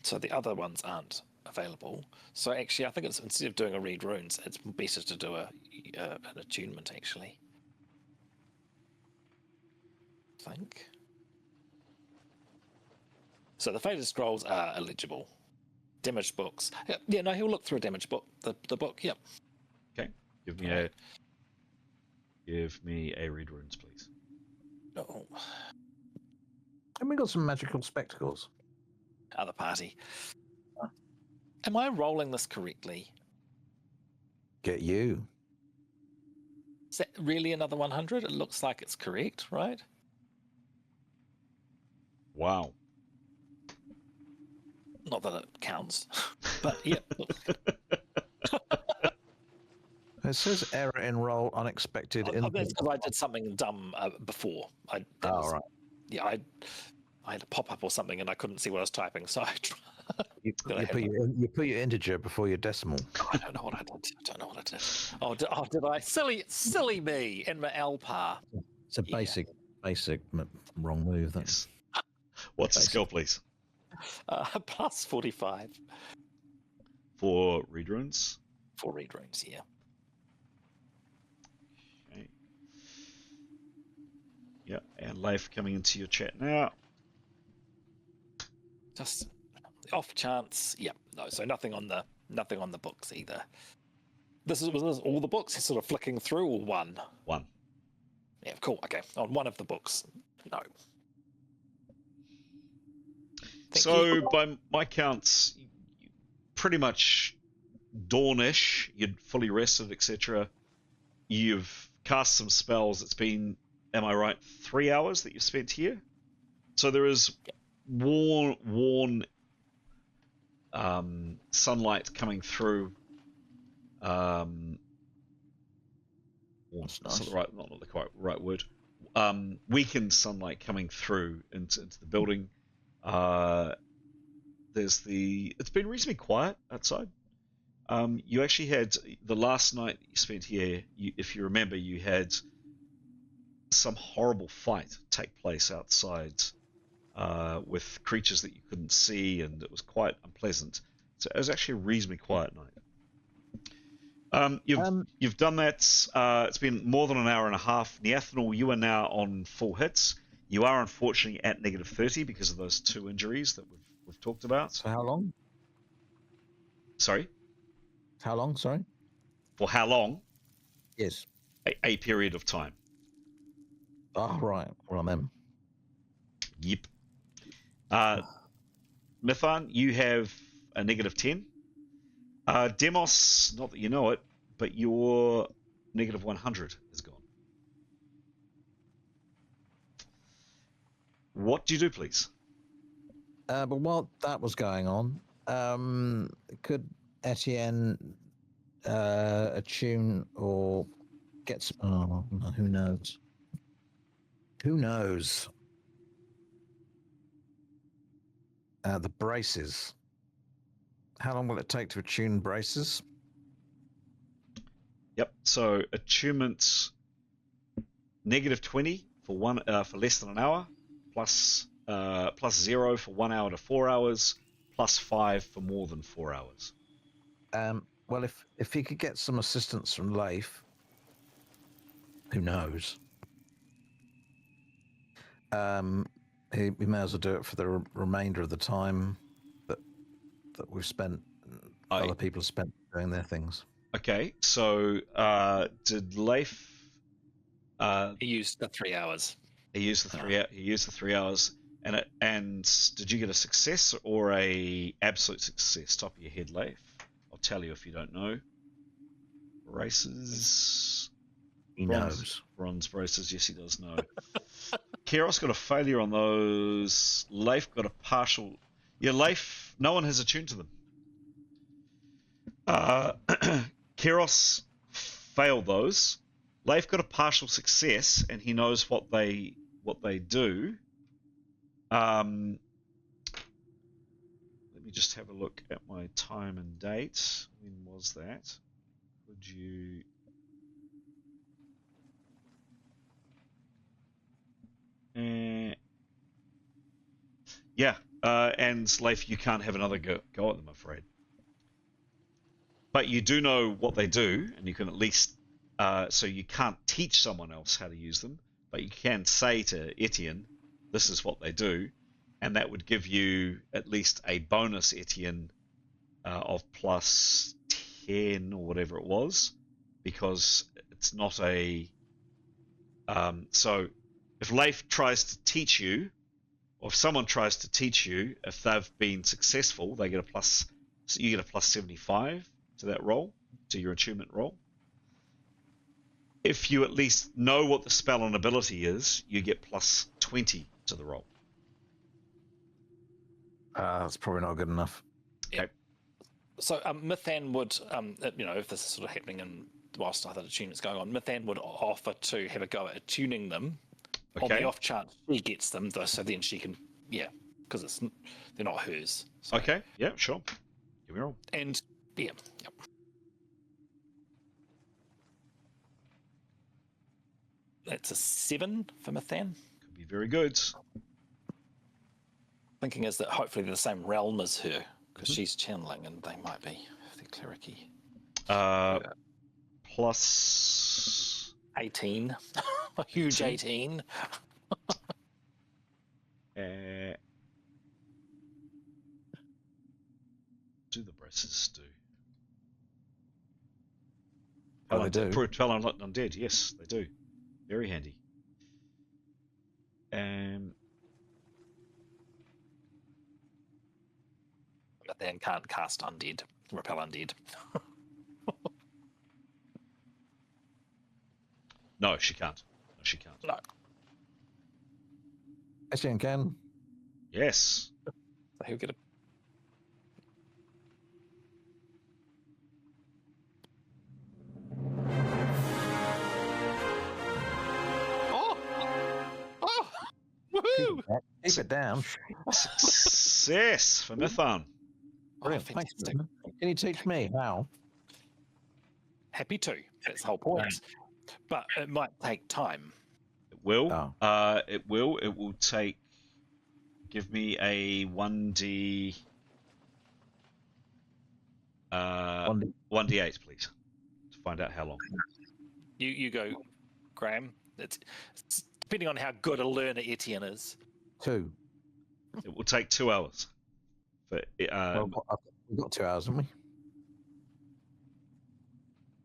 So the other ones aren't available. So actually, I think it's instead of doing a read runes, it's better to do an attunement. Actually, I think. So the faded scrolls are illegible. Damaged books. Yeah, no, he'll look through a damaged book. The book. Yep. Okay. Give me a read runes, please. Oh. And we got some magical spectacles. Other party. Am I rolling this correctly? Get you. Is that really another 100? It looks like it's correct, right? Wow. Not that it counts, but yeah. It says error in roll, unexpected That's because I did something dumb before. Right. Yeah, I had a pop up or something, and I couldn't see what I was typing, so You put your integer before your decimal. I don't know what I did. Oh, did I? Silly me in my M.E.R.P. It's a basic wrong move. That's What's the skill, please? Plus 45 for read runes. For read runes, yeah. Okay. Yeah, and Leif coming into your chat now. Just off chance, yeah. No, so nothing on the books either. Was this all the books? He's sort of flicking through, or one? One. Yeah, cool. Okay, on one of the books, no. So by my counts, pretty much dawnish, you'd fully rested, etc. You've cast some spells. It's been, am I right, 3 hours that you've spent here? So there is warm sunlight coming through. That's nice. nice. Not the quite right word. Weakened sunlight coming through into the building. It's been reasonably quiet outside. You actually had the last night you spent here. If you remember, you had some horrible fight take place outside with creatures that you couldn't see, and it was quite unpleasant. So it was actually a reasonably quiet night. You've done that. It's been more than an hour and a half. Neathanal, you are now on full hits. You are unfortunately at negative 30 because of those 2 injuries that we've talked about. So how long? Sorry? How long, sorry? For how long? Yes. A period of time. Oh, right. Well, then. Yep. Mithan, you have a negative 10. Demos, not that you know it, but your negative 100 is gone. What do you do, please? But while that was going on, could Etienne attune or get some... Oh, who knows? Who knows? The braces. How long will it take to attune braces? Yep. So attunement negative 20 for less than an hour, plus 0 for 1 hour to 4 hours, plus 5 for more than 4 hours. Well, if he could get some assistance from Leif, who knows? We may as well do it for the remainder of the time that we've spent. Other people have spent doing their things. Okay, so did Leif? He used the 3 hours. He used the 3 hours, and did you get a success or a absolute success? Top of your head, Leif. I'll tell you if you don't know. Races. He knows. Bronze braces. Yes, he does know. Keros got a failure on those. Leif got a partial. Yeah, Leif. No one has attuned to them. Keros failed those. Leif got a partial success, and he knows what they do. Let me just have a look at my time and date. When was that? Could you? Yeah, and Leif, you can't have another go at them, I'm afraid. But you do know what they do, and you can at least, so you can't teach someone else how to use them, but you can say to Etienne, this is what they do, and that would give you at least a bonus, Etienne, of plus 10 or whatever it was, because it's not a... so if Leif tries to teach you, or if someone tries to teach you, if they've been successful, they get a plus. So you get a plus 75 to that roll, to your attunement roll. If you at least know what the spell and ability is, you get plus 20 to the roll. That's probably not good enough. Okay. So Mithan would, if this is sort of happening and whilst other attunement's going on, Mithan would offer to have a go at attuning them on the off chance she gets them, though, so then she can, because they're not hers. So. Okay, yeah, sure. Give me a roll. And, yep. That's a 7 for Mithan. Could be very good. Thinking is that hopefully they're the same realm as her, because she's channeling and they might be, if they're clericy. Plus 18. A huge 18. Do the braces do? Oh, they do. Repel undead, yes, they do. Very handy. But then can't cast undead, repel undead. No, she can't. No. Etienne can. Yes. So he'll get a. Oh! Woohoo! Keep it down. Success for Mithan. Brilliant. Thanks, Can you teach me how? Happy to. That's the whole point. But it might take time. It will. Oh. It will. It will take. Give me a 1d. 1d8, please, to find out how long. You go, Graham. It's depending on how good a learner Etienne is. 2. It will take 2 hours. We've got 2 hours, haven't we?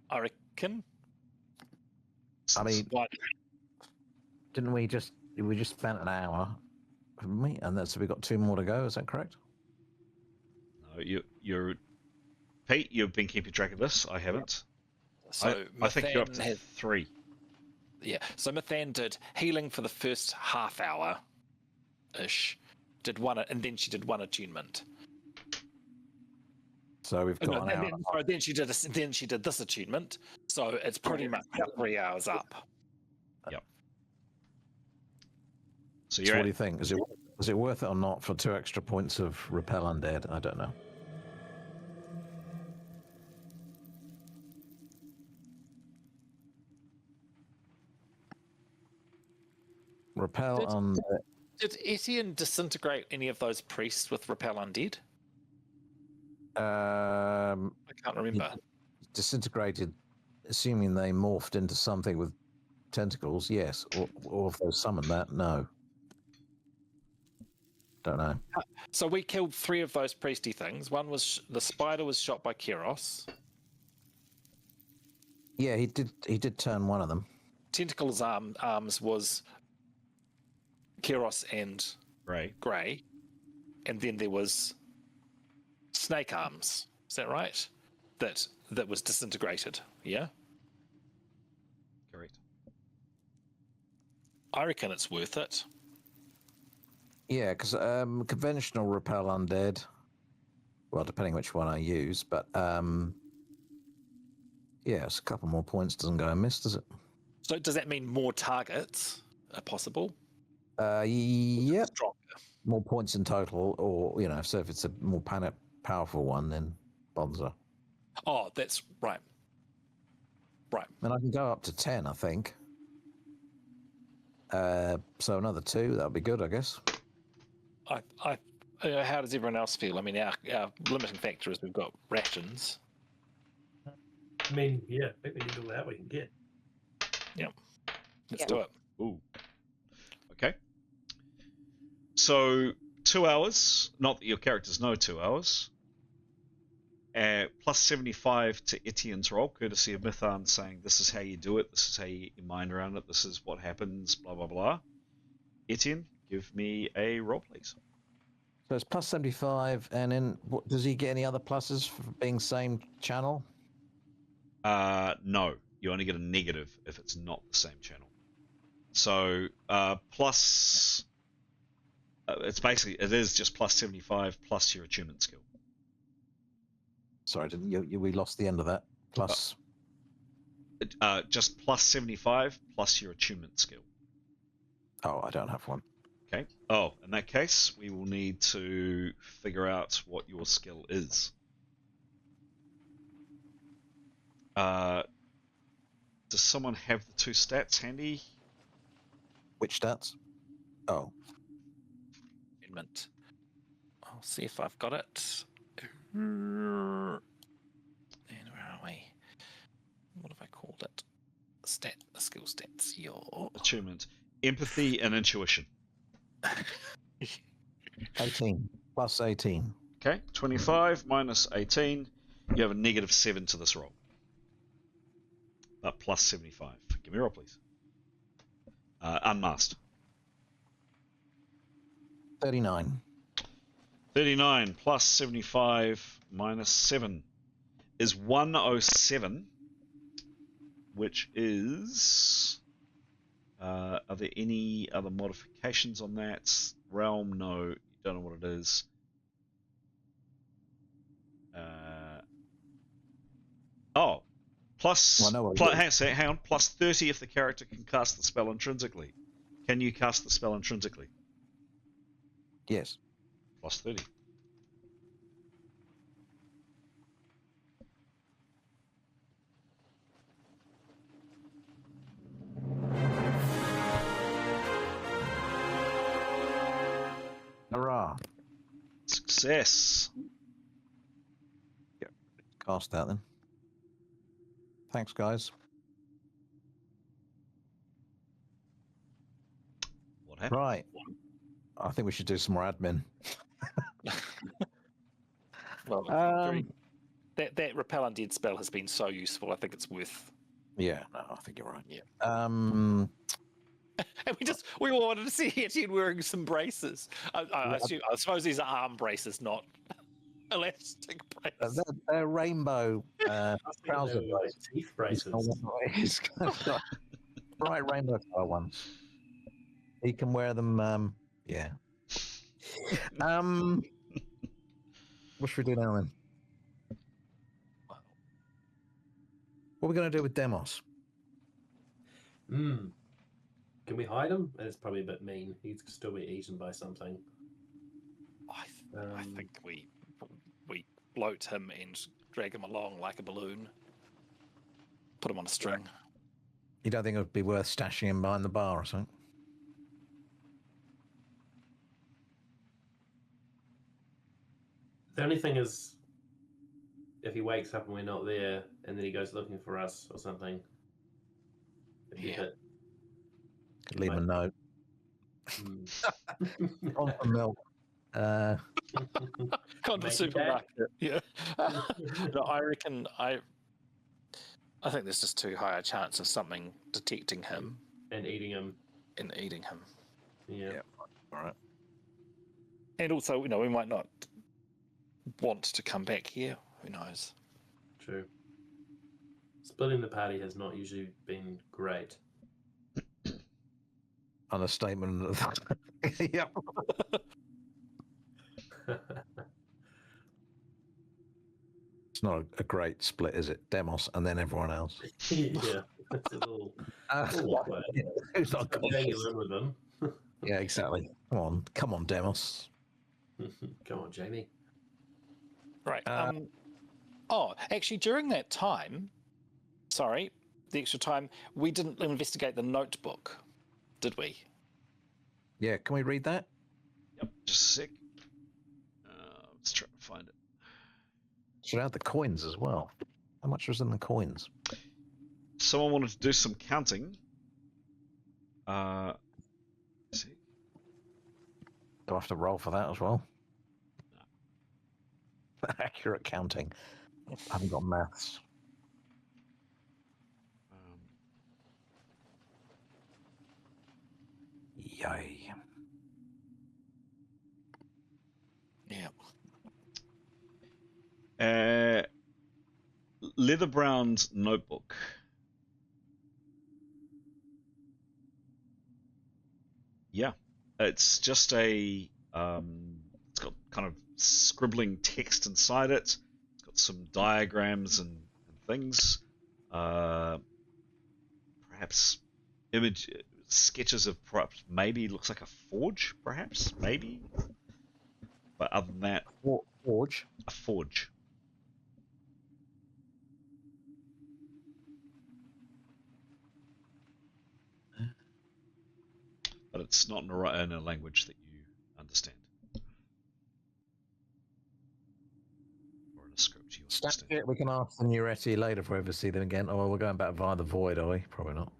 I reckon. I mean, didn't we just spent an hour, haven't we? And so we got 2 more to go. Is that correct? No, you're Pete. You've been keeping track of this. I haven't. So I think you're up to 3. Yeah. So Mithan did healing for the first half hour, ish. Did one, and then she did 1 attunement. So we've got an hour. Then she did this attunement. So it's pretty much 3 hours up. Yep. So what do you think? Is it worth it or not for 2 extra points of repel undead? I don't know. Repel undead. Did Etienne disintegrate any of those priests with repel undead? I can't remember. Disintegrated, assuming they morphed into something with tentacles, yes. Or if they summoned that, no. Don't know. So we killed 3 of those priesty things. One was the spider was shot by Kiros. Yeah, he did turn one of them. Tentacles arms was Kiros and Grey. And then there was Snake Arms. Is that right? That was disintegrated. Yeah. Correct. I reckon it's worth it. Yeah, because conventional repel undead. Well, depending which one I use, but yes, a couple more points doesn't go amiss, does it? So does that mean more targets are possible? Yep. Stronger. More points in total, or so if it's a more powerful one, then bonza. Oh, that's right. Right. And I can go up to 10, I think. So another 2, that would be good, I guess. How does everyone else feel? I mean, our limiting factor is we've got rations. I mean, yeah, I think we can do that. We can get. Yeah. Let's do it. Ooh. Okay. So 2 hours. Not that your characters know 2 hours. Plus 75 to Etienne's roll, courtesy of Mithan, saying this is how you do it. This is how you get your mind around it. This is what happens. Blah blah blah. Etienne, give me a roll, please. So it's plus 75, and then does he get any other pluses for being same channel? No, you only get a negative if it's not the same channel. So plus it is just plus 75 plus your attunement skill. Sorry, we lost the end of that. Plus. Just plus 75 plus your attunement skill. Oh, I don't have one. Okay. Oh, in that case, we will need to figure out what your skill is. Does someone have the 2 stats handy? Which stats? Oh. Attunement. I'll see if I've got it. And where are we? What have I called it? Skill stats. Your Attunement. Empathy and intuition. 18. Plus 18. Okay. 25 minus 18. You have a negative 7 to this roll. But plus 75. Give me a roll, please. Unmasked. 39. 39 plus 75 minus 7 is 107, which is... are there any other modifications on that? Realm, no. You don't know what it is. Plus... Well, hang on. Plus 30 if the character can cast the spell intrinsically. Can you cast the spell intrinsically? Yes. Plus 30. Hurrah. Success. Yep. Cast that then. Thanks, guys. What happened? Right. I think we should do some more admin. well, that repel undead spell has been so useful. I think it's worth. Yeah, no, I think you're right. Yeah. Um, And we all wanted to see Etienne wearing some braces. I suppose these are arm braces, not elastic braces. they're rainbow trouser Teeth braces. He's got bright rainbow color ones. He can wear them. Yeah. What should we do now then? What are we going to do with Demos? Can we hide him? It's probably a bit mean. He'd still be eaten by something. I think we float him and drag him along like a balloon. Put him on a string. You don't think it would be worth stashing him behind the bar or something? The only thing is, if he wakes up and we're not there, and then he goes looking for us or something. Yeah. Could leave him a note. On for milk. Gone to the supermarket. Yeah. No, I reckon I think there's just too high a chance of something detecting him and eating him. Yeah. All right. And also, we might not want to come back here. Who knows? True. Splitting the party has not usually been great. Understatement. Yep. It's not a great split, is it? Demos and then everyone else. Yeah, that's a little awkward. Who's not Hanging along with them. Yeah, exactly. Come on, Demos. Come on, Jamie. Right. Actually, during that time, the extra time, we didn't investigate the notebook, did we? Yeah, can we read that? Yep, just a sec. Let's try to find it. Should add the coins as well. How much was in the coins? Someone wanted to do some counting. Let's see. Do I have to roll for that as well? No. Accurate counting. I haven't got maths. Yay. Yeah. Leather-browned notebook. Yeah, it's just a It's got kind of scribbling text inside it. It's got some diagrams and things. Perhaps image sketches of perhaps maybe looks like a forge, perhaps maybe. But other than that, Forge. a forge. But it's not in a language that you understand. Or in a script you understand. We can ask the E154 later if we ever see them again. Oh, well, we're going back via the void, are we? Probably not.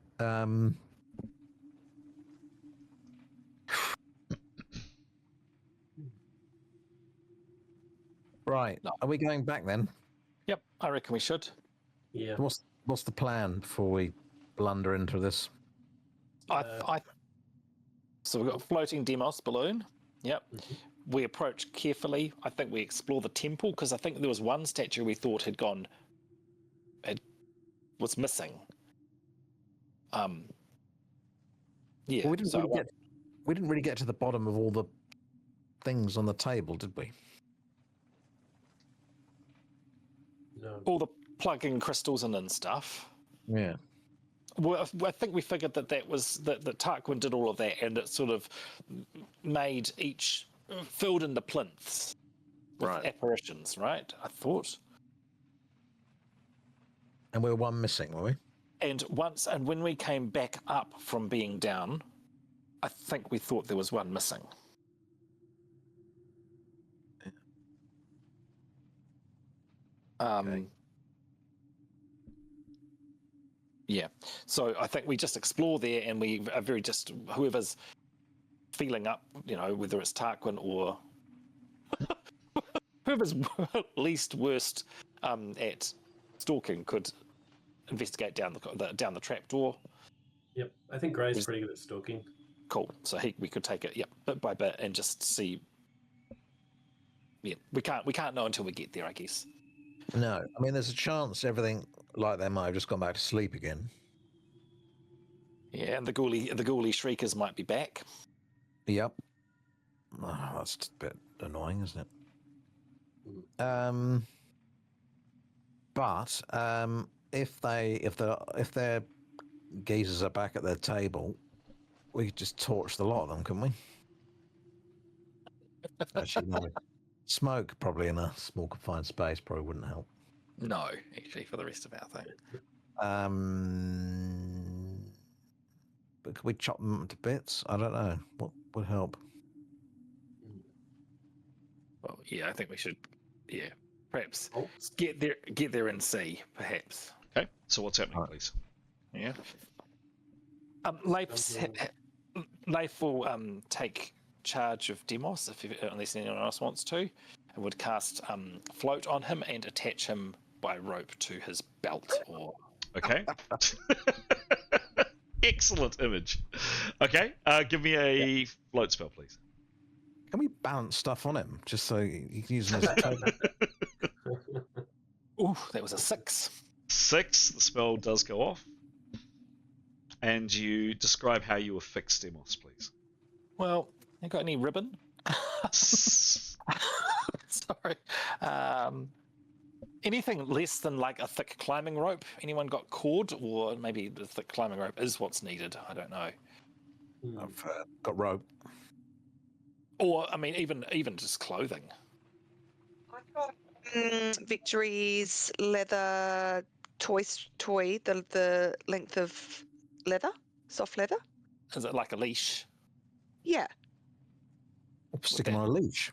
Right. No. Are we going back then? Yep, I reckon we should. Yeah. What's the plan before we blunder into this? So we've got a floating Demos balloon. Yep. Mhm. We approach carefully. I think we explore the temple because I think there was one statue we thought was missing. Yeah. Well, we didn't really get to the bottom of all the things on the table, did we? No. all the plug-in crystals in and stuff. Yeah. Well, I think we figured that Tarquin did all of that, and it sort of made each filled in the plinths with apparitions, right? I thought. And we were one missing, were we? And when we came back up from being down, I think we thought there was one missing. Okay. Yeah. So I think we just explore there, and we are very just whoever's feeling up, whether it's Tarquin or whoever's least worst at stalking could investigate down the trap door. Yep, I think Gray's pretty good at stalking. Cool. So we could take it, bit by bit, and just see. Yeah, we can't know until we get there, I guess. No, I mean, there's a chance everything like they might have just gone back to sleep again. Yeah, and the ghoulie shriekers might be back. Yep. Oh, that's a bit annoying, isn't it? But if their geezers are back at their table, we could just torch the lot of them, couldn't we? Actually, no. Smoke probably in a small confined space probably wouldn't help. No, actually, for the rest of our thing. But could we chop them to bits? I don't know. What would help? Well, yeah, I think we should. Yeah, perhaps get there and see. Perhaps. Okay. So what's happening, please? Yeah. Leif will take charge of Demos unless anyone else wants to, and would cast float on him and attach him by rope to his belt. Or okay. Excellent image. Okay, give me a float spell, please. Can we balance stuff on him just so you can use him as a token? Ooh, that was a 6. 6. The spell does go off. And you describe how you affix Demos, please. Well, you got any ribbon? Sorry. Anything less than like a thick climbing rope? Anyone got cord? Or maybe the thick climbing rope is what's needed. I don't know. I've got rope. Or, I mean, even just clothing. I've got Victory's leather toy, the length of leather, soft leather. Is it like a leash? Yeah. Stick him on a leash.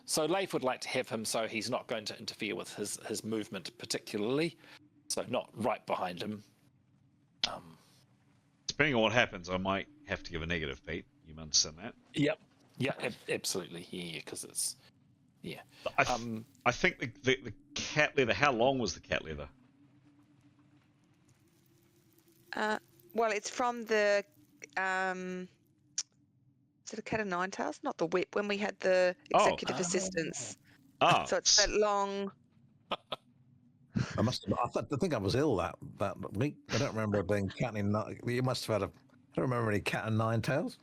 So Leif would like to have him so he's not going to interfere with his movement particularly. So not right behind him. Depending on what happens, I might have to give a negative, Pete. You understand that? Yep. Yeah, absolutely. Yeah, because it's... Yeah. I think the cat leather, how long was the cat leather? Well, it's from the... is it a cat of nine tails? Not the whip, when we had the executive assistants. So it's that long... I think I was ill that week. I don't remember being cat in. You must have had I don't remember any cat and nine tails.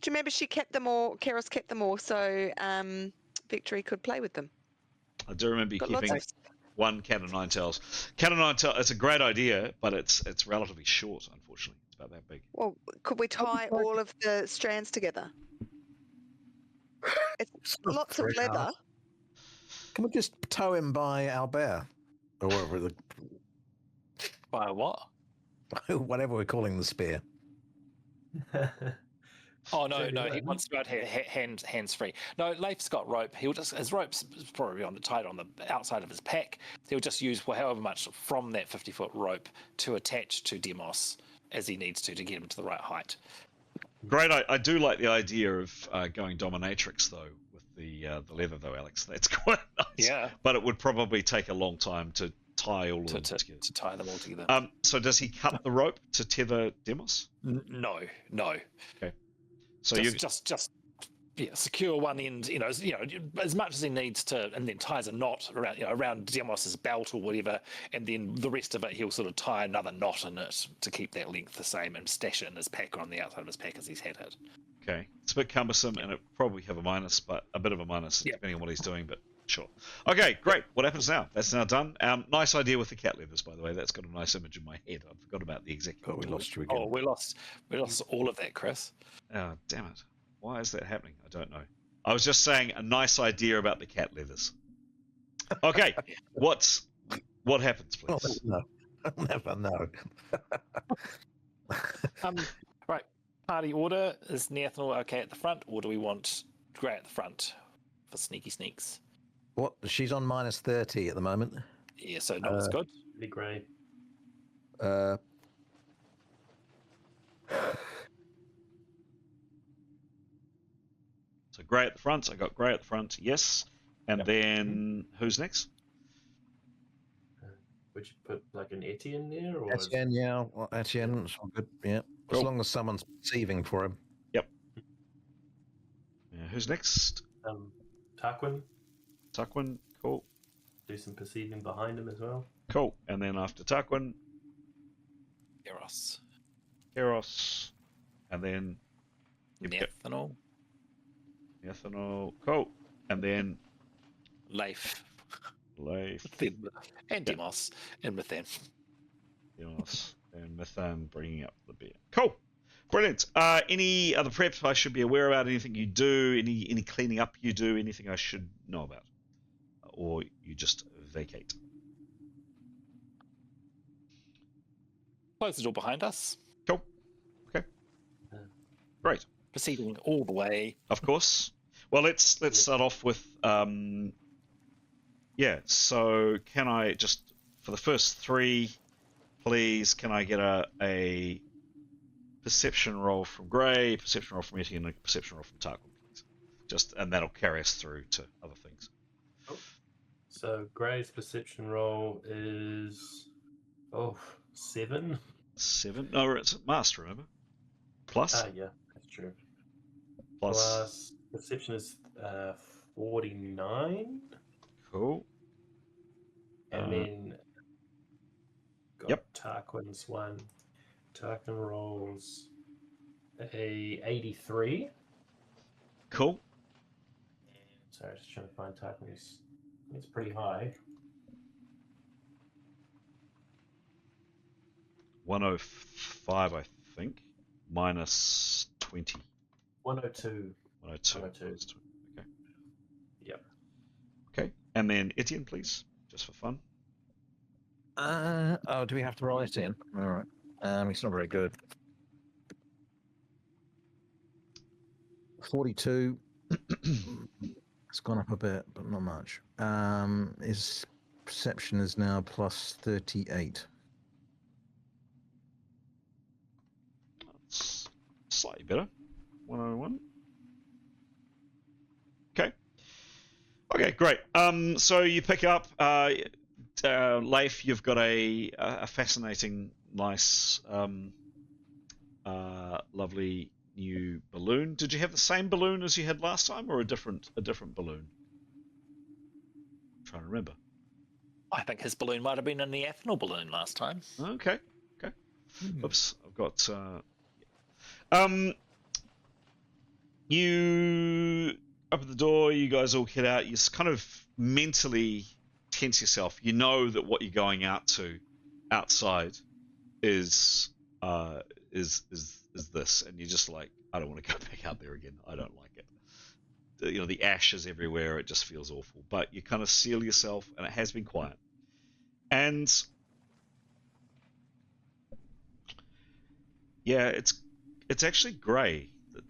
you remember she kept them all? Keros kept them all, so Victory could play with them. I do remember you Got lots keeping of- one cat of nine tails. Cat of nine tails. It's a great idea, but it's relatively short. Unfortunately, it's about that big. Well, could we tie all of the strands together? It's lots of leather. Can we just tow him by Albert? Or whatever, By what? whatever we're calling the spear. Oh no, he wants to go hands free. No, Leif's got rope. He'll just his rope's probably tied on the outside of his pack. He'll just use however much from that 50-foot rope to attach to Demos as he needs to get him to the right height. Great. I do like the idea of going dominatrix though with the leather though, Alex. That's quite nice. Yeah. But it would probably take a long time to tie all of them together. To tie them all together. So does he cut the rope to tether Demos? No. Okay. So just secure one end, as much as he needs to, and then ties a knot around Demos's belt or whatever, and then the rest of it he'll sort of tie another knot in it to keep that length the same and stash it in his pack or on the outside of his pack as he's had it. Okay. It's a bit cumbersome and it probably have a minus, but a bit of a minus depending on what he's doing, but sure. Okay, great. What happens now? That's now done. Nice idea with the cat leathers, by the way. That's got a nice image in my head. I forgot about the executive. But we lost you again. Oh, we lost all of that, Chris. Oh, damn it. Why is that happening? I don't know. I was just saying a nice idea about the cat leathers. Okay, what happens, please? I'll never know. Right. Party order, is Neathanol okay at the front, or do we want Grey at the front for sneaky sneaks? What? She's on minus 30 at the moment. Yeah, so not as good. Be great. So Grey at the front. I got Grey at the front. Yes. And then who's next? Would you put like an Etienne there? Or Etienne, yeah. Well, Etienne, it's all good. Yeah. Cool. As long as someone's perceiving for him. Yep. Who's next? Tarquin. Tarquin. Cool. Do some perceiving behind him as well. Cool. And then after Tarquin, Keros. And then Neathanol. Neathanol. Cool. And then Leif. And Demos. And Mithan. Demos. And Mithan bringing up the beer. Cool. Brilliant. Any other prep I should be aware about? Anything you do? Any cleaning up you do? Anything I should know about? Or you just vacate? Close the door behind us. Cool. Okay. Great. Proceeding all the way. Of course. Well, let's start off with so can I just for the first three, please, can I get a perception roll from Grey, perception roll from Etienne, and a perception roll from Tarquin, please? And that'll carry us through to other things. Oh. So Grey's perception roll is 7. 7? No, it's master, remember? Plus? Yeah, that's true. Plus perception is 49. Cool. And then got Tarquin's one. Tarquin rolls a 83. Cool. Sorry, just trying to find Tarquin's. It's pretty high. 105, I think. Minus 20. 102. 102. 102. Okay. Yep. Okay. And then Etienne, please, just for fun. Do we have to roll Etienne? All right. He's not very good. 42. It's gone up a bit, but not much. His perception is now plus 38. That's slightly better. 101. Okay. Okay, great. So you pick up Leif. You've got a fascinating, nice, lovely new balloon. Did you have the same balloon as you had last time, or a different balloon? I'm trying to remember. I think his balloon might have been in the ethanol balloon last time. Okay. You open the door, you guys all get out. You just kind of mentally tense yourself. You know that what you're going out to outside is this, and you're just like, I don't want to go back out there again. I don't like it. You know, the ash is everywhere. It just feels awful. But you kind of seal yourself, and it has been quiet. And yeah, it's actually Gray that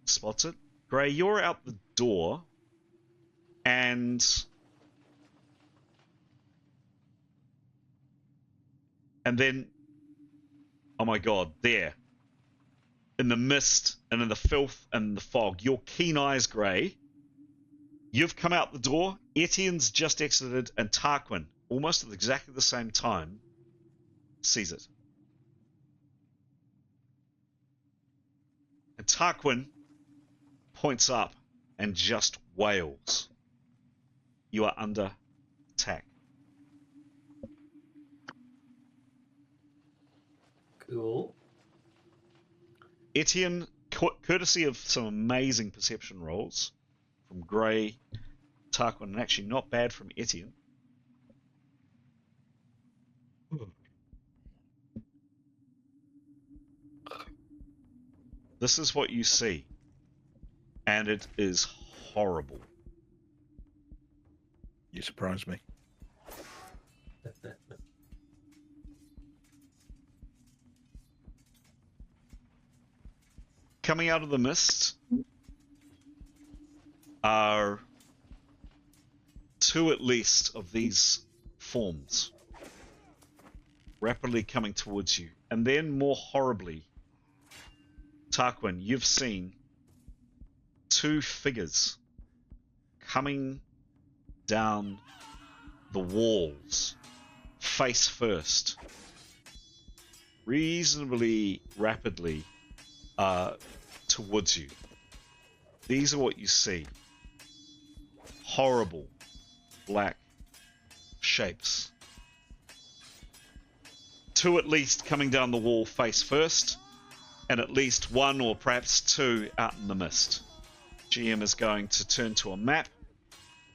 spots it. Gray, you're out the door, and then, oh my god, there, in the mist and in the filth and the fog, your keen eyes, Gray, you've come out the door, Etienne's just exited, and Tarquin, almost at exactly the same time, sees it. And Tarquin points up and just wails. You are under attack. Cool. Etienne, courtesy of some amazing perception rolls from Gray, Tarquin, and actually not bad from Etienne. This is what you see, and it is horrible. You surprised me. Coming out of the mist are two at least of these forms rapidly coming towards you. And then more horribly, Tarquin, you've seen two figures coming down the walls, face first, reasonably rapidly towards you. These are what you see. Horrible black shapes. Two at least coming down the wall face first, and at least one or perhaps two out in the mist. GM is going to turn to a map.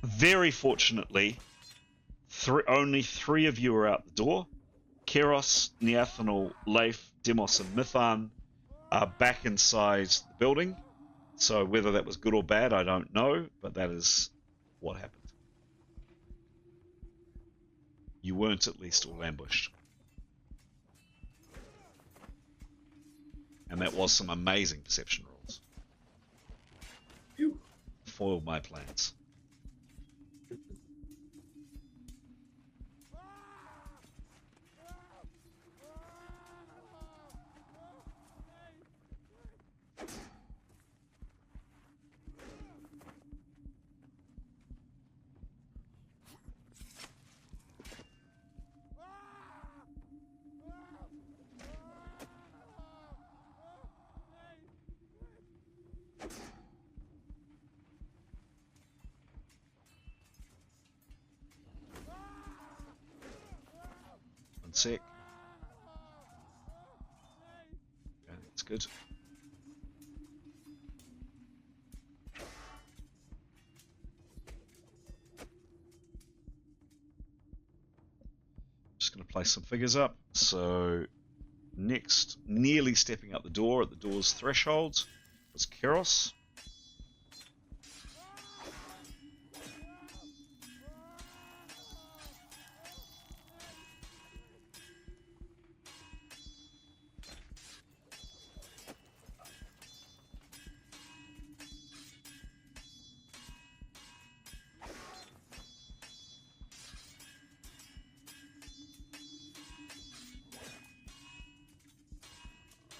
Very fortunately, only three of you are out the door. Keros, Neathanel, Leif, Demos, and Mithan are back inside the building. So whether that was good or bad, I don't know, but that is what happened. You weren't at least all ambushed. And that was some amazing perception rolls. Foiled my plans. One sec. Okay, that's good. Just going to place some figures up. So next, nearly stepping up the door at the door's threshold was Keros.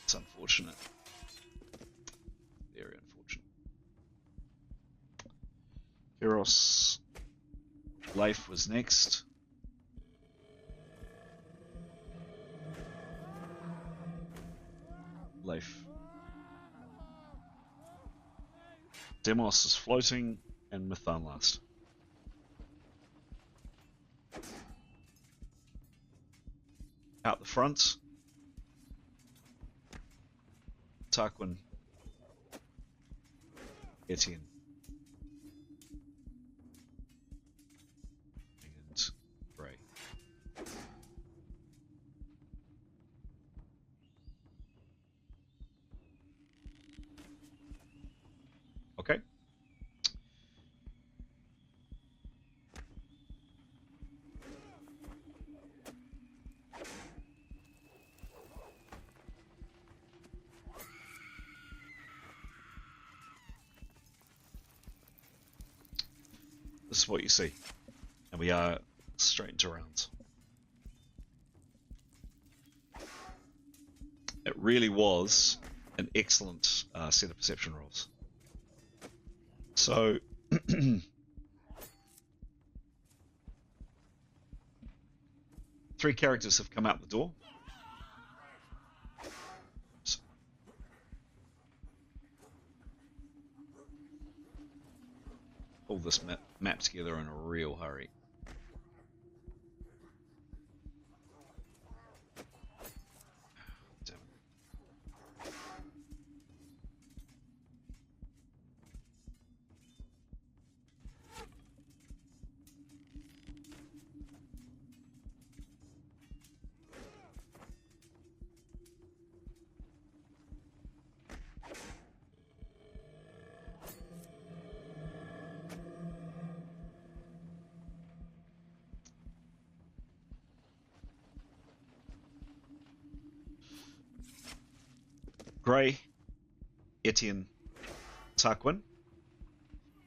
It's unfortunate. Very unfortunate. Keros. Leif was next. Leif. Demos is floating, and Mithan last. Out the front. Tarquin Etienne. And Gray. Okay. This is what you see. And we are straight into rounds. It really was an excellent set of perception rolls. So, 3 characters have come out the door. Pull this map together in a real hurry. Damn it. Gray, Etienne, Tarquin.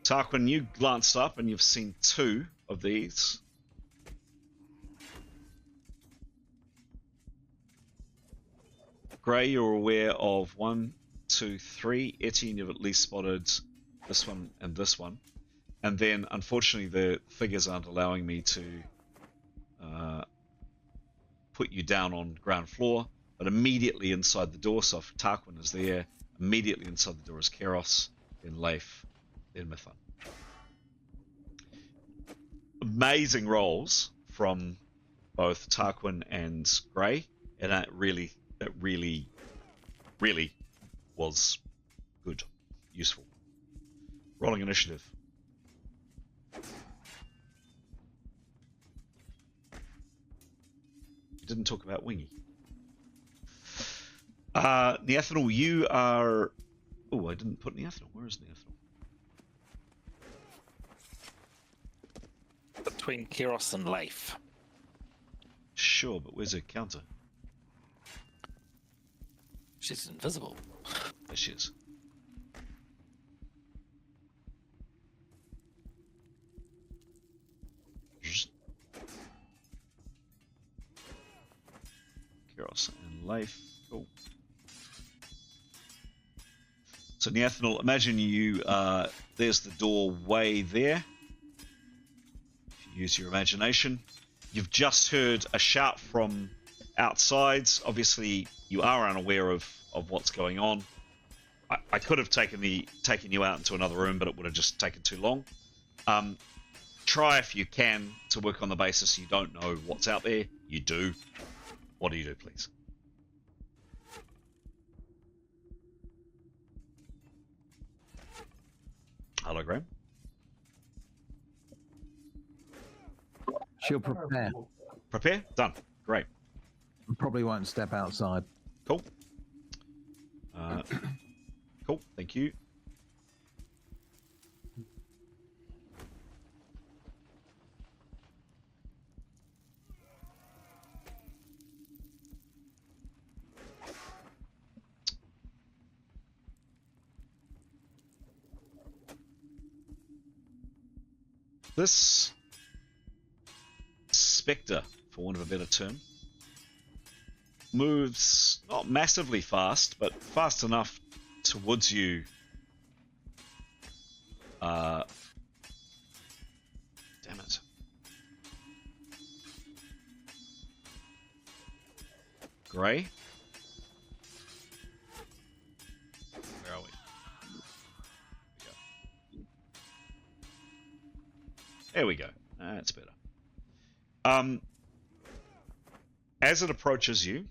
Tarquin, you glanced up and you've seen 2 of these. Gray, you're aware of 1, 2, 3. Etienne, you've at least spotted this one and this one. And then, unfortunately, the figures aren't allowing me to put you down on ground floor. But immediately inside the door, so if Tarquin is there, immediately inside the door is Keros, then Leif, then Mithun. Amazing rolls from both Tarquin and Gray, and that really was good, useful. Rolling initiative. You didn't talk about Wingy. Neathanel, you are... Oh, I didn't put Neathanel. Where is Neathanel? Between Keros and Leif. Sure, but where's her counter? She's invisible. There she is. Keros and Leif. Cool. So Neathanel, imagine you, there's the doorway there. If you use your imagination. You've just heard a shout from outside. Obviously, you are unaware of what's going on. I could have taken you out into another room, but it would have just taken too long. Try if you can to work on the basis you don't know what's out there. You do. What do you do, please? Hello, Graham. She'll prepare. Prepare? Done. Great. Probably won't step outside. Cool. Cool. Thank you. This spectre, for want of a better term, moves not massively fast, but fast enough towards you. Damn it. Gray? Where are we? There we go. That's better. As it approaches you,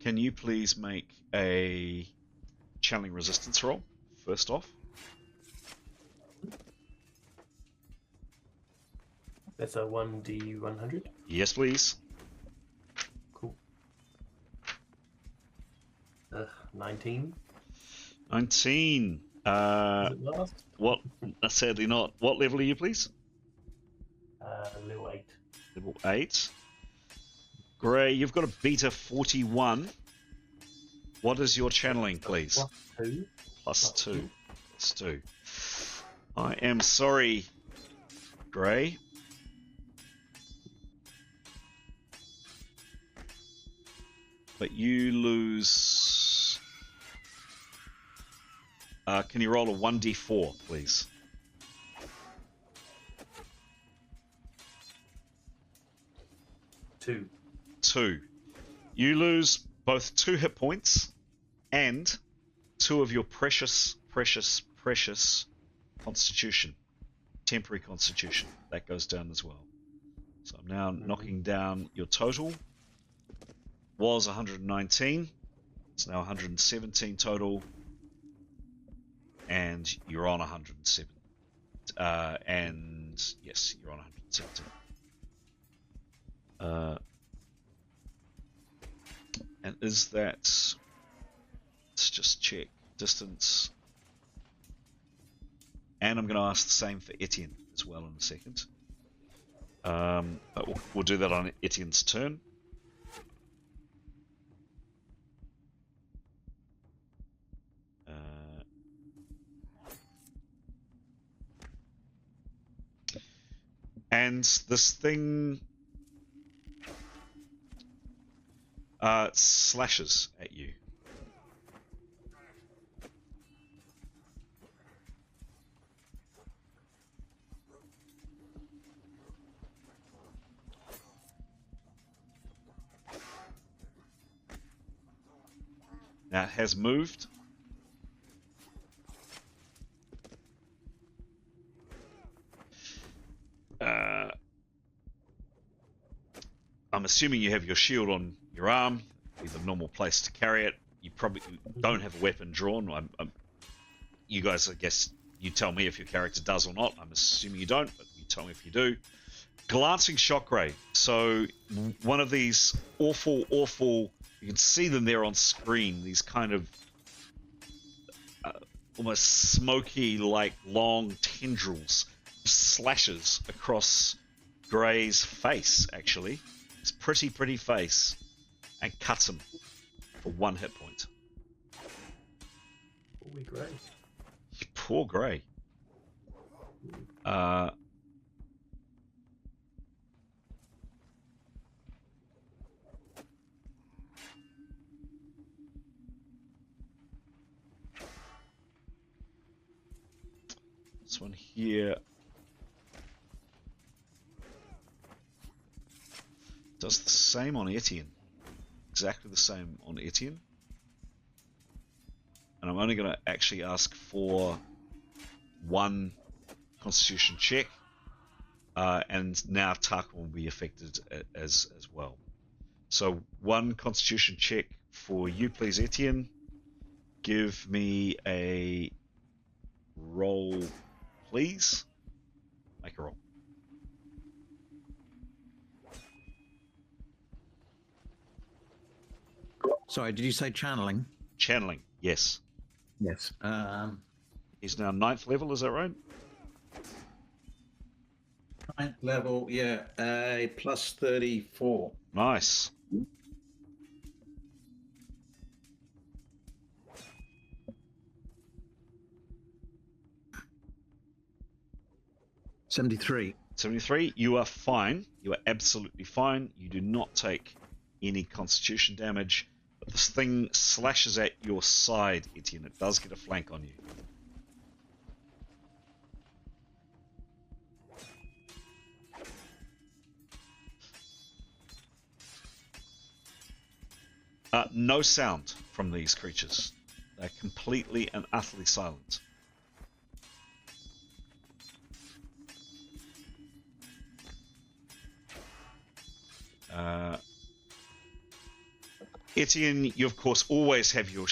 can you please make a channeling resistance roll first off. That's a 1d100. Yes, please. Cool. 19. 19. Is it last? What? Sadly not. What level are you, please? Level 8. Level 8. Gray, you've got a beta 41. What is your channeling, please? +2. Plus 2. Plus 2. I am sorry, Gray. But you lose... can you roll a 1d4, please? 2. 2. You lose both 2 hit points and 2 of your precious constitution. Temporary constitution. That goes down as well. So I'm now knocking down your total. Was 119. It's now 117 total. And you're on 107. And yes, you're on 117. And is that... Let's just check. Distance. And I'm going to ask the same for Etienne as well in a second. But we'll do that on Etienne's turn. And this thing slashes at you. Now it has moved. I'm assuming you have your shield on your arm. It's a normal place to carry it. You probably don't have a weapon drawn. You guys, I guess, you tell me if your character does or not. I'm assuming you don't, but you tell me if you do. Glancing shockwave. So one of these awful, you can see them there on screen, these kind of almost smoky, like long tendrils, slashes across Gray's face, actually. His pretty face, and cuts him for 1 hit point. Poor Gray. Poor Gray. This one here does the same on Etienne. Exactly the same on Etienne. And I'm only going to actually ask for 1 Constitution check. And now Tarkin will be affected as well. So 1 Constitution check for you, please, Etienne. Give me a roll, please. Make a roll. Sorry, did you say channeling? Channeling, yes. Yes. He's now 9th level, is that right? 9th level, yeah. Plus 34. Nice. $73. 73. You are fine. You are absolutely fine. You do not take any constitution damage. But this thing slashes at your side, Etienne. It does get a flank on you. No sound from these creatures. They're completely and utterly silent. Etienne, you of course always have your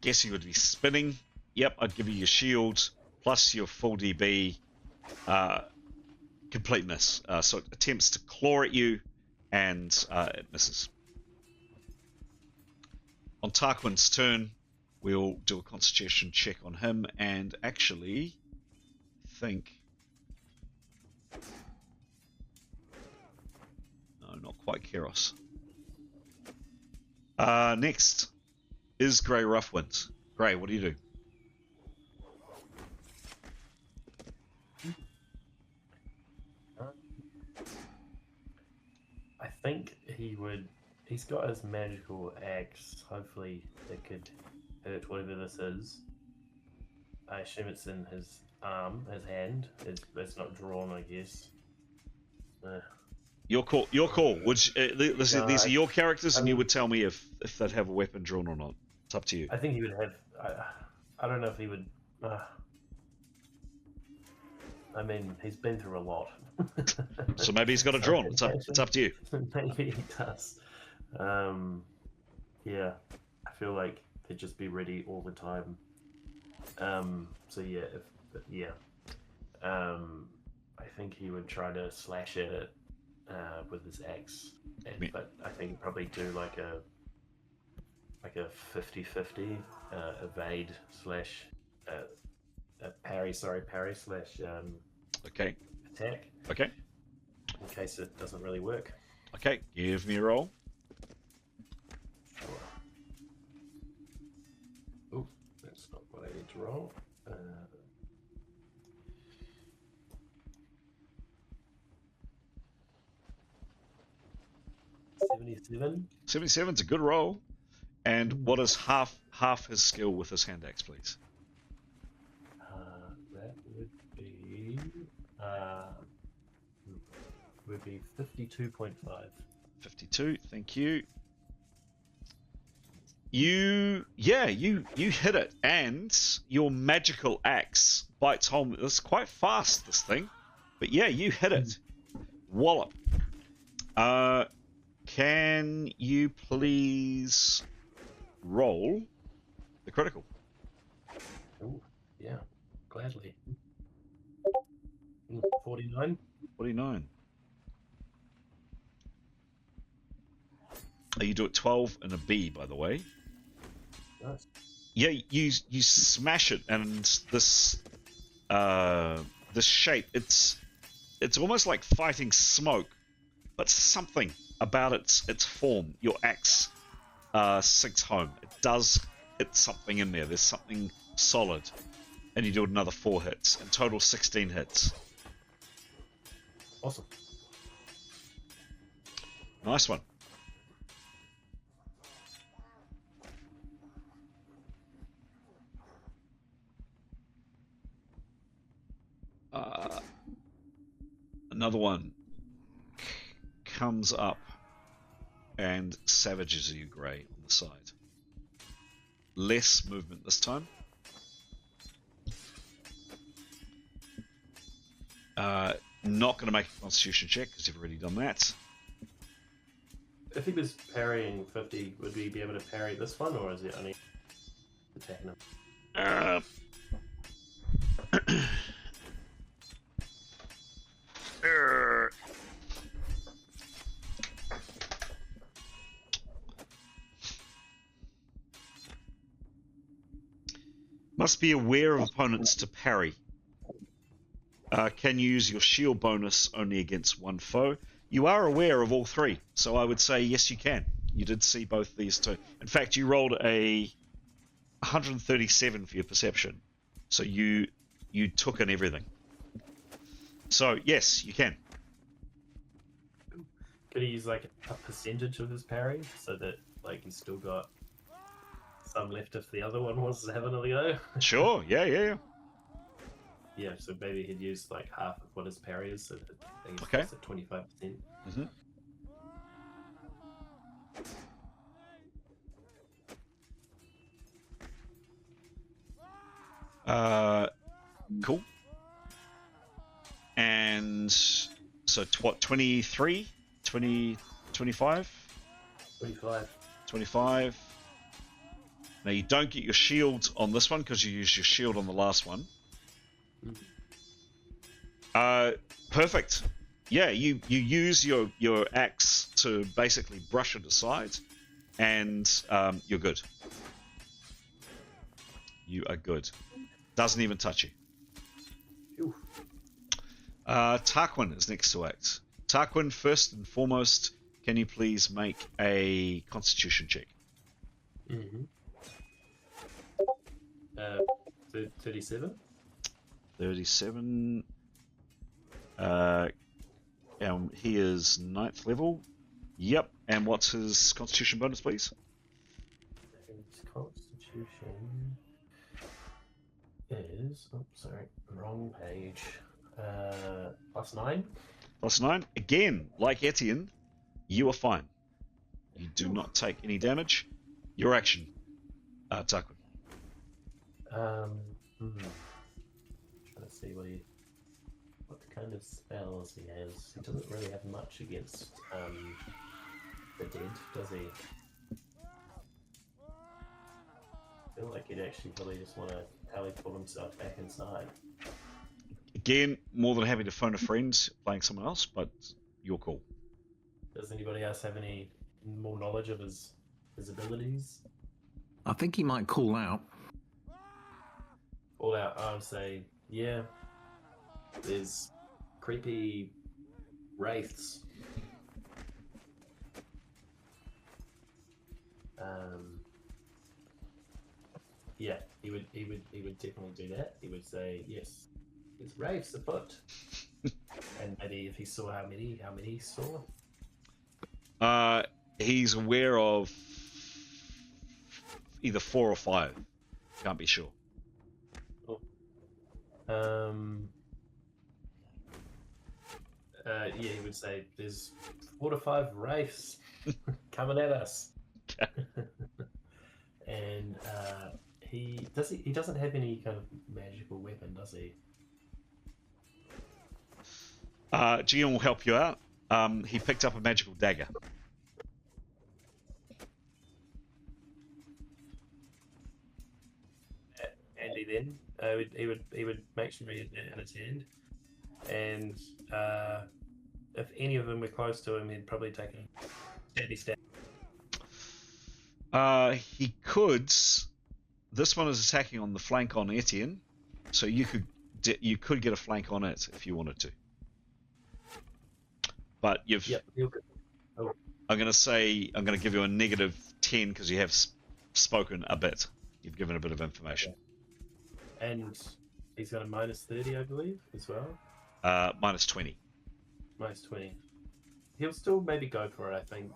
guess you would be spinning. Yep, I'd give you your shield plus your full DB completeness. So it attempts to claw at you, and it misses. On Tarquin's turn, we'll do a Constitution check on him, and actually think... No, not quite Keros. Next is Grey Roughwind. Grey, what do you do? I think he would. He's got his magical axe. Hopefully, it could hurt whatever this is. I assume it's in his arm, his hand. It's not drawn, I guess. Your call. Your call. These are your characters, and you would tell me if they'd have a weapon drawn or not. It's up to you. I think he would have. I don't know if he would. I mean, he's been through a lot. So maybe he's got it drawn. It's up to you. Maybe he does. Yeah, I feel like he'd just be ready all the time. So yeah, I think he would try to slash at it with his axe, but I think he'd probably do like a 50-50 evade slash parry slash Okay. attack. Okay. In case it doesn't really work. Okay. Give me a roll. Sure. Oh, that's not what I need to roll. 77. 77's a good roll. And what is half his skill with his hand axe, please? That would be 52.5. 52. Thank you. You hit it, and your magical axe bites home. It's quite fast, this thing, but yeah, you hit it. Wallop. Can you please roll the critical? Oh, yeah, gladly. 49. 49. You do it 12 and a B, by the way. Nice. Yeah, you smash it, and this shape, it's almost like fighting smoke, but something about its form, your axe sinks home. It does hit something in there. There's something solid, and you do another 4 hits, in total 16 hits. Awesome. Nice one. Another one comes up and savages you, Grey, on the side. Less movement this time. Not going to make a Constitution check because you've already done that. If he was parrying 50, would we be able to parry this one, or is it only attacking him? Must be aware of opponents to parry. Can use your shield bonus only against one foe. You are aware of all three, so I would say yes, you can. You did see both these two. In fact, you rolled a 137 for your perception, so you took in everything. So yes, you can. Could he use like a percentage of his parry so that like he's still got some left if the other one wants to have another go? Sure. Yeah. Yeah, so maybe he'd use like half of what his parry is, so that I guess Okay. that's at 25%. Mm-hmm. Cool. And so what, 23? 20, 25? 25. 25. Now you don't get your shield on this one because you used your shield on the last one. Perfect. Yeah, you use your axe to basically brush it aside, and you're good. You are good. Doesn't even touch you. Phew. Tarquin is next to act. Tarquin, first and foremost, can you please make a Constitution check? 37. 37. He is 9th level. Yep. And what's his Constitution bonus, please? His Constitution is... Oh, sorry. Wrong page. +9. +9. Again, like Etienne, you are fine. You do not take any damage. Your action, Tarquin. Trying to see what kind of spells he has. He doesn't really have much against the dead, does he? I feel like he'd actually probably just want to teleport himself back inside. Again, more than happy to phone a friend playing someone else, but your call. Does anybody else have any more knowledge of his abilities? I think he might call out. All out, I would say, yeah. There's creepy wraiths. Yeah, he would definitely do that. He would say, yes, there's wraiths afoot. And maybe if he saw how many he saw. He's aware of either 4 or 5. Can't be sure. Yeah, he would say there's 4 to 5 wraiths coming at us. And he doesn't have any kind of magical weapon, does he? Gian will help you out. He picked up a magical dagger. Andy then he would make sure he had his hand, and if any of them were close to him, he'd probably take a steady step. He could. This one is attacking on the flank on Etienne, so you could get a flank on it if you wanted to. But you've. Yep. Oh. I'm going to give you a -10 because you have spoken a bit. You've given a bit of information. Okay. And he's got a -30, I believe, as well. -20. -20. He'll still maybe go for it, I think.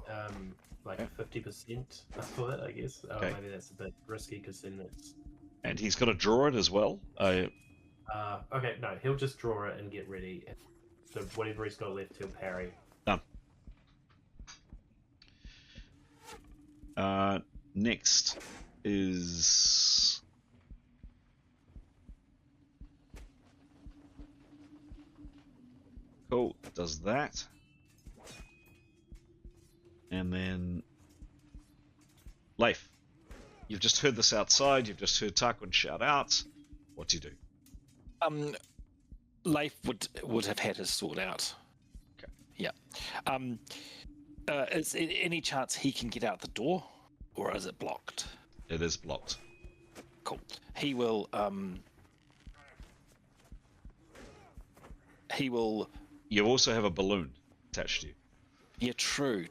Like 50% for it, I guess. Okay. Maybe that's a bit risky because then it's... And he's got to draw it as well. Okay, no, he'll just draw it and get ready. So whatever he's got left, he'll parry. Done. Next is... Cool, does that. And then... Leif, you've just heard this outside, you've just heard Tarquin shout out. What do you do? Leif would have had his sword out. Okay. Yeah. Is there any chance he can get out the door, or is it blocked? It is blocked. Cool. He will. You also have a balloon attached to you. Yeah, true.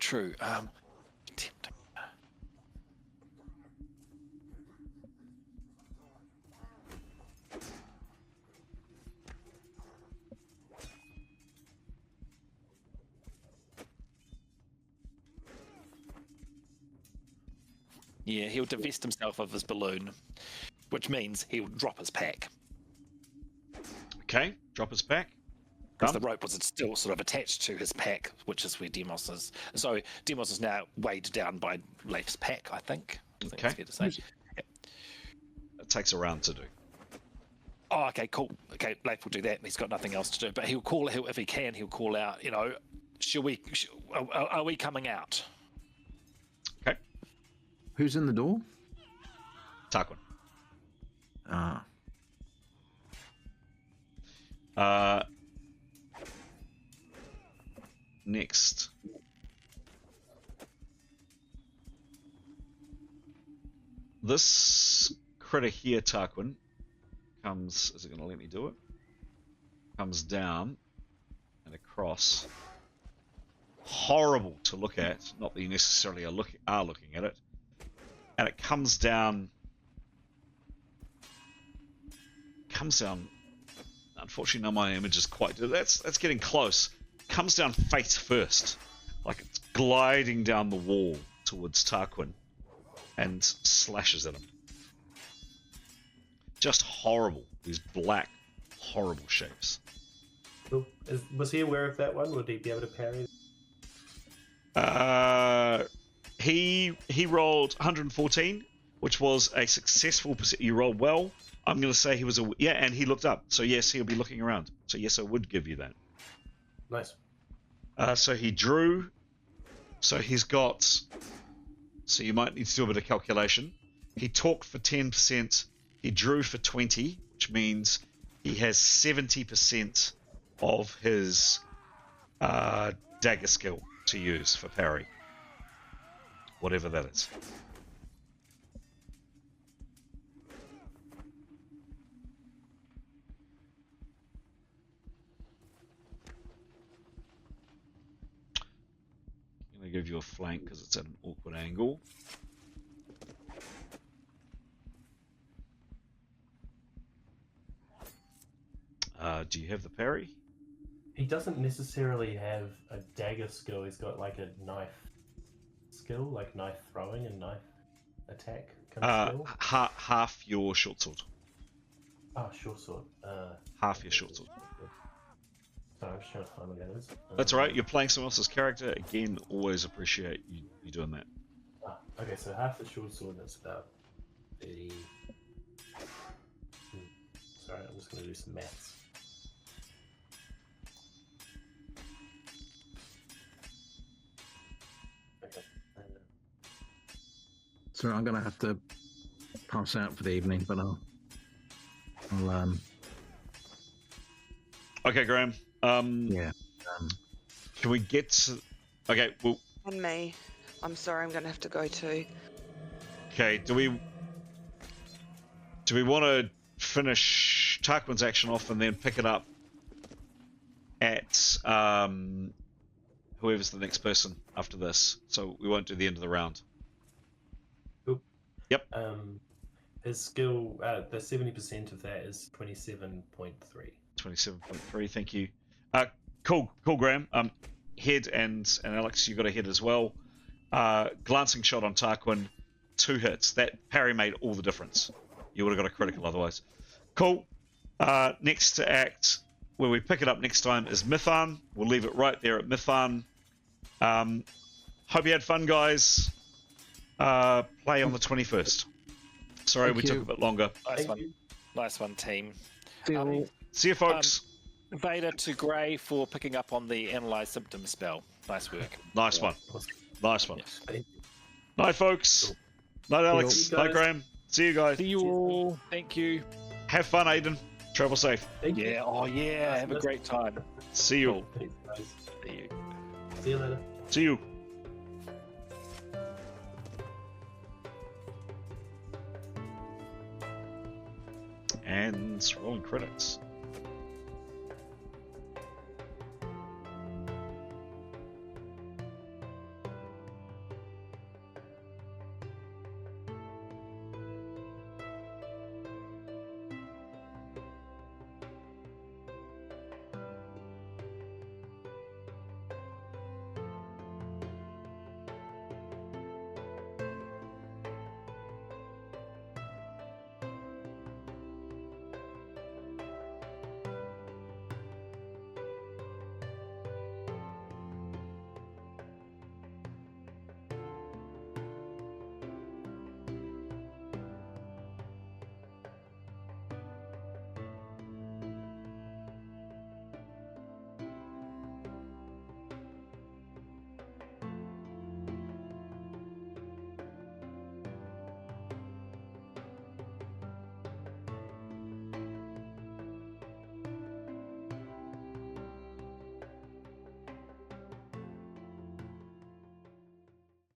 Yeah, he'll divest himself of his balloon, which means he'll drop his pack. Okay, drop his pack. Because the rope was still sort of attached to his pack, which is where Demos is. So Demos is now weighed down by Leif's pack, I think. I think Okay. it's fair to say. Yep. It takes a round to do. Oh, okay, cool. Okay, Leif will do that. He's got nothing else to do. But if he can, he'll call out, are we coming out? Okay. Who's in the door? Tarquin. Ah. Next. This critter here, Tarquin, comes... Is it going to let me do it? Comes down and across. Horrible to look at. Not that you necessarily are looking at it. And it comes down... Unfortunately, none of my images quite do. That's getting close. Comes down face first, like it's gliding down the wall towards Tarquin, and slashes at him. Just horrible. These black, horrible shapes. Cool. Was he aware of that one? Would he be able to parry? He rolled 114, which was a successful. You rolled well. I'm going to say he was and he looked up. So yes, he'll be looking around. So yes, I would give you that. Nice. So he drew. So he's got. So you might need to do a bit of calculation. He talked for 10%. He drew for 20, which means he has 70% of his dagger skill to use for parry. Whatever that is. I'm going to give you a flank because it's at an awkward angle. Do you have the parry? He doesn't necessarily have a dagger skill. He's got like a knife skill, like knife throwing and knife attack kind of skill. Half your short sword. Oh, short sword. Half your short sword. Sorry, I'm just trying to find what that is. That's alright, you're playing someone else's character. Again, always appreciate you doing that. Okay, so half the short sword, that's about 30. Sorry, I'm just going to do some maths. Okay. So I'm gonna have to pass out for the evening, but I'll Okay, Graham. yeah. Can we get to... Okay, well... And me. I'm sorry, I'm going to have to go too. Okay, do we want to finish Tarquin's action off and then pick it up at whoever's the next person after this? So we won't do the end of the round. Cool. Yep. His skill, the 70% of that is 27.3. 27.3, thank you. Cool, Graham. Head and Alex, you got a head as well. Glancing shot on Tarquin, 2 hits. That parry made all the difference. You would have got a critical otherwise. Cool. Next to act, where we pick it up next time, is Mithan. We'll leave it right there at Mithan. Hope you had fun, guys. Play on the 21st. Sorry, we took a bit longer. Nice one, team. See you, folks. Vader to Grey for picking up on the Analyze Symptoms spell. Nice work. Nice one. Nice one. Yes. Night, folks. Night, Alex. Night, Graham. See you guys. See you all. Thank you. Have fun, Aiden. Travel safe. Yeah. Oh, yeah. Have a great time. See you. Thanks, guys. See you. See you later. See you. And rolling credits.